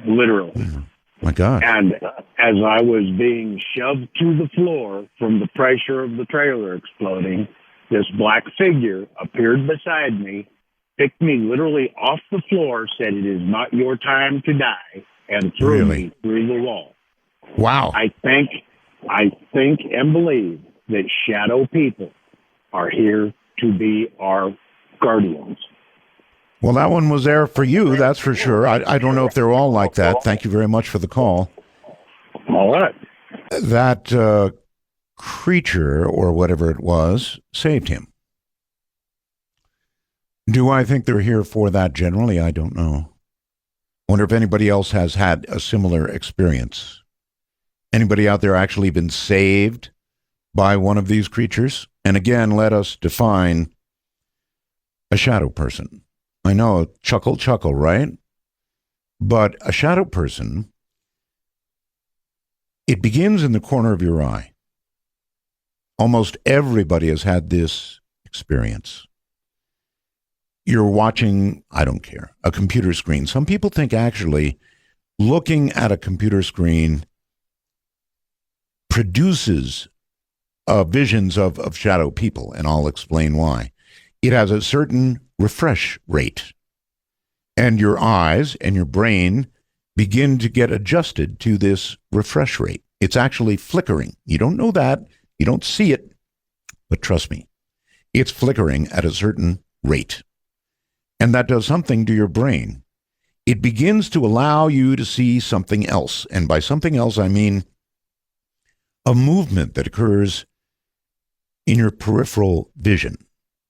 literally. Oh, my God. And as I was being shoved to the floor from the pressure of the trailer exploding, this black figure appeared beside me, picked me literally off the floor, said, "It is not your time to die," and threw me through the wall. Wow. I think and believe that shadow people are here to be our guardians. Well, that one was there for you, that's for sure. I don't know if they're all like that. Thank you very much for the call. All right. That creature, or whatever it was, saved him. Do I think they're here for that generally? I don't know. Wonder if anybody else has had a similar experience. Anybody out there actually been saved by one of these creatures? And again, let us define a shadow person. I know, chuckle, right? But a shadow person, it begins in the corner of your eye. Almost everybody has had this experience. You're watching, I don't care, a computer screen. Some people think actually looking at a computer screen produces visions of shadow people, and I'll explain why. It has a certain refresh rate, and your eyes and your brain begin to get adjusted to this refresh rate. It's actually flickering. You don't know that. You don't see it, but trust me, it's flickering at a certain rate. And that does something to your brain. It begins to allow you to see something else. And by something else, I mean a movement that occurs in your peripheral vision,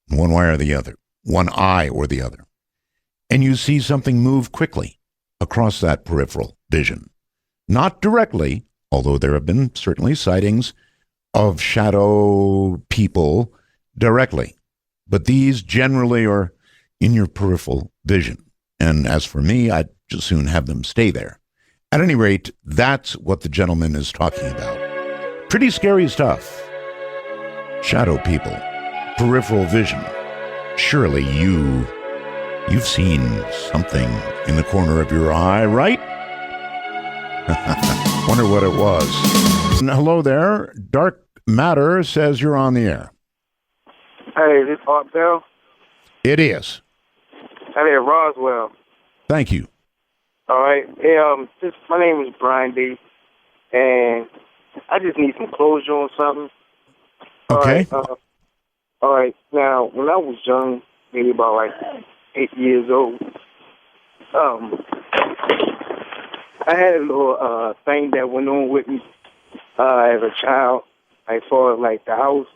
one way or the other, one eye or the other. And you see something move quickly across that peripheral vision. Not directly, although there have been certainly sightings of shadow people directly. But these generally are in your peripheral vision. And as for me, I'd just soon have them stay there. At any rate, that's what the gentleman is talking about. Pretty scary stuff. Shadow people, peripheral vision. Surely you've seen something in the corner of your eye, right? Wonder what it was. And hello there. Dark Matter says you're on the air. Hey, this Art Bell? It is. Hey, Roswell. Thank you. All right. Hey, my name is Brian D. And I just need some closure on something. Okay. All right. Now, when I was young, maybe about 8 years old, I had a little thing that went on with me as a child, as far as the house.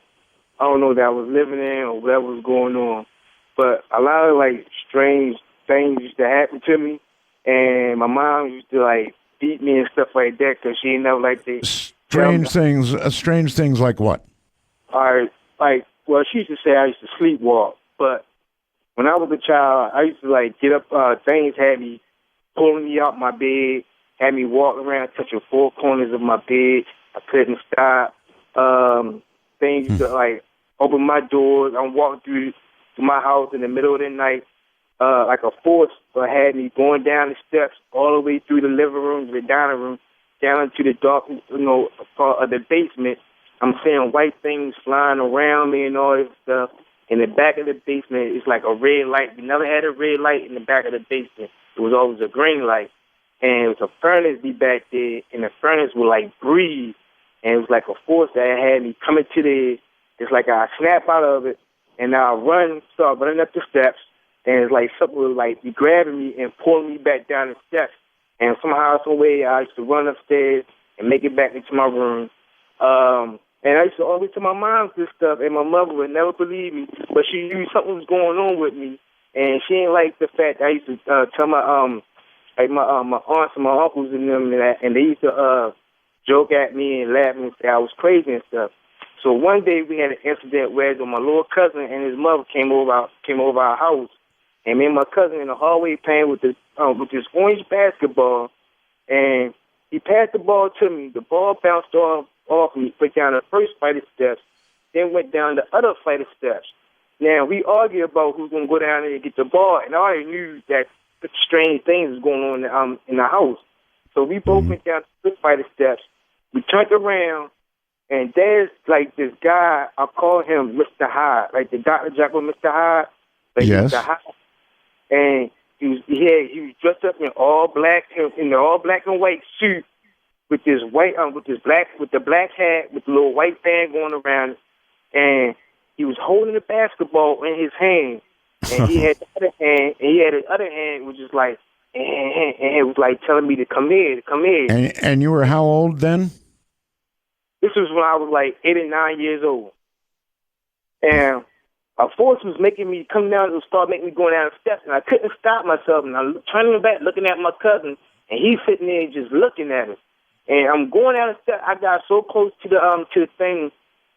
I don't know that I was living in or whatever was going on, but a lot of strange things used to happen to me, and my mom used to beat me and stuff like that because she didn't know strange things like what? All right, well, she used to say I used to sleepwalk, but when I was a child, I used to get up. Things had me pulling me out my bed, had me walking around touching four corners of my bed. I couldn't stop. Things used to open my doors. I'm walking through my house in the middle of the night, like a force had me going down the steps all the way through the living room to the dining room, down into the dark, part of the basement. I'm seeing white things flying around me and all this stuff. In the back of the basement, it's like a red light. We never had a red light in the back of the basement. It was always a green light. And it was a furnace be back there, and the furnace would breathe. And it was like a force that had me coming to it's like I snap out of it, and I start running up the steps, and it's like something would be grabbing me and pulling me back down the steps. And somehow, some way, I used to run upstairs and make it back into my room. And I used to always tell my mom this stuff, and my mother would never believe me, but she knew something was going on with me, and she didn't like the fact that I used to tell my like my aunts and my uncles and them, and they used to joke at me and laugh and say I was crazy and stuff. So one day we had an incident where my little cousin and his mother came over our house, and me and my cousin in the hallway playing with this orange basketball, and he passed the ball to me. The ball bounced off me, went down the first flight of steps, then went down the other flight of steps. Now we argued about who's gonna go down there and get the ball, and I already knew that strange things was going on in the house. So we both went down the first flight of steps. We turned around. And there's like this guy, I call him Mr. Hyde, like the Dr. Jekyll Mr. Hyde. Like yes. Mr. Hyde. And he was dressed up in all black and white suit with this the black hat with the little white band going around, and he was holding the basketball in his hand, and he had the other hand, which is like, and it was like telling me to come here. And you were how old then? This was when I was like 8 or 9 years old. And a force was making me come down and start making me go down the steps, and I couldn't stop myself. And I'm turning back, looking at my cousin, and he's sitting there just looking at me. And I'm going down the steps. I got so close to the thing.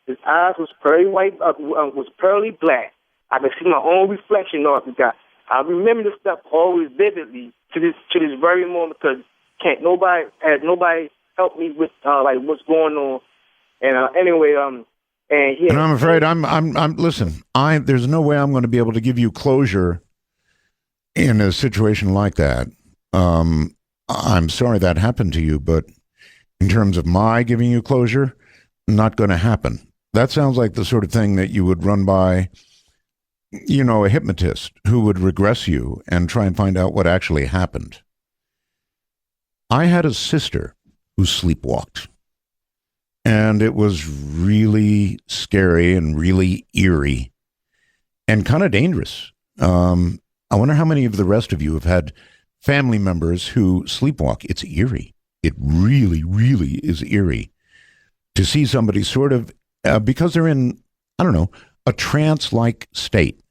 His eyes was pearly white, was pearly black. I could see my own reflection off the guy. I remember the stuff always vividly to this very moment, because nobody helped me with like what's going on. And anyway, and I'm afraid listen, there's no way I'm going to be able to give you closure in a situation like that. I'm sorry that happened to you, but in terms of my giving you closure, not going to happen. That sounds like the sort of thing that you would run by, a hypnotist who would regress you and try and find out what actually happened. I had a sister who sleepwalked. And it was really scary and really eerie and kind of dangerous. I wonder how many of the rest of you have had family members who sleepwalk. It's eerie. It really, really is eerie to see somebody sort of, because they're in, a trance-like state.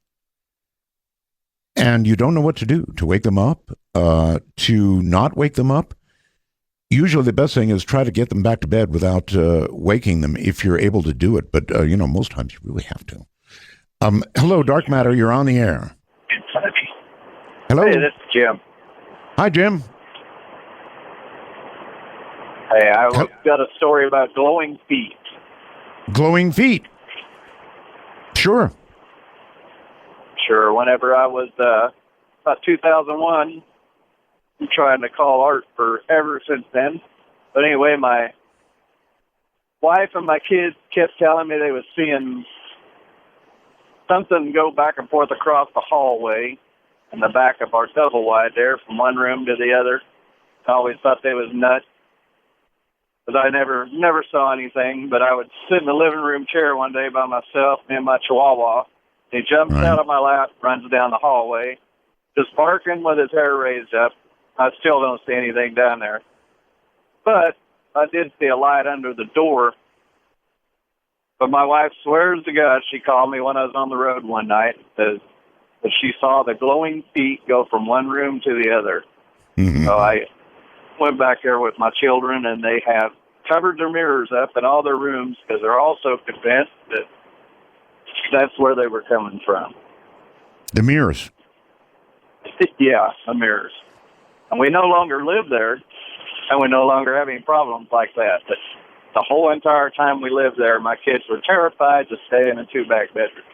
And you don't know what to do, to wake them up, to not wake them up. Usually the best thing is try to get them back to bed without waking them if you're able to do it. But, most times you really have to. Hello, Dark Matter. You're on the air. Hello. Hey, this is Jim. Hi, Jim. Hey, I've got a story about glowing feet. Glowing feet? Sure. Sure. Whenever I was about 2001, I'm trying to call Art forever since then. But anyway, my wife and my kids kept telling me they was seeing something go back and forth across the hallway in the back of our double wide there from one room to the other. I always thought they was nuts, but I never saw anything. But I would sit in the living room chair one day by myself, me and my chihuahua. He jumps out of my lap, runs down the hallway, just barking with his hair raised up. I still don't see anything down there. But I did see a light under the door. But my wife swears to God she called me when I was on the road one night that she saw the glowing feet go from one room to the other. Mm-hmm. So I went back there with my children, and they have covered their mirrors up in all their rooms because they're also convinced that that's where they were coming from. The mirrors? Yeah, the mirrors. And we no longer live there, and we no longer have any problems like that. But the whole entire time we lived there, my kids were terrified to stay in a two-back bedroom.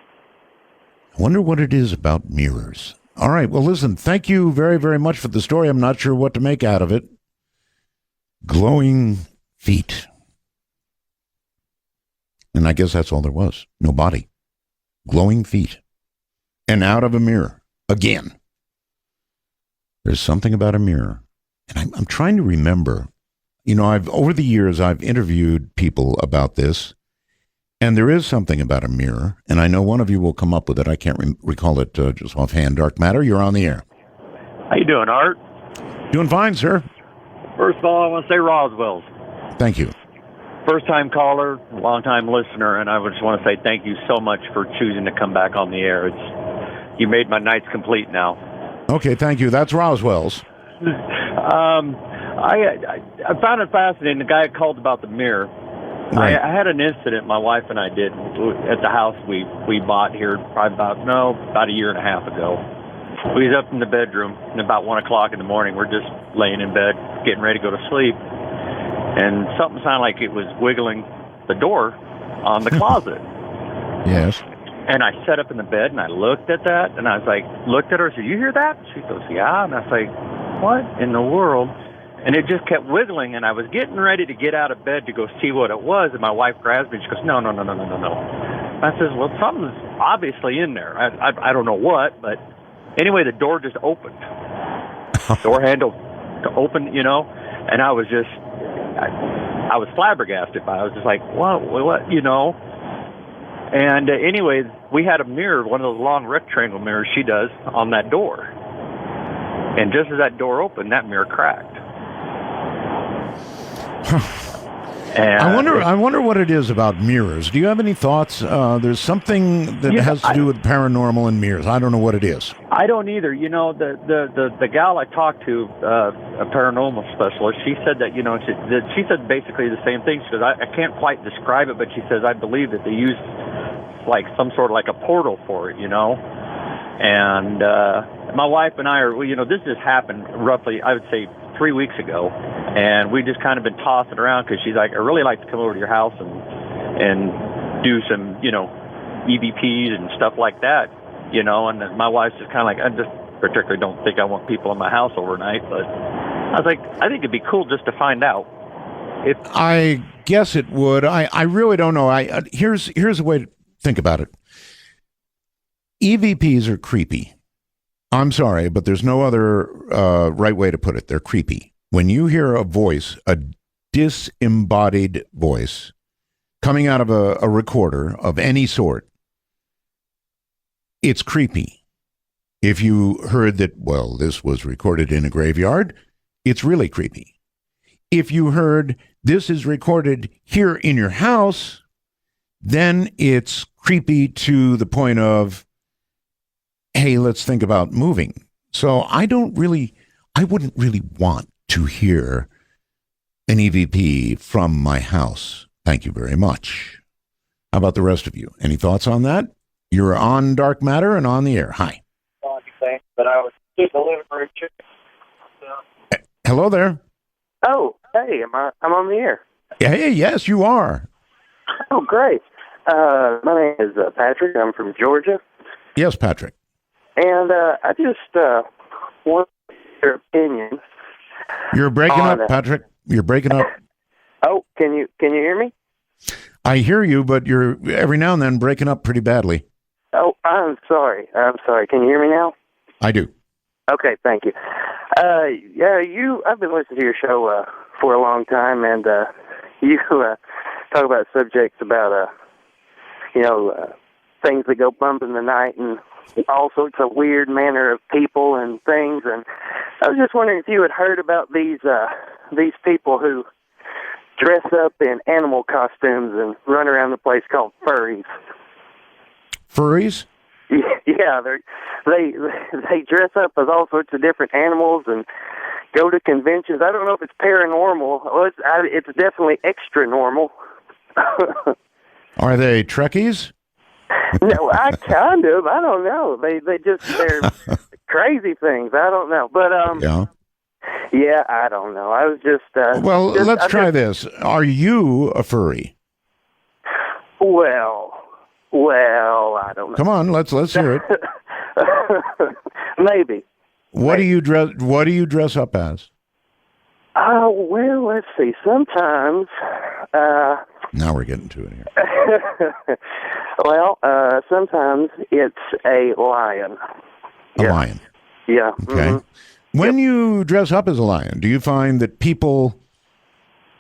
I wonder what it is about mirrors. All right, well, listen, thank you very, very much for the story. I'm not sure what to make out of it. Glowing feet. And I guess that's all there was. No body. Glowing feet. And out of a mirror. Again. There's something about a mirror. And I'm trying to remember. Over the years, I've interviewed people about this. And there is something about a mirror. And I know one of you will come up with it. I can't recall it just offhand. Dark Matter, you're on the air. How you doing, Art? Doing fine, sir. First of all, I want to say Roswell's. Thank you. First-time caller, long-time listener, and I just want to say thank you so much for choosing to come back on the air. You made my nights complete now. Okay, thank you. That's Roswell's. I found it fascinating. The guy called about the mirror. Right. I had an incident my wife and I did at the house we bought here probably about a year and a half ago. We was up in the bedroom, and about 1 o'clock in the morning, we're just laying in bed, getting ready to go to sleep, and something sounded like it was wiggling the door on the closet. Yes. And I sat up in the bed, and I looked at that, and I was like, looked at her, said, "You hear that?" She goes, "Yeah." And I was like, "What in the world?" And it just kept wiggling, and I was getting ready to get out of bed to go see what it was, and my wife grabs me, and she goes, No. I says, "Well, something's obviously in there. I don't know what, but anyway, the door just opened. Door handle to open, and I was just, I was flabbergasted by it. I was just like, what, And anyway, we had a mirror, one of those long rectangle mirrors she does, on that door. And just as that door opened, that mirror cracked. And I wonder what it is about mirrors. Do you have any thoughts? There's something that has to do with paranormal and mirrors. I don't know what it is. I don't either. The gal I talked to, a paranormal specialist, she said that, she said basically the same thing. She goes, I can't quite describe it, but she says, I believe that they use like some sort of like a portal for it, And my wife and I are, this just happened roughly, I would say, 3 weeks ago, and we just kind of been tossing around because she's like, I really like to come over to your house and do some, EVPs and stuff like that, and then my wife's just kind of like, I just particularly don't think I want people in my house overnight, but I was like, I think it'd be cool just to find out. I guess it would. I really don't know. Here's a way to think about it. EVPs are creepy. I'm sorry, but there's no other right way to put it. They're creepy. When you hear a voice, a disembodied voice, coming out of a recorder of any sort, it's creepy. If you heard that, well, this was recorded in a graveyard, it's really creepy. If you heard this is recorded here in your house, then it's creepy to the point of, hey, let's think about moving. So I wouldn't really want to hear an EVP from my house. Thank you very much. How about the rest of you? Any thoughts on that? You're on Dark Matter and on the air. Hi. But I was just delivering chicken. Hello there. Oh, hey, I'm on the air. Hey, yes, you are. Oh, great. My name is Patrick. I'm from Georgia. Yes, Patrick. And I just want your opinion. You're breaking up, Patrick. You're breaking up. Oh, can you hear me? I hear you, but you're every now and then breaking up pretty badly. Oh, I'm sorry. Can you hear me now? I do. Okay, thank you. I've been listening to your show for a long time, and you talk about subjects about things that go bump in the night and all sorts of weird manner of people and things. And I was just wondering if you had heard about these people who dress up in animal costumes and run around the place called furries. Furries? Yeah, they dress up as all sorts of different animals and go to conventions. I don't know if it's paranormal. Well, it's definitely extra normal. Are they Trekkies? No, I don't know. They're crazy things. I don't know. But yeah, I don't know. I was just let's try this. Are you a furry? Well, I don't know. Come on, let's hear it. Maybe. What do you dress up as? Well, let's see. Sometimes now we're getting to it here. Well, sometimes it's a lion. A lion. Yeah. Okay. Mm-hmm. When you dress up as a lion, do you find that people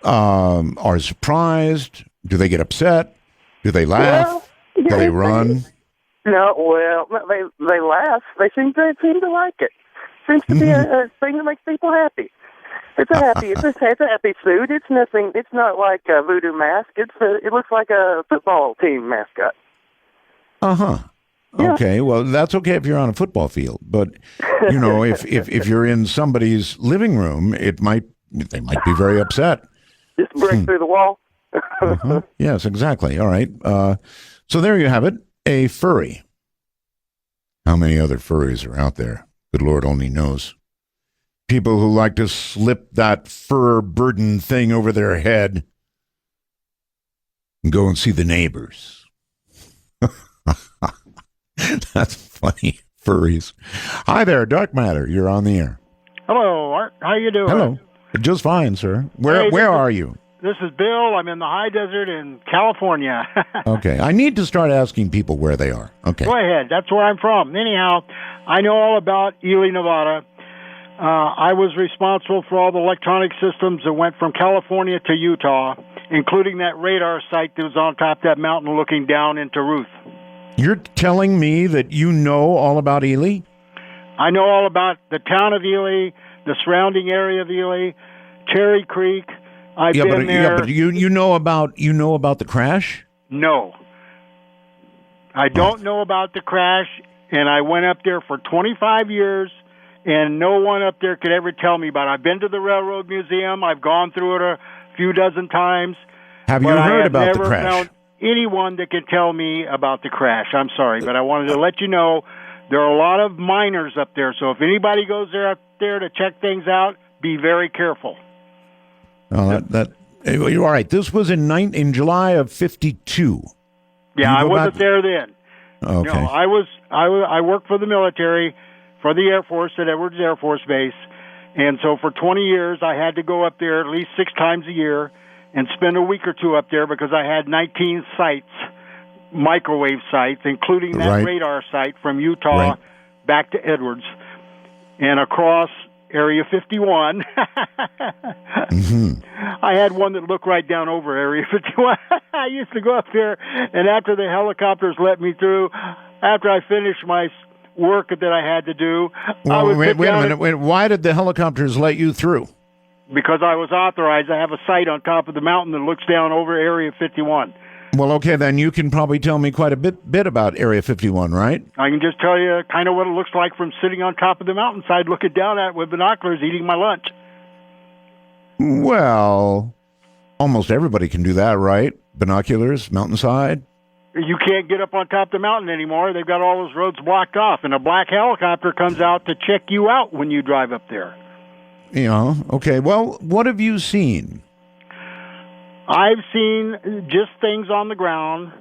are surprised? Do they get upset? Do they laugh? Do they run? No, well, they laugh. They seem to like it. Seems to be a thing that makes people happy. It's a happy suit. It's nothing. It's not like a voodoo mask. It looks like a football team mascot. Uh-huh. Okay, well, that's okay if you're on a football field, but if you're in somebody's living room, they might be very upset. Just break through the wall. Yes, exactly. All right. So there you have it, a furry. How many other furries are out there? Good Lord only knows. People who like to slip that fur burden thing over their head and go and see the neighbors. That's funny. Furries. Hi there, Dark Matter. You're on the air. Hello, Art. How you doing? Hello. Just fine, sir. Where are you? This is Bill. I'm in the high desert in California. Okay. I need to start asking people where they are. Okay. Go ahead. That's where I'm from. Anyhow, I know all about Ely, Nevada. I was responsible for all the electronic systems that went from California to Utah, including that radar site that was on top of that mountain looking down into Ruth. You're telling me that you know all about Ely? I know all about the town of Ely, the surrounding area of Ely, Cherry Creek. I've been there. Yeah, but you know about the crash? No. I don't know about the crash, and I went up there for 25 years, and no one up there could ever tell me about it. I've been to the Railroad Museum. I've gone through it a few dozen times. Have you heard about the crash? Found anyone that can tell me about the crash. I'm sorry, but I wanted to let you know there are a lot of miners up there, so if anybody goes there up there to check things out, be very careful. Oh, you're all right. This was in July of 52. Yeah, I wasn't there then. Okay. No, I worked for the military, for the Air Force at Edwards Air Force Base, and so for 20 years I had to go up there at least 6 times a year and spend a week or two up there because I had 19 sites, microwave sites, including that radar site from Utah back to Edwards and across Area 51. I had one that looked right down over Area 51. I used to go up there, and after the helicopters let me through, after I finished my work that I had to do, I would wait a minute. Why did the helicopters let you through? Because I was authorized. I have a site on top of the mountain that looks down over Area 51. Well, okay, then you can probably tell me quite a bit about Area 51, right? I can just tell you kind of what it looks like from sitting on top of the mountainside, looking down at it with binoculars, eating my lunch. Well, almost everybody can do that, right? Binoculars, mountainside. You can't get up on top of the mountain anymore. They've got all those roads blocked off, and a black helicopter comes out to check you out when you drive up there. Okay. Well, what have you seen? I've seen just things on the ground,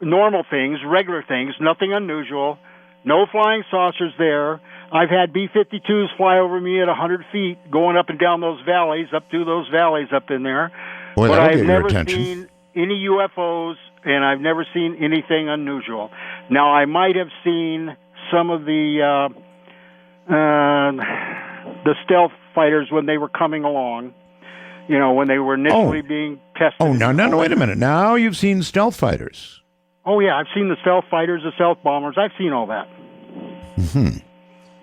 normal things, regular things, nothing unusual, no flying saucers there. I've had B-52s fly over me at 100 feet, going up and down those valleys, up through those valleys up in there. Boy, but I've get never your attention. seen any UFOs, and I've never seen anything unusual. Now, I might have seen some of the stealth fighters when they were coming along. When they were initially being tested. Oh, no, wait a minute. Now you've seen stealth fighters. Oh, yeah, I've seen the stealth fighters, the stealth bombers. I've seen all that. Mm-hmm.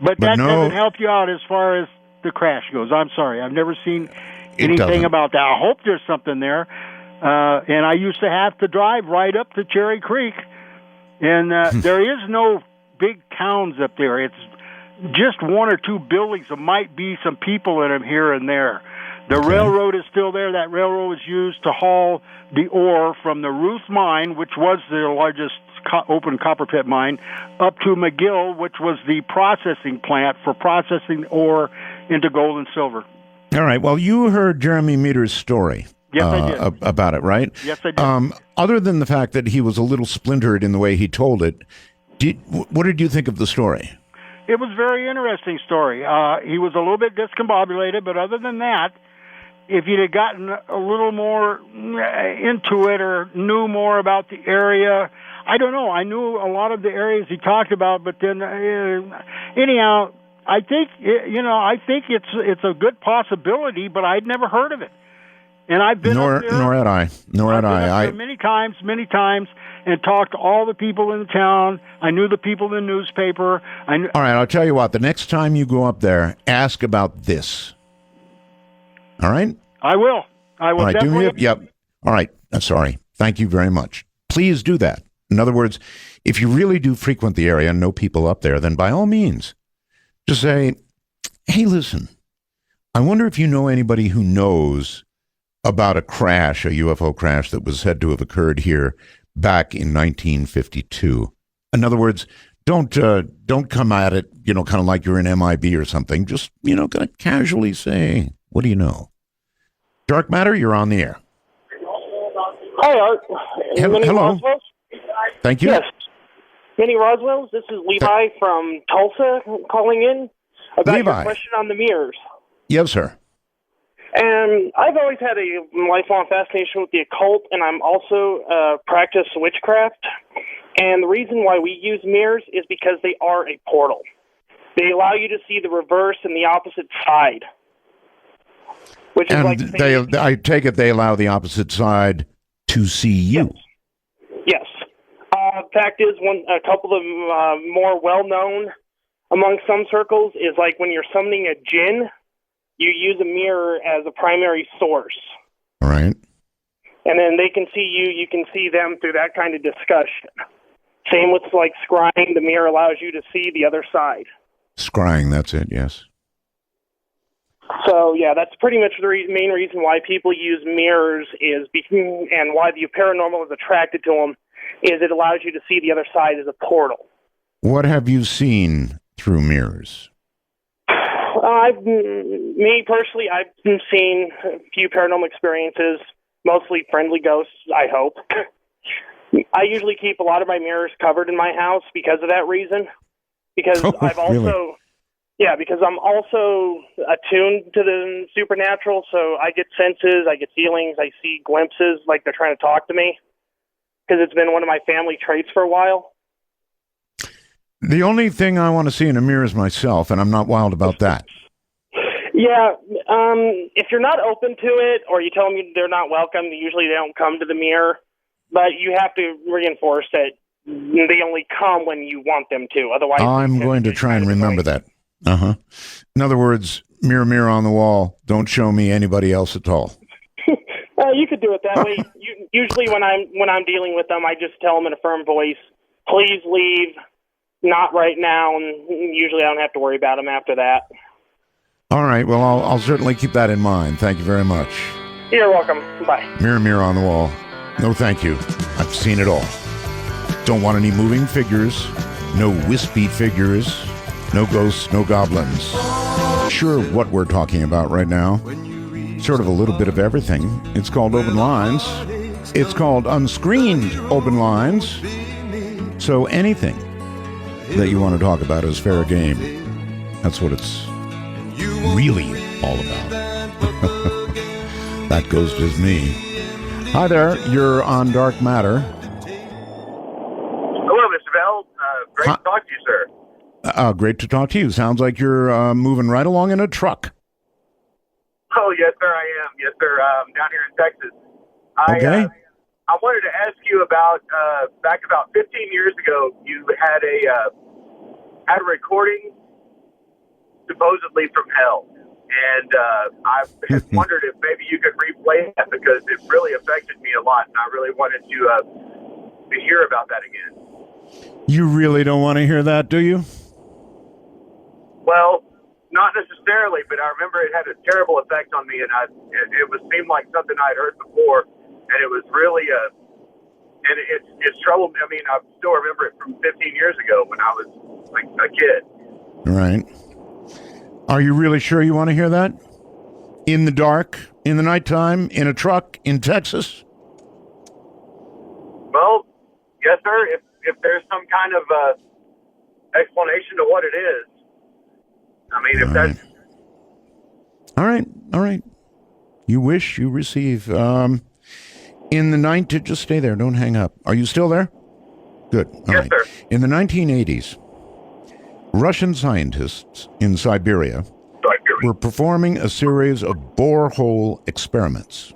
But that doesn't help you out as far as the crash goes. I'm sorry. I've never seen anything about that. I hope there's something there. And I used to have to drive right up to Cherry Creek. And there is no big towns up there. It's just one or two buildings. There might be some people in them here and there. The railroad is still there. That railroad was used to haul the ore from the Ruth mine, which was the largest open copper pit mine, up to McGill, which was the processing plant for processing ore into gold and silver. All right. Well, you heard Jeremy Meador's story. Yes, I did. About it, right? Yes, I did. Other than the fact that he was a little splintered in the way he told it, what did you think of the story? It was a very interesting story. He was a little bit discombobulated, but other than that, if you'd have gotten a little more into it or knew more about the area, I don't know. I knew a lot of the areas he talked about, but then anyhow, I think it's a good possibility, but I'd never heard of it. And I've been up there. Nor had I. I've been many times, and talked to all the people in the town. I knew the people in the newspaper. All right, I'll tell you what. The next time you go up there, ask about this. All right? I will. All right, definitely. Yep. All right. Sorry. Thank you very much. Please do that In other words, if you really do frequent the area and know people up there, then by all means, just say, hey, listen, I wonder if you know anybody who knows about a crash, a UFO crash that was said to have occurred here back in 1952. In other words, don't come at it, kind of like you're in MIB or something. Just, kind of casually say, what do you know? Dark Matter, you're on the air. Hi, Art. Hello. Roswells? Thank you. Yes. Many Roswells. This is Levi from Tulsa calling in about Levi. your question on the mirrors. Yes, sir. And I've always had a lifelong fascination with the occult, and I'm also practice witchcraft. And the reason why we use mirrors is because they are a portal. They allow you to see the reverse and the opposite side. Which is And I take it they allow the opposite side to see you. Yes. Fact is, a couple of more well-known among some circles is like when you're summoning a jinn, you use a mirror as a primary source. All right. And then they can see you, you can see them through that kind of discussion. Same with like scrying, the mirror allows you to see the other side. Scrying, that's it, yes. So, yeah, that's pretty much the main reason why people use mirrors and why the paranormal is attracted to them is it allows you to see the other side as a portal. What have you seen through mirrors? Me personally, I've seen a few paranormal experiences, mostly friendly ghosts, I hope. I usually keep a lot of my mirrors covered in my house because of that reason. Because I've also... Really? Yeah, because I'm also attuned to the supernatural, so I get senses, I get feelings, I see glimpses like they're trying to talk to me, because it's been one of my family traits for a while. The only thing I want to see in a mirror is myself, and I'm not wild about that. Yeah, if you're not open to it, or you tell them they're not welcome, usually they don't come to the mirror, but you have to reinforce that they only come when you want them to, otherwise... I'm going to try and remember that. Uh-huh. In other words, mirror, mirror on the wall, don't show me anybody else at all. You could do it that way. Usually when I'm dealing with them, I just tell them in a firm voice, please leave, not right now, and usually I don't have to worry about them after that. All right, well, I'll certainly keep that in mind. Thank you very much. You're welcome. Bye. Mirror, mirror on the wall. No, thank you. I've seen it all. Don't want any moving figures, no wispy figures, no ghosts, no goblins. Sure, what we're talking about right now, sort of a little bit of everything. It's called Open Lines. It's called Unscreened Open Lines. So anything that you want to talk about is fair game. That's what it's really all about. That ghost is me. Hi there, you're on Dark Matter. Hello, Mr. Bell. Great to talk to you, sir. Great to talk to you. Sounds like you're moving right along in a truck. Oh, yes, sir, I am. Yes, sir. Down here in Texas. Okay. I wanted to ask you about, back about 15 years ago, you had a recording supposedly from hell. And I had wondered if maybe you could replay that because it really affected me a lot, and I really wanted to hear about that again. You really don't want to hear that, do you? Well, not necessarily, but I remember it had a terrible effect on me, and it seemed like something I'd heard before, and it was really and it's troubled me. I mean, I still remember it from 15 years ago when I was like a kid. Right. Are you really sure you want to hear that? In the dark, in the nighttime, in a truck, in Texas? Well, yes, sir. If there's some kind of explanation to what it is. I mean, if that's... All right. You wish, you receive. In the just stay there, don't hang up. Are you still there? Good. All right. Sir. In the 1980s, Russian scientists in Siberia were performing a series of borehole experiments.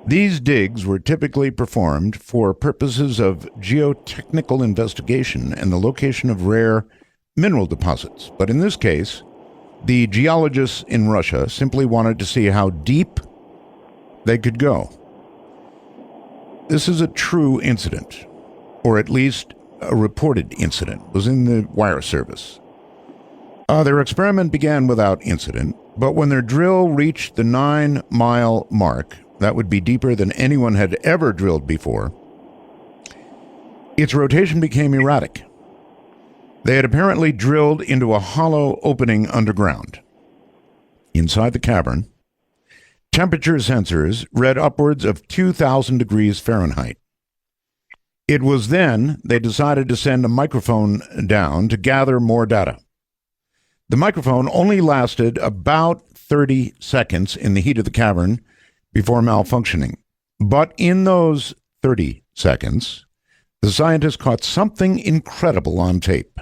These digs were typically performed for purposes of geotechnical investigation and the location of rare mineral deposits. But in this case, the geologists in Russia simply wanted to see how deep they could go. This is a true incident. or at least a reported incident, was in the wire service. Their experiment began without incident, but when their drill reached the 9-mile mark, that would be deeper than anyone had ever drilled before, its rotation became erratic. They had apparently drilled into a hollow opening underground. Inside the cavern, temperature sensors read upwards of 2,000 degrees Fahrenheit. It was then they decided to send a microphone down to gather more data. The microphone only lasted about 30 seconds in the heat of the cavern before malfunctioning. But in those 30 seconds, the scientists caught something incredible on tape.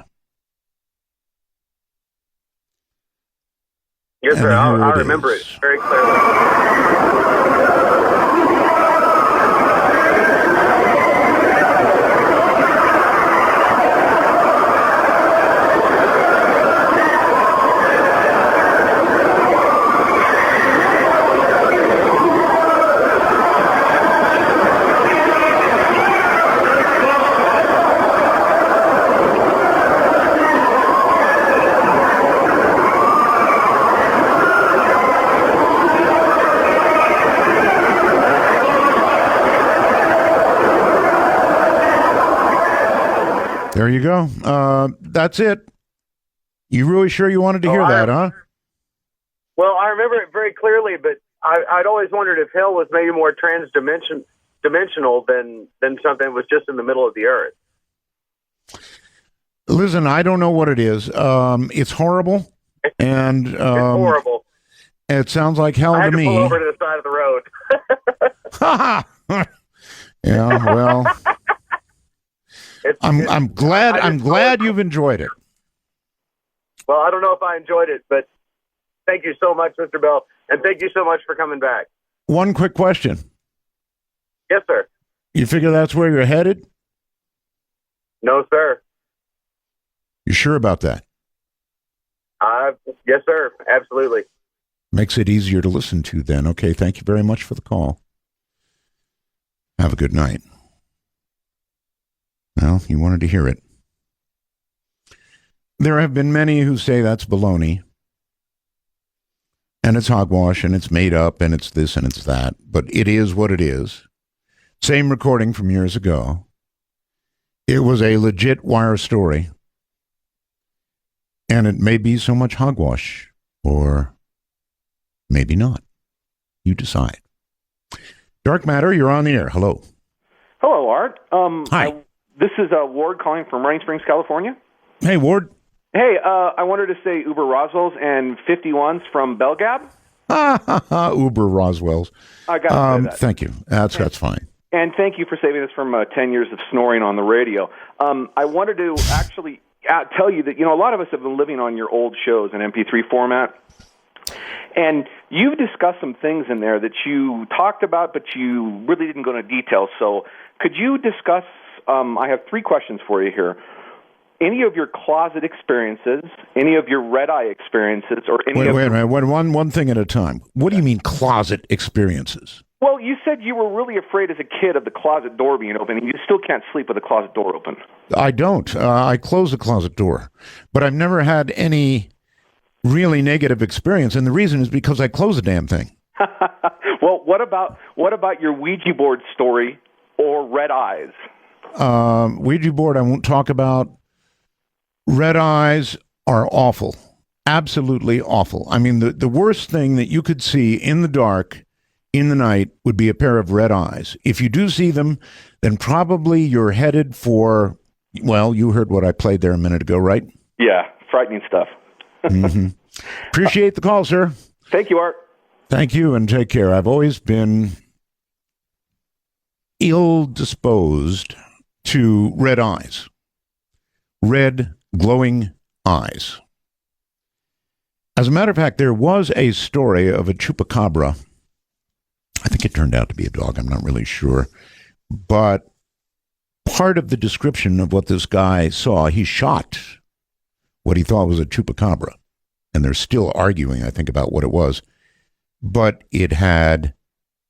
Yes, sir. I remember it very clearly. There you go. That's it. You really sure you wanted to hear that, huh? Well, I remember it very clearly, but I'd always wondered if hell was maybe more dimensional than something that was just in the middle of the earth. Listen, I don't know what it is. It's horrible, and It's horrible. It sounds like hell I had to to me. pull over to the side of the road. Yeah, well, I'm glad you've enjoyed it. Well, I don't know if I enjoyed it, but thank you so much, Mr. Bell, and thank you so much for coming back. One quick question. Yes, sir. You figure that's where you're headed? No, sir. You sure about that? Yes, sir. Absolutely. Makes it easier to listen to then. Okay, thank you very much for the call. Have a good night. Well, you wanted to hear it. There have been many who say that's baloney, and it's hogwash, and it's made up, and it's this, and it's that, but it is what it is. Same recording from years ago. It was a legit wire story, and it may be so much hogwash, or maybe not. You decide. Dark Matter, you're on the air. Hello. Hello, Art. Hi. This is Ward calling from Running Springs, California. Hey, Ward. Hey, I wanted to say Uber Roswell's and 51s from Belgab. Uber Roswell's. I got to say that. Thank you. That's fine. And thank you for saving us from 10 years of snoring on the radio. I wanted to actually tell you that, a lot of us have been living on your old shows in MP3 format. And you've discussed some things in there that you talked about, but you really didn't go into detail. So could you discuss, I have 3 questions for you here. Any of your closet experiences, any of your red-eye experiences, or any Wait a minute. One thing at a time. What do you mean closet experiences? Well, you said you were really afraid as a kid of the closet door being open, and you still can't sleep with the closet door open. I don't. I close the closet door. But I've never had any really negative experience, and the reason is because I close the damn thing. Well, what about your Ouija board story or red eyes? Ouija board I won't talk about. Red eyes are awful. Absolutely awful. I mean, the worst thing that you could see in the dark, in the night, would be a pair of red eyes. If you do see them, then probably you're headed for, well, you heard what I played there a minute ago, right? Yeah, frightening stuff. Mm-hmm. Appreciate the call, sir. Thank you, Art. Thank you, and take care. I've always been ill-disposed to red eyes. Red, glowing eyes. As a matter of fact, there was a story of a chupacabra. I think it turned out to be a dog. I'm not really sure. But part of the description of what this guy saw, he shot what he thought was a chupacabra. And they're still arguing, I think, about what it was. But it had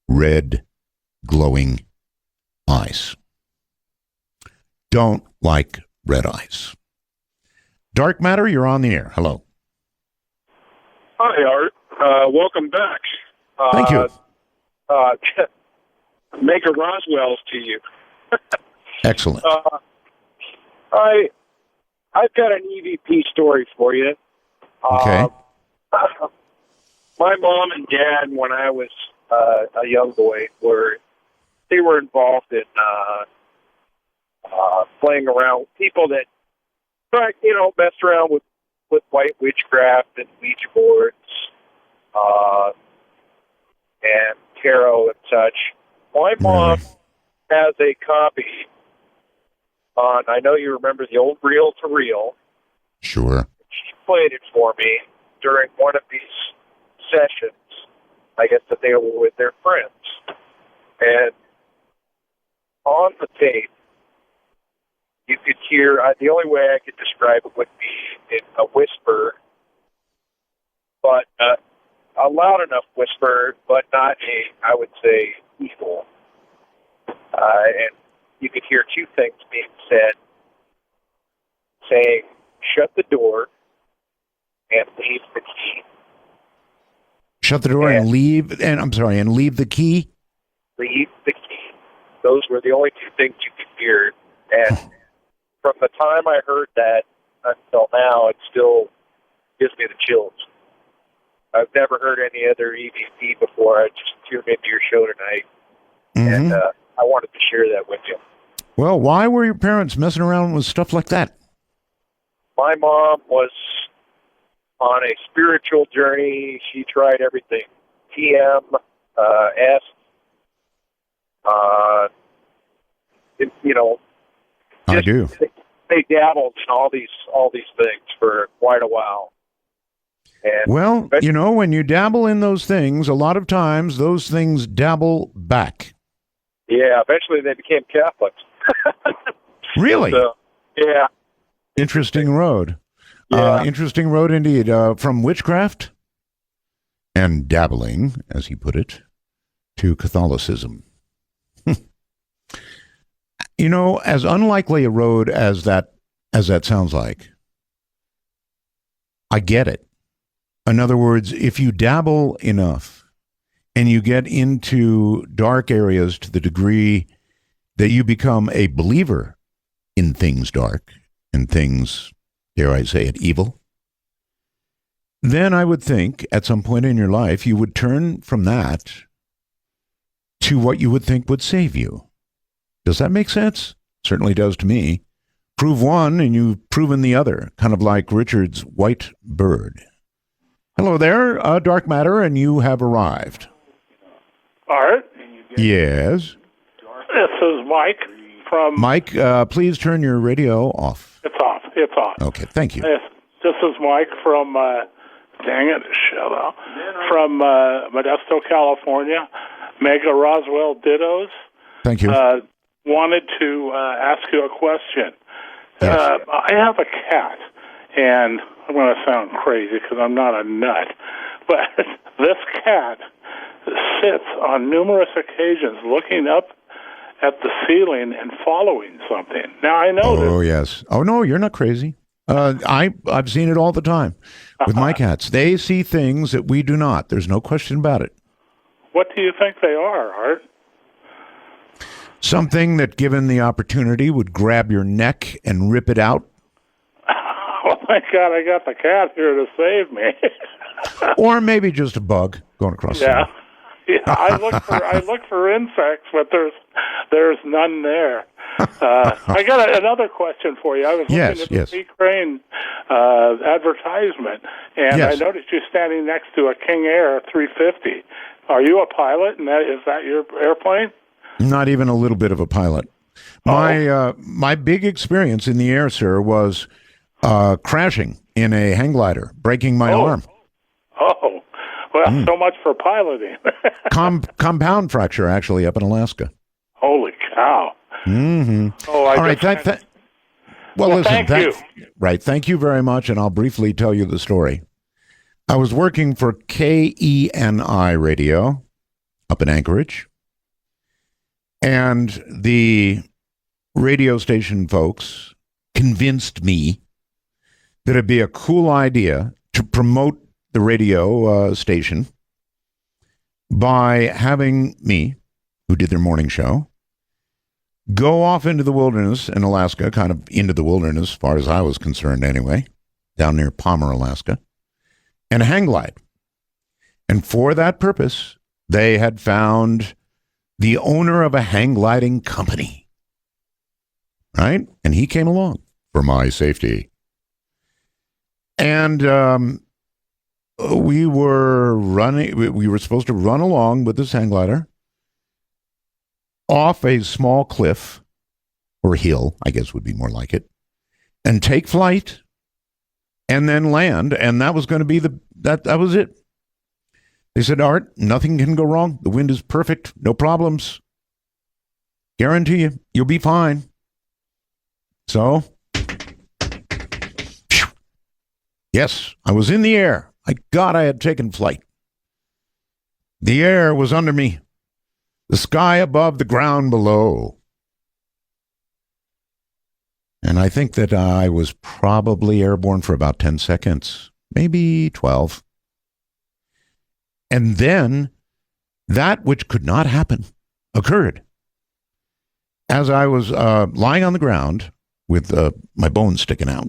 red, glowing eyes. don't like red ice. Dark matter, you're on the air. Hello. Hi, Art. Welcome back. Thank you. Maker Roswell's to you. Excellent. I've got an EVP story for you. Okay. My mom and dad, when I was a young boy, were involved in playing around with people that, messed around with white witchcraft and Ouija boards, and tarot and such. My mom has a copy on, I know you remember the old reel to reel. Sure. She played it for me during one of these sessions, I guess, that they were with their friends. And on the tape, you could hear, the only way I could describe it would be in a whisper, but a loud enough whisper, but not I would say, evil. And you could hear two things being said, saying, shut the door and leave the key. Shut the door and leave, and leave the key? Leave the key. Those were the only two things you could hear. And from the time I heard that until now, it still gives me the chills. I've never heard any other EVP before. I just tuned into your show tonight, and I wanted to share that with you. Well, why were your parents messing around with stuff like that? My mom was on a spiritual journey. She tried everything. TM, S, I do. They dabbled in all these things for quite a while. And well, when you dabble in those things, a lot of times those things dabble back. Yeah, eventually they became Catholics. Really? So, yeah. Interesting road. Yeah. Interesting road indeed. From witchcraft and dabbling, as he put it, to Catholicism. As unlikely a road as that sounds like, I get it. In other words, if you dabble enough and you get into dark areas to the degree that you become a believer in things dark and things, dare I say it, evil, then I would think at some point in your life you would turn from that to what you would think would save you. Does that make sense? Certainly does to me. Prove one and you've proven the other, kind of like Richard's white bird. Hello there, Dark Matter, and you have arrived. Art? Yes? This is Mike from... Mike, please turn your radio off. It's off. It's off. Okay, thank you. This is Mike from, dang it, shut up, from Modesto, California. Mega Roswell Dittos. Thank you. Wanted to ask you a question. Yes. I have a cat, and I'm going to sound crazy because I'm not a nut, but this cat sits on numerous occasions looking up at the ceiling and following something. Now, I know Oh, yes. Oh, no, you're not crazy. I've seen it all the time with my cats. They see things that we do not. There's no question about it. What do you think they are, Art? Something that, given the opportunity, would grab your neck and rip it out. Oh, my God, I got the cat here to save me. Or maybe just a bug going across the room. Yeah, I look for insects, but there's none there. I got another question for you. I was looking at the P. Crane advertisement, and I noticed you standing next to a King Air 350. Are you a pilot, and is that your airplane? Not even a little bit of a pilot. My big experience in the air, sir, was crashing in a hang glider, breaking my arm. Oh, well, so much for piloting. Compound fracture, actually, up in Alaska. Holy cow. Mm-hmm. Oh, all right. Well, listen. Thank you. Right. Thank you very much, and I'll briefly tell you the story. I was working for KENI Radio up in Anchorage, and the radio station folks convinced me that it'd be a cool idea to promote the radio station by having me, who did their morning show, go off into the wilderness in Alaska, kind of into the wilderness, as far as I was concerned anyway, down near Palmer, Alaska, and hang glide. And for that purpose, they had found the owner of a hang gliding company, right? And he came along for my safety. And we were supposed to run along with this hang glider off a small cliff, or hill, I guess would be more like it, and take flight and then land. And that was going to be that was it. They said, Art, nothing can go wrong. The wind is perfect. No problems. Guarantee you, you'll be fine. So, yes, I was in the air. I had taken flight. The air was under me. The sky above, the ground below. And I think that I was probably airborne for about 10 seconds, maybe 12. And then that which could not happen occurred. As I was lying on the ground with my bones sticking out,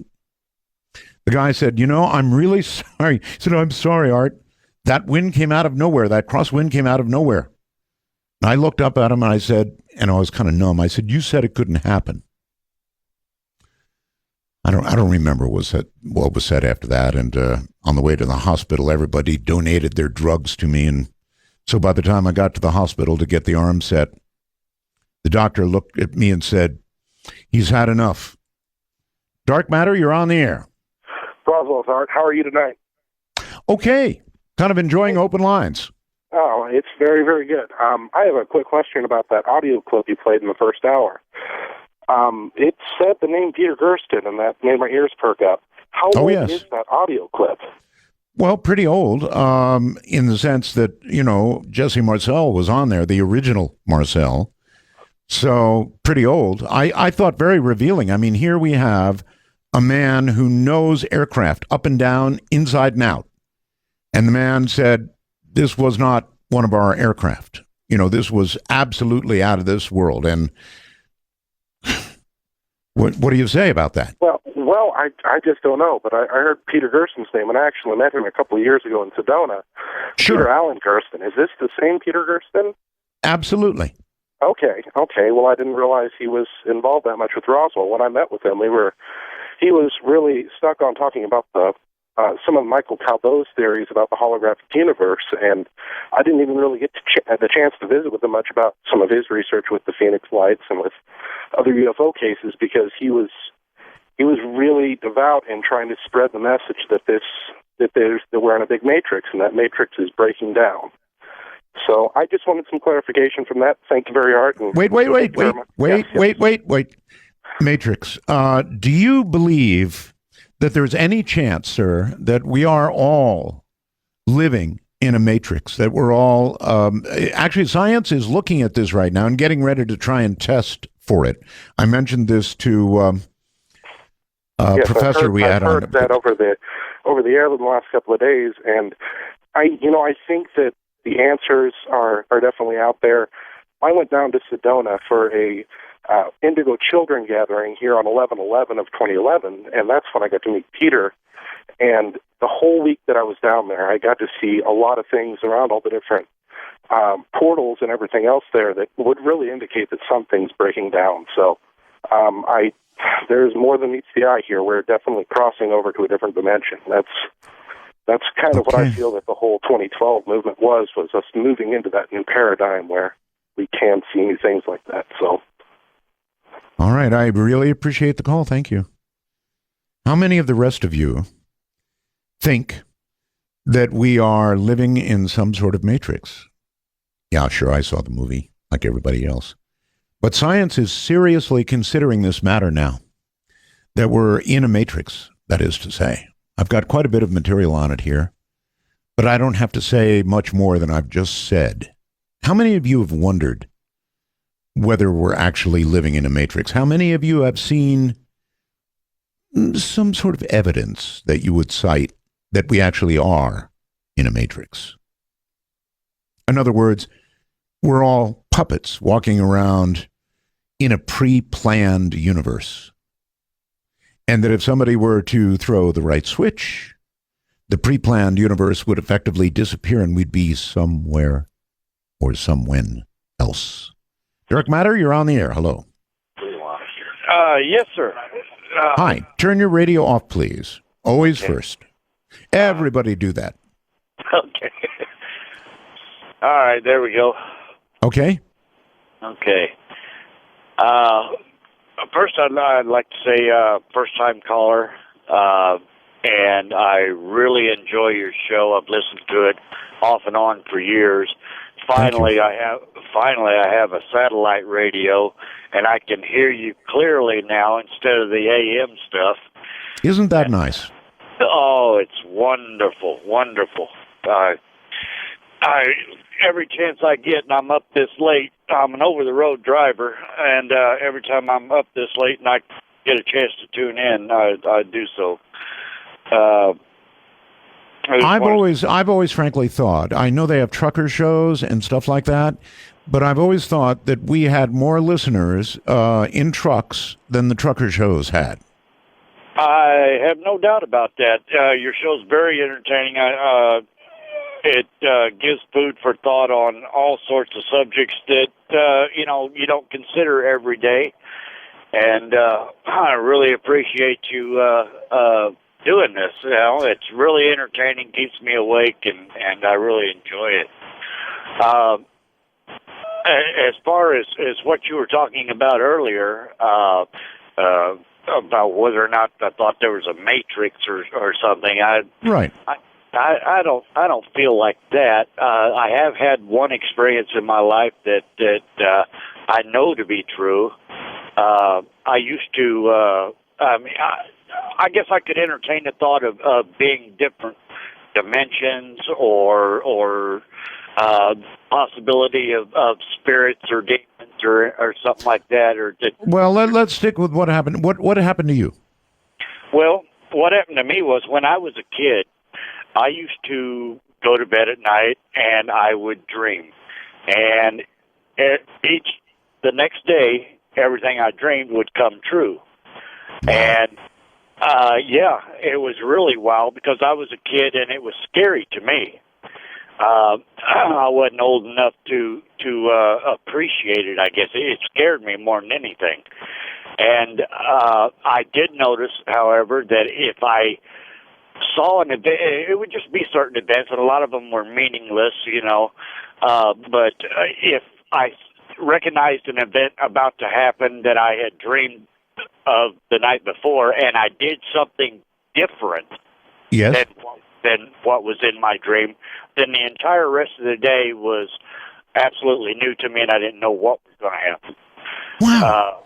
the guy said, I'm really sorry. He said, I'm sorry, Art. That wind came out of nowhere. That crosswind came out of nowhere. And I looked up at him and I said, and I was kind of numb, I said, you said it couldn't happen. I don't remember what was said after that. And on the way to the hospital, everybody donated their drugs to me. And so by the time I got to the hospital to get the arm set, the doctor looked at me and said, he's had enough. Dark Matter, you're on the air. Roswell, Art, how are you tonight? Okay. Kind of enjoying open lines. Oh, it's very, very good. I have a quick question about that audio clip you played in the first hour. It said the name Peter Gersten, and that made my ears perk up. How old is that audio clip? Well, pretty old, in the sense that, Jesse Marcel was on there, the original Marcel. So pretty old. I thought very revealing. I mean, here we have a man who knows aircraft up and down, inside and out. And the man said, this was not one of our aircraft. This was absolutely out of this world. And what do you say about that? Well, I just don't know. But I heard Peter Gersten's name, and I actually met him a couple of years ago in Sedona. Sure. Peter Allen Gersten. Is this the same Peter Gersten? Absolutely. Okay. Well, I didn't realize he was involved that much with Roswell. When I met with him, he was really stuck on talking about some of Michael Talbot's theories about the holographic universe, and I didn't even really get the chance to visit with him much about some of his research with the Phoenix Lights and with other UFO cases, because he was really devout in trying to spread the message that we're in a big matrix, and that matrix is breaking down. So I just wanted some clarification from that. Thank you very much. Wait. Matrix. Do you believe that there's any chance, sir, that we are all living in a matrix, that we're all... actually, science is looking at this right now and getting ready to try and test for it. I mentioned this to professor we had on. I've heard that over the air in the last couple of days, and I think that the answers are definitely out there. I went down to Sedona for a Indigo Children gathering here on 11/11 of 2011, and that's when I got to meet Peter. And the whole week that I was down there, I got to see a lot of things around all the different portals and everything else there that would really indicate that something's breaking down. So there's more than meets the eye here. We're definitely crossing over to a different dimension. That's kind of what I feel that the whole 2012 movement was us moving into that new paradigm where we can see new things like that. So. All right. I really appreciate the call. Thank you. How many of the rest of you think that we are living in some sort of matrix? Yeah, sure. I saw the movie like everybody else. But science is seriously considering this matter now, that we're in a matrix, that is to say. I've got quite a bit of material on it here, but I don't have to say much more than I've just said. How many of you have wondered whether we're actually living in a matrix. How many of you have seen some sort of evidence that you would cite that we actually are in a matrix? In other words, we're all puppets walking around in a pre-planned universe. And that if somebody were to throw the right switch, the pre-planned universe would effectively disappear and we'd be somewhere or somewhen else. Dirk Matter, you're on the air. Hello. Yes, sir. Hi. Turn your radio off, please. Always first. Everybody do that. Okay. All right, there we go. Okay. Okay. First, I'd like to say first-time caller, and I really enjoy your show. I've listened to it off and on for years. Finally, I have a satellite radio, and I can hear you clearly now instead of the AM stuff. Isn't that nice? Oh, it's wonderful, wonderful. Every chance I get, and I'm up this late, I'm an over-the-road driver, and every time I'm up this late and I get a chance to tune in, I do so. I've always frankly thought, I know they have trucker shows and stuff like that, but I've always thought that we had more listeners in trucks than the trucker shows had. I have no doubt about that. Your show's very entertaining. It gives food for thought on all sorts of subjects that, you don't consider every day. And I really appreciate you doing this. It's really entertaining, keeps me awake, and I really enjoy it. As far as what you were talking about earlier, about whether or not I thought there was a matrix or something, Right. I don't feel like that. I have had one experience in my life that I know to be true. I used to. I guess I could entertain the thought of being different dimensions or possibility of spirits or demons or something like that. Well, let's stick with what happened. What happened to you? Well, what happened to me was when I was a kid, I used to go to bed at night and I would dream. And the next day, everything I dreamed would come true. And, it was really wild because I was a kid and it was scary to me. I wasn't old enough to appreciate it, I guess. It scared me more than anything. And I did notice, however, that if I saw an event, it would just be certain events, and a lot of them were meaningless, but if I recognized an event about to happen that I had dreamed of the night before, and I did something different than what was in my dream, then the entire rest of the day was absolutely new to me, and I didn't know what was going to happen. Wow.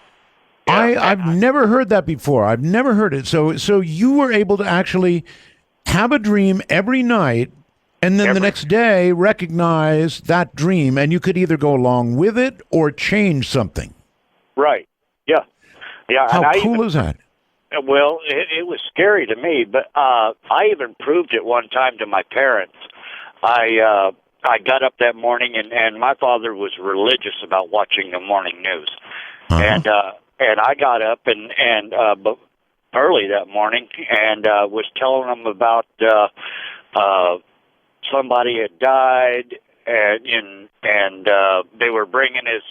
I've never heard that before. I've never heard it. So you were able to actually have a dream every night and then the next day recognize that dream, and you could either go along with it or change something. Right. Yeah. Yeah. How cool is that? Well, it was scary to me, but I even proved it one time to my parents. I got up that morning, and my father was religious about watching the morning news. And I got up and early that morning and was telling them about somebody had died, and they were bringing his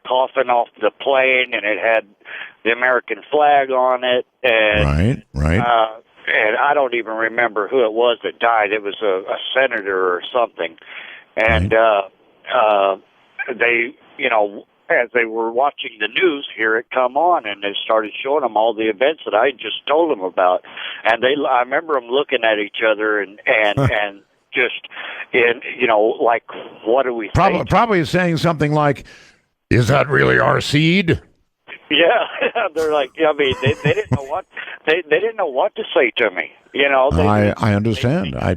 coffin off the plane, and it had the American flag on it. And, right. And I don't even remember who it was that died. It was a senator or something. And they, as they were watching the news, here it come on, and they started showing them all the events that I just told them about. And I remember them looking at each other and just, like, what do we say? Probably saying something like, "Is that really our seed?" Yeah, they're like, they didn't know what they didn't know what to say to me. I understand. I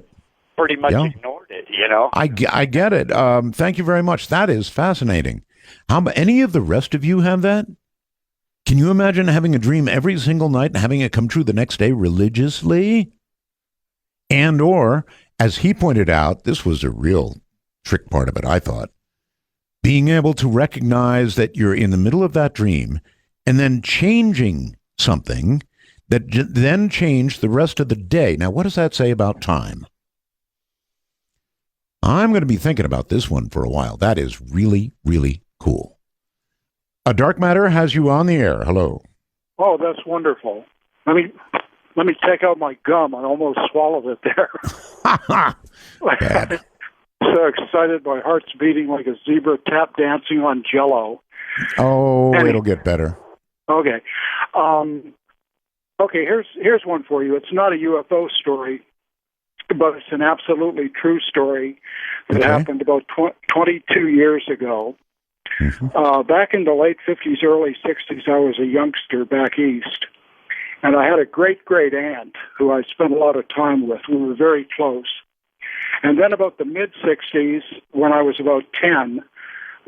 pretty much ignored it. I get it. Thank you very much. That is fascinating. How about any of the rest of you have that? Can you imagine having a dream every single night and having it come true the next day religiously? And or, as he pointed out, this was a real trick part of it, I thought, being able to recognize that you're in the middle of that dream and then changing something that then changed the rest of the day. Now, what does that say about time? I'm going to be thinking about this one for a while. That is really, really cool. A Dark Matter has you on the air. Hello. Oh, that's wonderful. Let me take out my gum. I almost swallowed it there. Bad. So excited, my heart's beating like a zebra tap dancing on Jell-O. Oh, it'll get better. Okay. Okay, here's one for you. It's not a UFO story, but it's an absolutely true story that happened about 22 years ago. Mm-hmm. Back in the late 50s, early 60s, I was a youngster back east, and I had a great-great-aunt who I spent a lot of time with. We were very close. And then about the mid-60s, when I was about 10,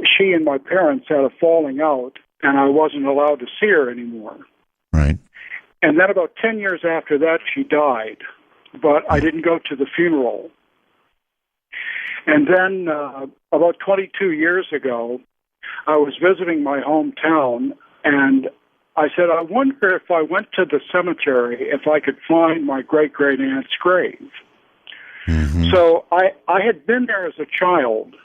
she and my parents had a falling out, and I wasn't allowed to see her anymore. Right. And then about 10 years after that, she died, but I didn't go to the funeral. And then about 22 years ago, I was visiting my hometown, and I said, I wonder if I went to the cemetery, if I could find my great-great-aunt's grave. Mm-hmm. So I had been there as a child,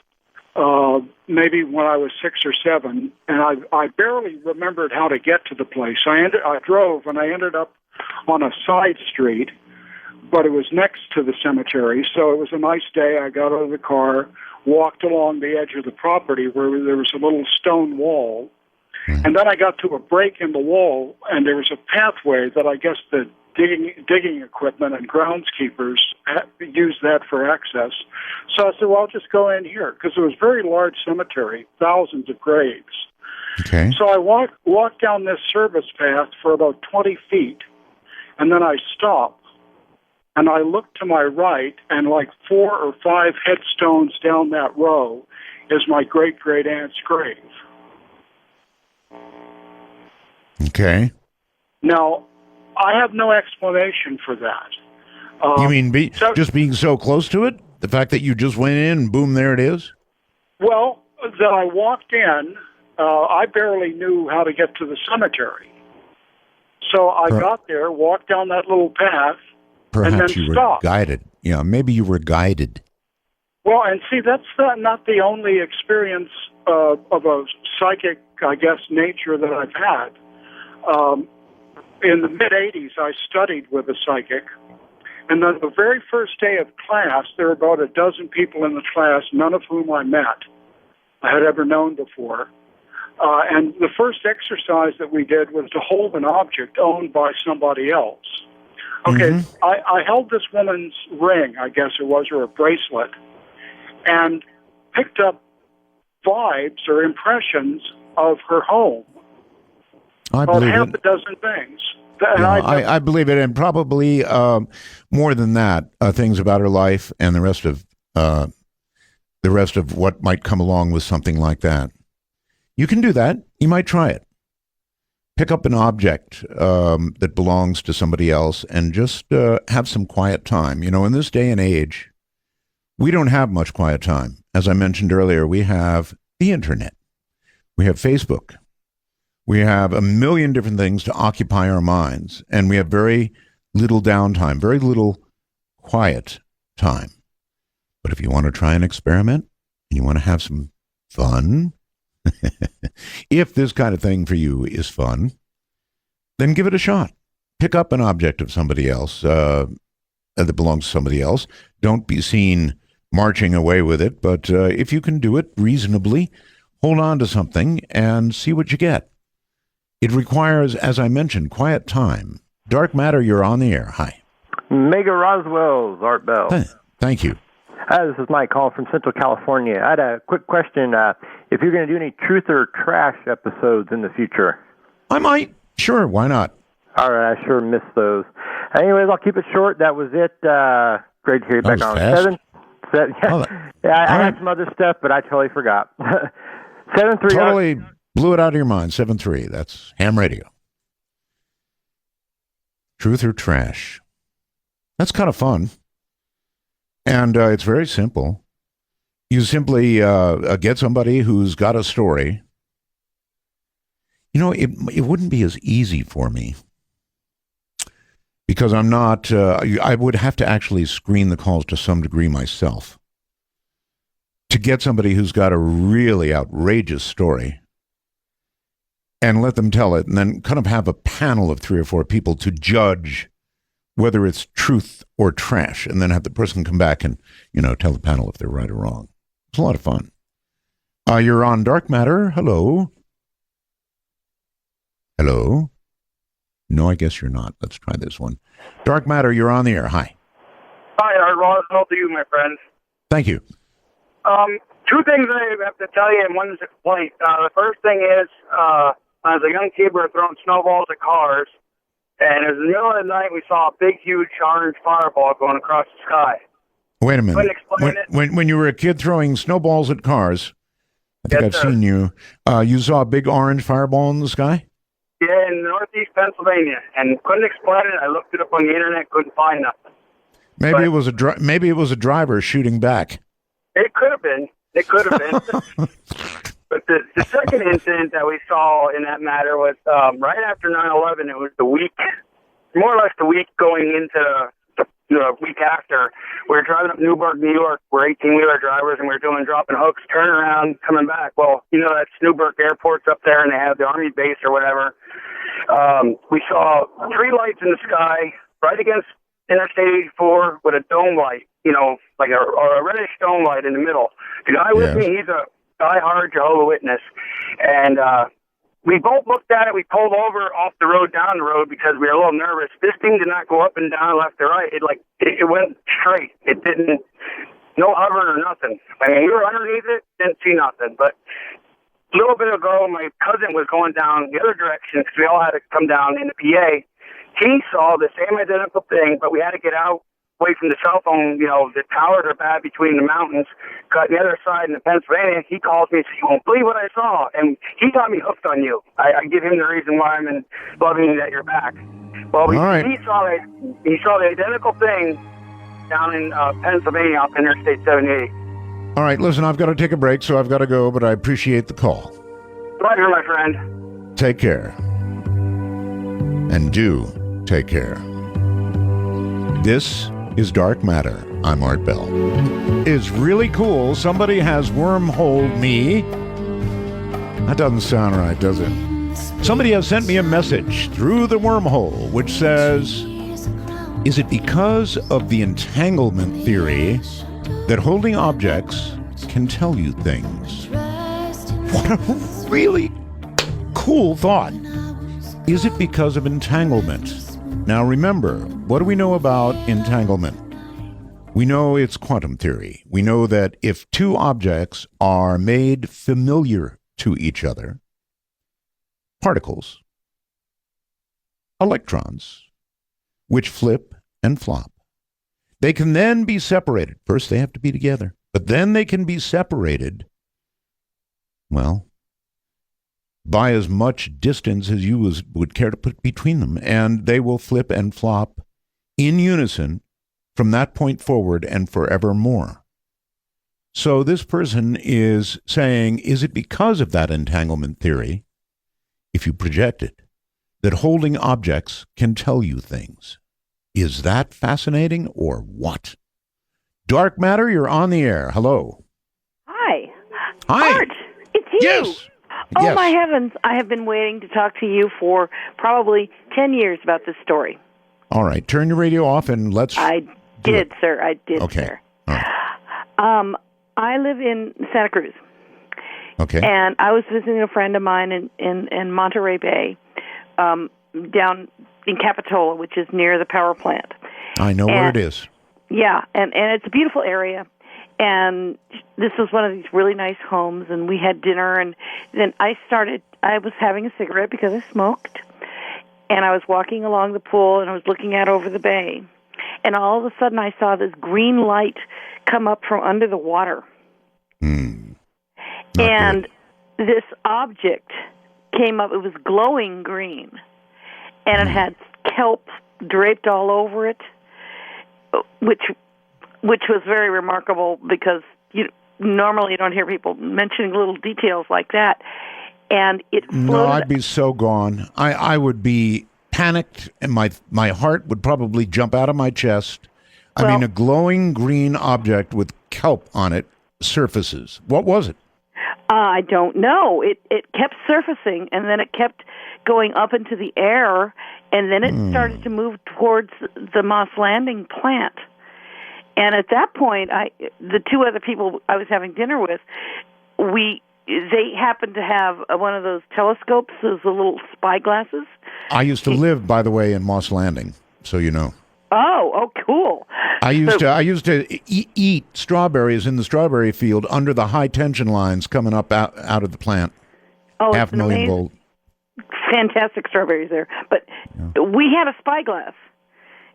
maybe when I was 6 or 7, and I barely remembered how to get to the place. I drove, and I ended up on a side street, but it was next to the cemetery, so it was a nice day. I got out of the car, walked along the edge of the property where there was a little stone wall, and then I got to a break in the wall, and there was a pathway that I guess the digging equipment and groundskeepers used that for access. So I said, well, I'll just go in here, because it was a very large cemetery, thousands of graves. Okay. So I walked down this service path for about 20 feet, and then I stopped, and I looked to my right, and like 4 or 5 headstones down that row is my great-great-aunt's grave. Okay. Now, I have no explanation for that. You mean just being so close to it? The fact that you just went in and boom, there it is? Well, that I walked in, I barely knew how to get to the cemetery. So I got there, walked down that little path, and then Perhaps you stopped. were guided. Yeah, maybe you were guided. Well, and see, that's not the only experience of a psychic, I guess, nature that I've had. In the mid-'80s, I studied with a psychic, and then the very first day of class, there were about a dozen people in the class, none of whom I had ever known before. And the first exercise that we did was to hold an object owned by somebody else. Okay, Mm-hmm. I held this woman's ring, I guess it was, or a bracelet, and picked up vibes or impressions of her home. I About believe half it. a dozen things. And Yeah, I I believe it, and probably more than that, things about her life and the rest of what might come along with something like that. You can do that. You might try it. Pick up an object that belongs to somebody else and just have some quiet time. You know, in this day and age, we don't have much quiet time. As I mentioned earlier, we have the internet. We have Facebook. We have a million different things to occupy our minds, and we have very little downtime, very little quiet time. But if you want to try an experiment and you want to have some fun, if this kind of thing for you is fun, then give it a shot. Pick up an object of somebody else that belongs to somebody else. Don't be seen marching away with it, but if you can do it reasonably, hold on to something and see what you get. It requires, as I mentioned, quiet time. Dark Matter, you're on the air. Hi. Mega Roswell's Art Bell. Thank you. This is Mike calling from Central California. I had a quick question. If you're going to do any truth or trash episodes in the future? I might. Sure, why not? All right, I sure missed those. Anyways, I'll keep it short. That was it. Great to hear you back on. Fast. Yeah, I had some other stuff, but I totally forgot. 7-3. Totally blew it out of your mind. 7-3. That's ham radio. Truth or trash? That's kind of fun. And it's very simple. You simply get somebody who's got a story. You know, it wouldn't be as easy for me because I'm not, I would have to actually screen the calls to some degree myself to get somebody who's got a really outrageous story and let them tell it, and then kind of have a panel of 3 or 4 people to judge whether it's truth or trash, and then have the person come back and, tell the panel if they're right or wrong. It's a lot of fun. You're on Dark Matter. Hello. Hello. No, I guess you're not. Let's try this one. Dark Matter, you're on the air. Hi. Hi, Ron. How to you, my friend? Thank you. 2 things I have to tell you, and one's a complaint. The first thing is, as a young kid, we were throwing snowballs at cars, and it was in the middle of the night, we saw a big, huge orange fireball going across the sky. Wait a minute. Couldn't explain it. When you were a kid throwing snowballs at cars, I think I've seen you. You saw a big orange fireball in the sky? Yeah, in northeast Pennsylvania, and couldn't explain it. I looked it up on the internet, couldn't find nothing. Maybe it was a driver shooting back. It could have been. It could have been. But the second incident that we saw in that matter was right after 9/11. It was the week, more or less the week going into the week after. We were driving up Newburgh, New York. We're 18-wheeler drivers, and we were dropping hooks, turning around, coming back. Well, that's Newburgh Airport's up there, and they have the Army base or whatever. We saw 3 lights in the sky right against Interstate 84 with a dome light, like a reddish dome light in the middle. The guy with me, he's a die-hard Jehovah's Witness. And we both looked at it. We pulled over off the road, down the road, because we were a little nervous. This thing did not go up and down, left or right. It went straight. It didn't, no hovering or nothing. I mean, we were underneath it, didn't see nothing. But a little bit ago, my cousin was going down the other direction because we all had to come down in the PA. He saw the same identical thing, but we had to get out away from the cell phone. The towers are bad between the mountains. Cut the other side in Pennsylvania. He calls me and says, "You won't believe what I saw." And he got me hooked on you. I give him the reason why I'm loving that you're back. Well, he saw the identical thing down in Pennsylvania off Interstate 78. All right, listen, I've got to take a break, so I've got to go, but I appreciate the call. Pleasure, my friend. Take care. And do take care. This is Dark Matter. I'm Art Bell. It's really cool. Somebody has wormholed me. That doesn't sound right, does it? Somebody has sent me a message through the wormhole which says, is it because of the entanglement theory that holding objects can tell you things? What a really cool thought. Is it because of entanglement? Now remember, what do we know about entanglement? We know it's quantum theory. We know that if 2 objects are made familiar to each other, particles, electrons, which flip and flop, they can then be separated. First, they have to be together, but then they can be separated, well, by as much distance as you would care to put between them, and they will flip and flop in unison from that point forward and forevermore. So this person is saying, is it because of that entanglement theory, if you project it, that holding objects can tell you things? Is that fascinating or what? Dark Matter, you're on the air. Hello. Hi. Hi. Art, it's you. Yes. Oh, yes. my heavens. I have been waiting to talk to you for probably 10 years about this story. All right. Turn your radio off and let's... I did, sir. I did, okay. sir. All right. I live in Santa Cruz. Okay. And I was visiting a friend of mine in Monterey Bay, down in Capitola, which is near the power plant. I know where it is. Yeah, and it's a beautiful area. And this was one of these really nice homes, and we had dinner, and then I was having a cigarette because I smoked, and I was walking along the pool, and I was looking out over the bay, and all of a sudden I saw this green light come up from under the water. And this object came up. It was glowing green, and it had kelp draped all over it, which was very remarkable because normally you don't hear people mentioning little details like that. And it floated. No, I'd be so gone. I would be panicked, and my heart would probably jump out of my chest. I mean, a glowing green object with kelp on it surfaces. What was it? I don't know. It kept surfacing, and then it kept going up into the air, and then it started to move towards the Moss Landing plant. And at that point, the two other people I was having dinner with, they happened to have one of those telescopes, those little spy glasses. I used to live, by the way, in Moss Landing, so you know. Oh, cool. I used to eat strawberries in the strawberry field under the high tension lines coming up out of the plant. Oh, 500,000 volt. Fantastic strawberries there. But we had a spyglass,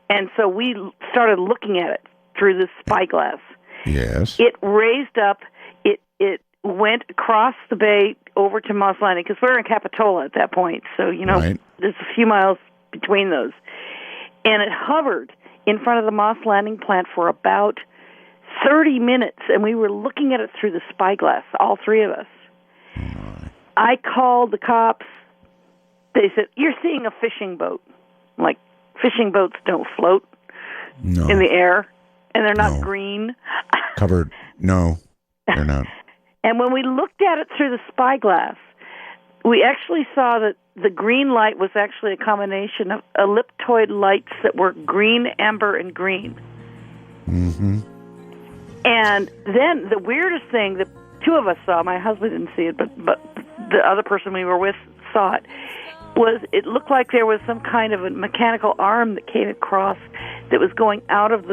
and so we started looking at it through this spyglass. Yes. It raised up. It went across the bay over to Moss Landing, because we're in Capitola at that point. So, right. There's a few miles between those. And it hovered in front of the Moss Landing plant for about 30 minutes, and we were looking at it through the spyglass, all three of us. I called the cops. They said, "You're seeing a fishing boat." I'm like, fishing boats don't float in the air, and they're not green. Covered. No, they're not. And when we looked at it through the spyglass, we actually saw that the green light was actually a combination of elliptoid lights that were green, amber, and green. Mm-hmm. And then the weirdest thing that two of us saw, my husband didn't see it, but the other person we were with saw it, was it looked like there was some kind of a mechanical arm that came across that was going out of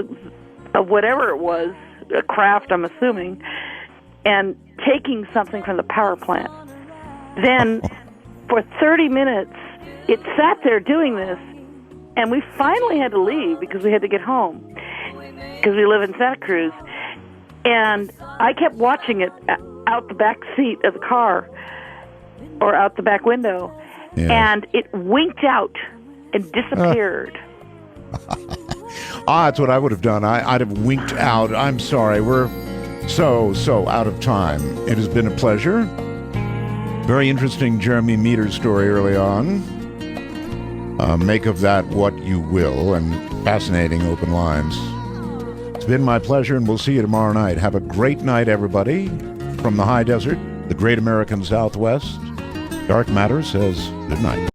whatever it was, a craft, I'm assuming, and taking something from the power plant. Then, for 30 minutes, it sat there doing this, and we finally had to leave because we had to get home, because we live in Santa Cruz. And I kept watching it out the back seat of the car, or out the back window, and it winked out and disappeared. That's what I would have done. I'd have winked out. I'm sorry. We're so out of time. It has been a pleasure. Very interesting Jeremy Meador story early on. Make of that what you will, and fascinating open lines. It's been my pleasure, and we'll see you tomorrow night. Have a great night, everybody. From the high desert, the great American Southwest, Dark Matter says good night.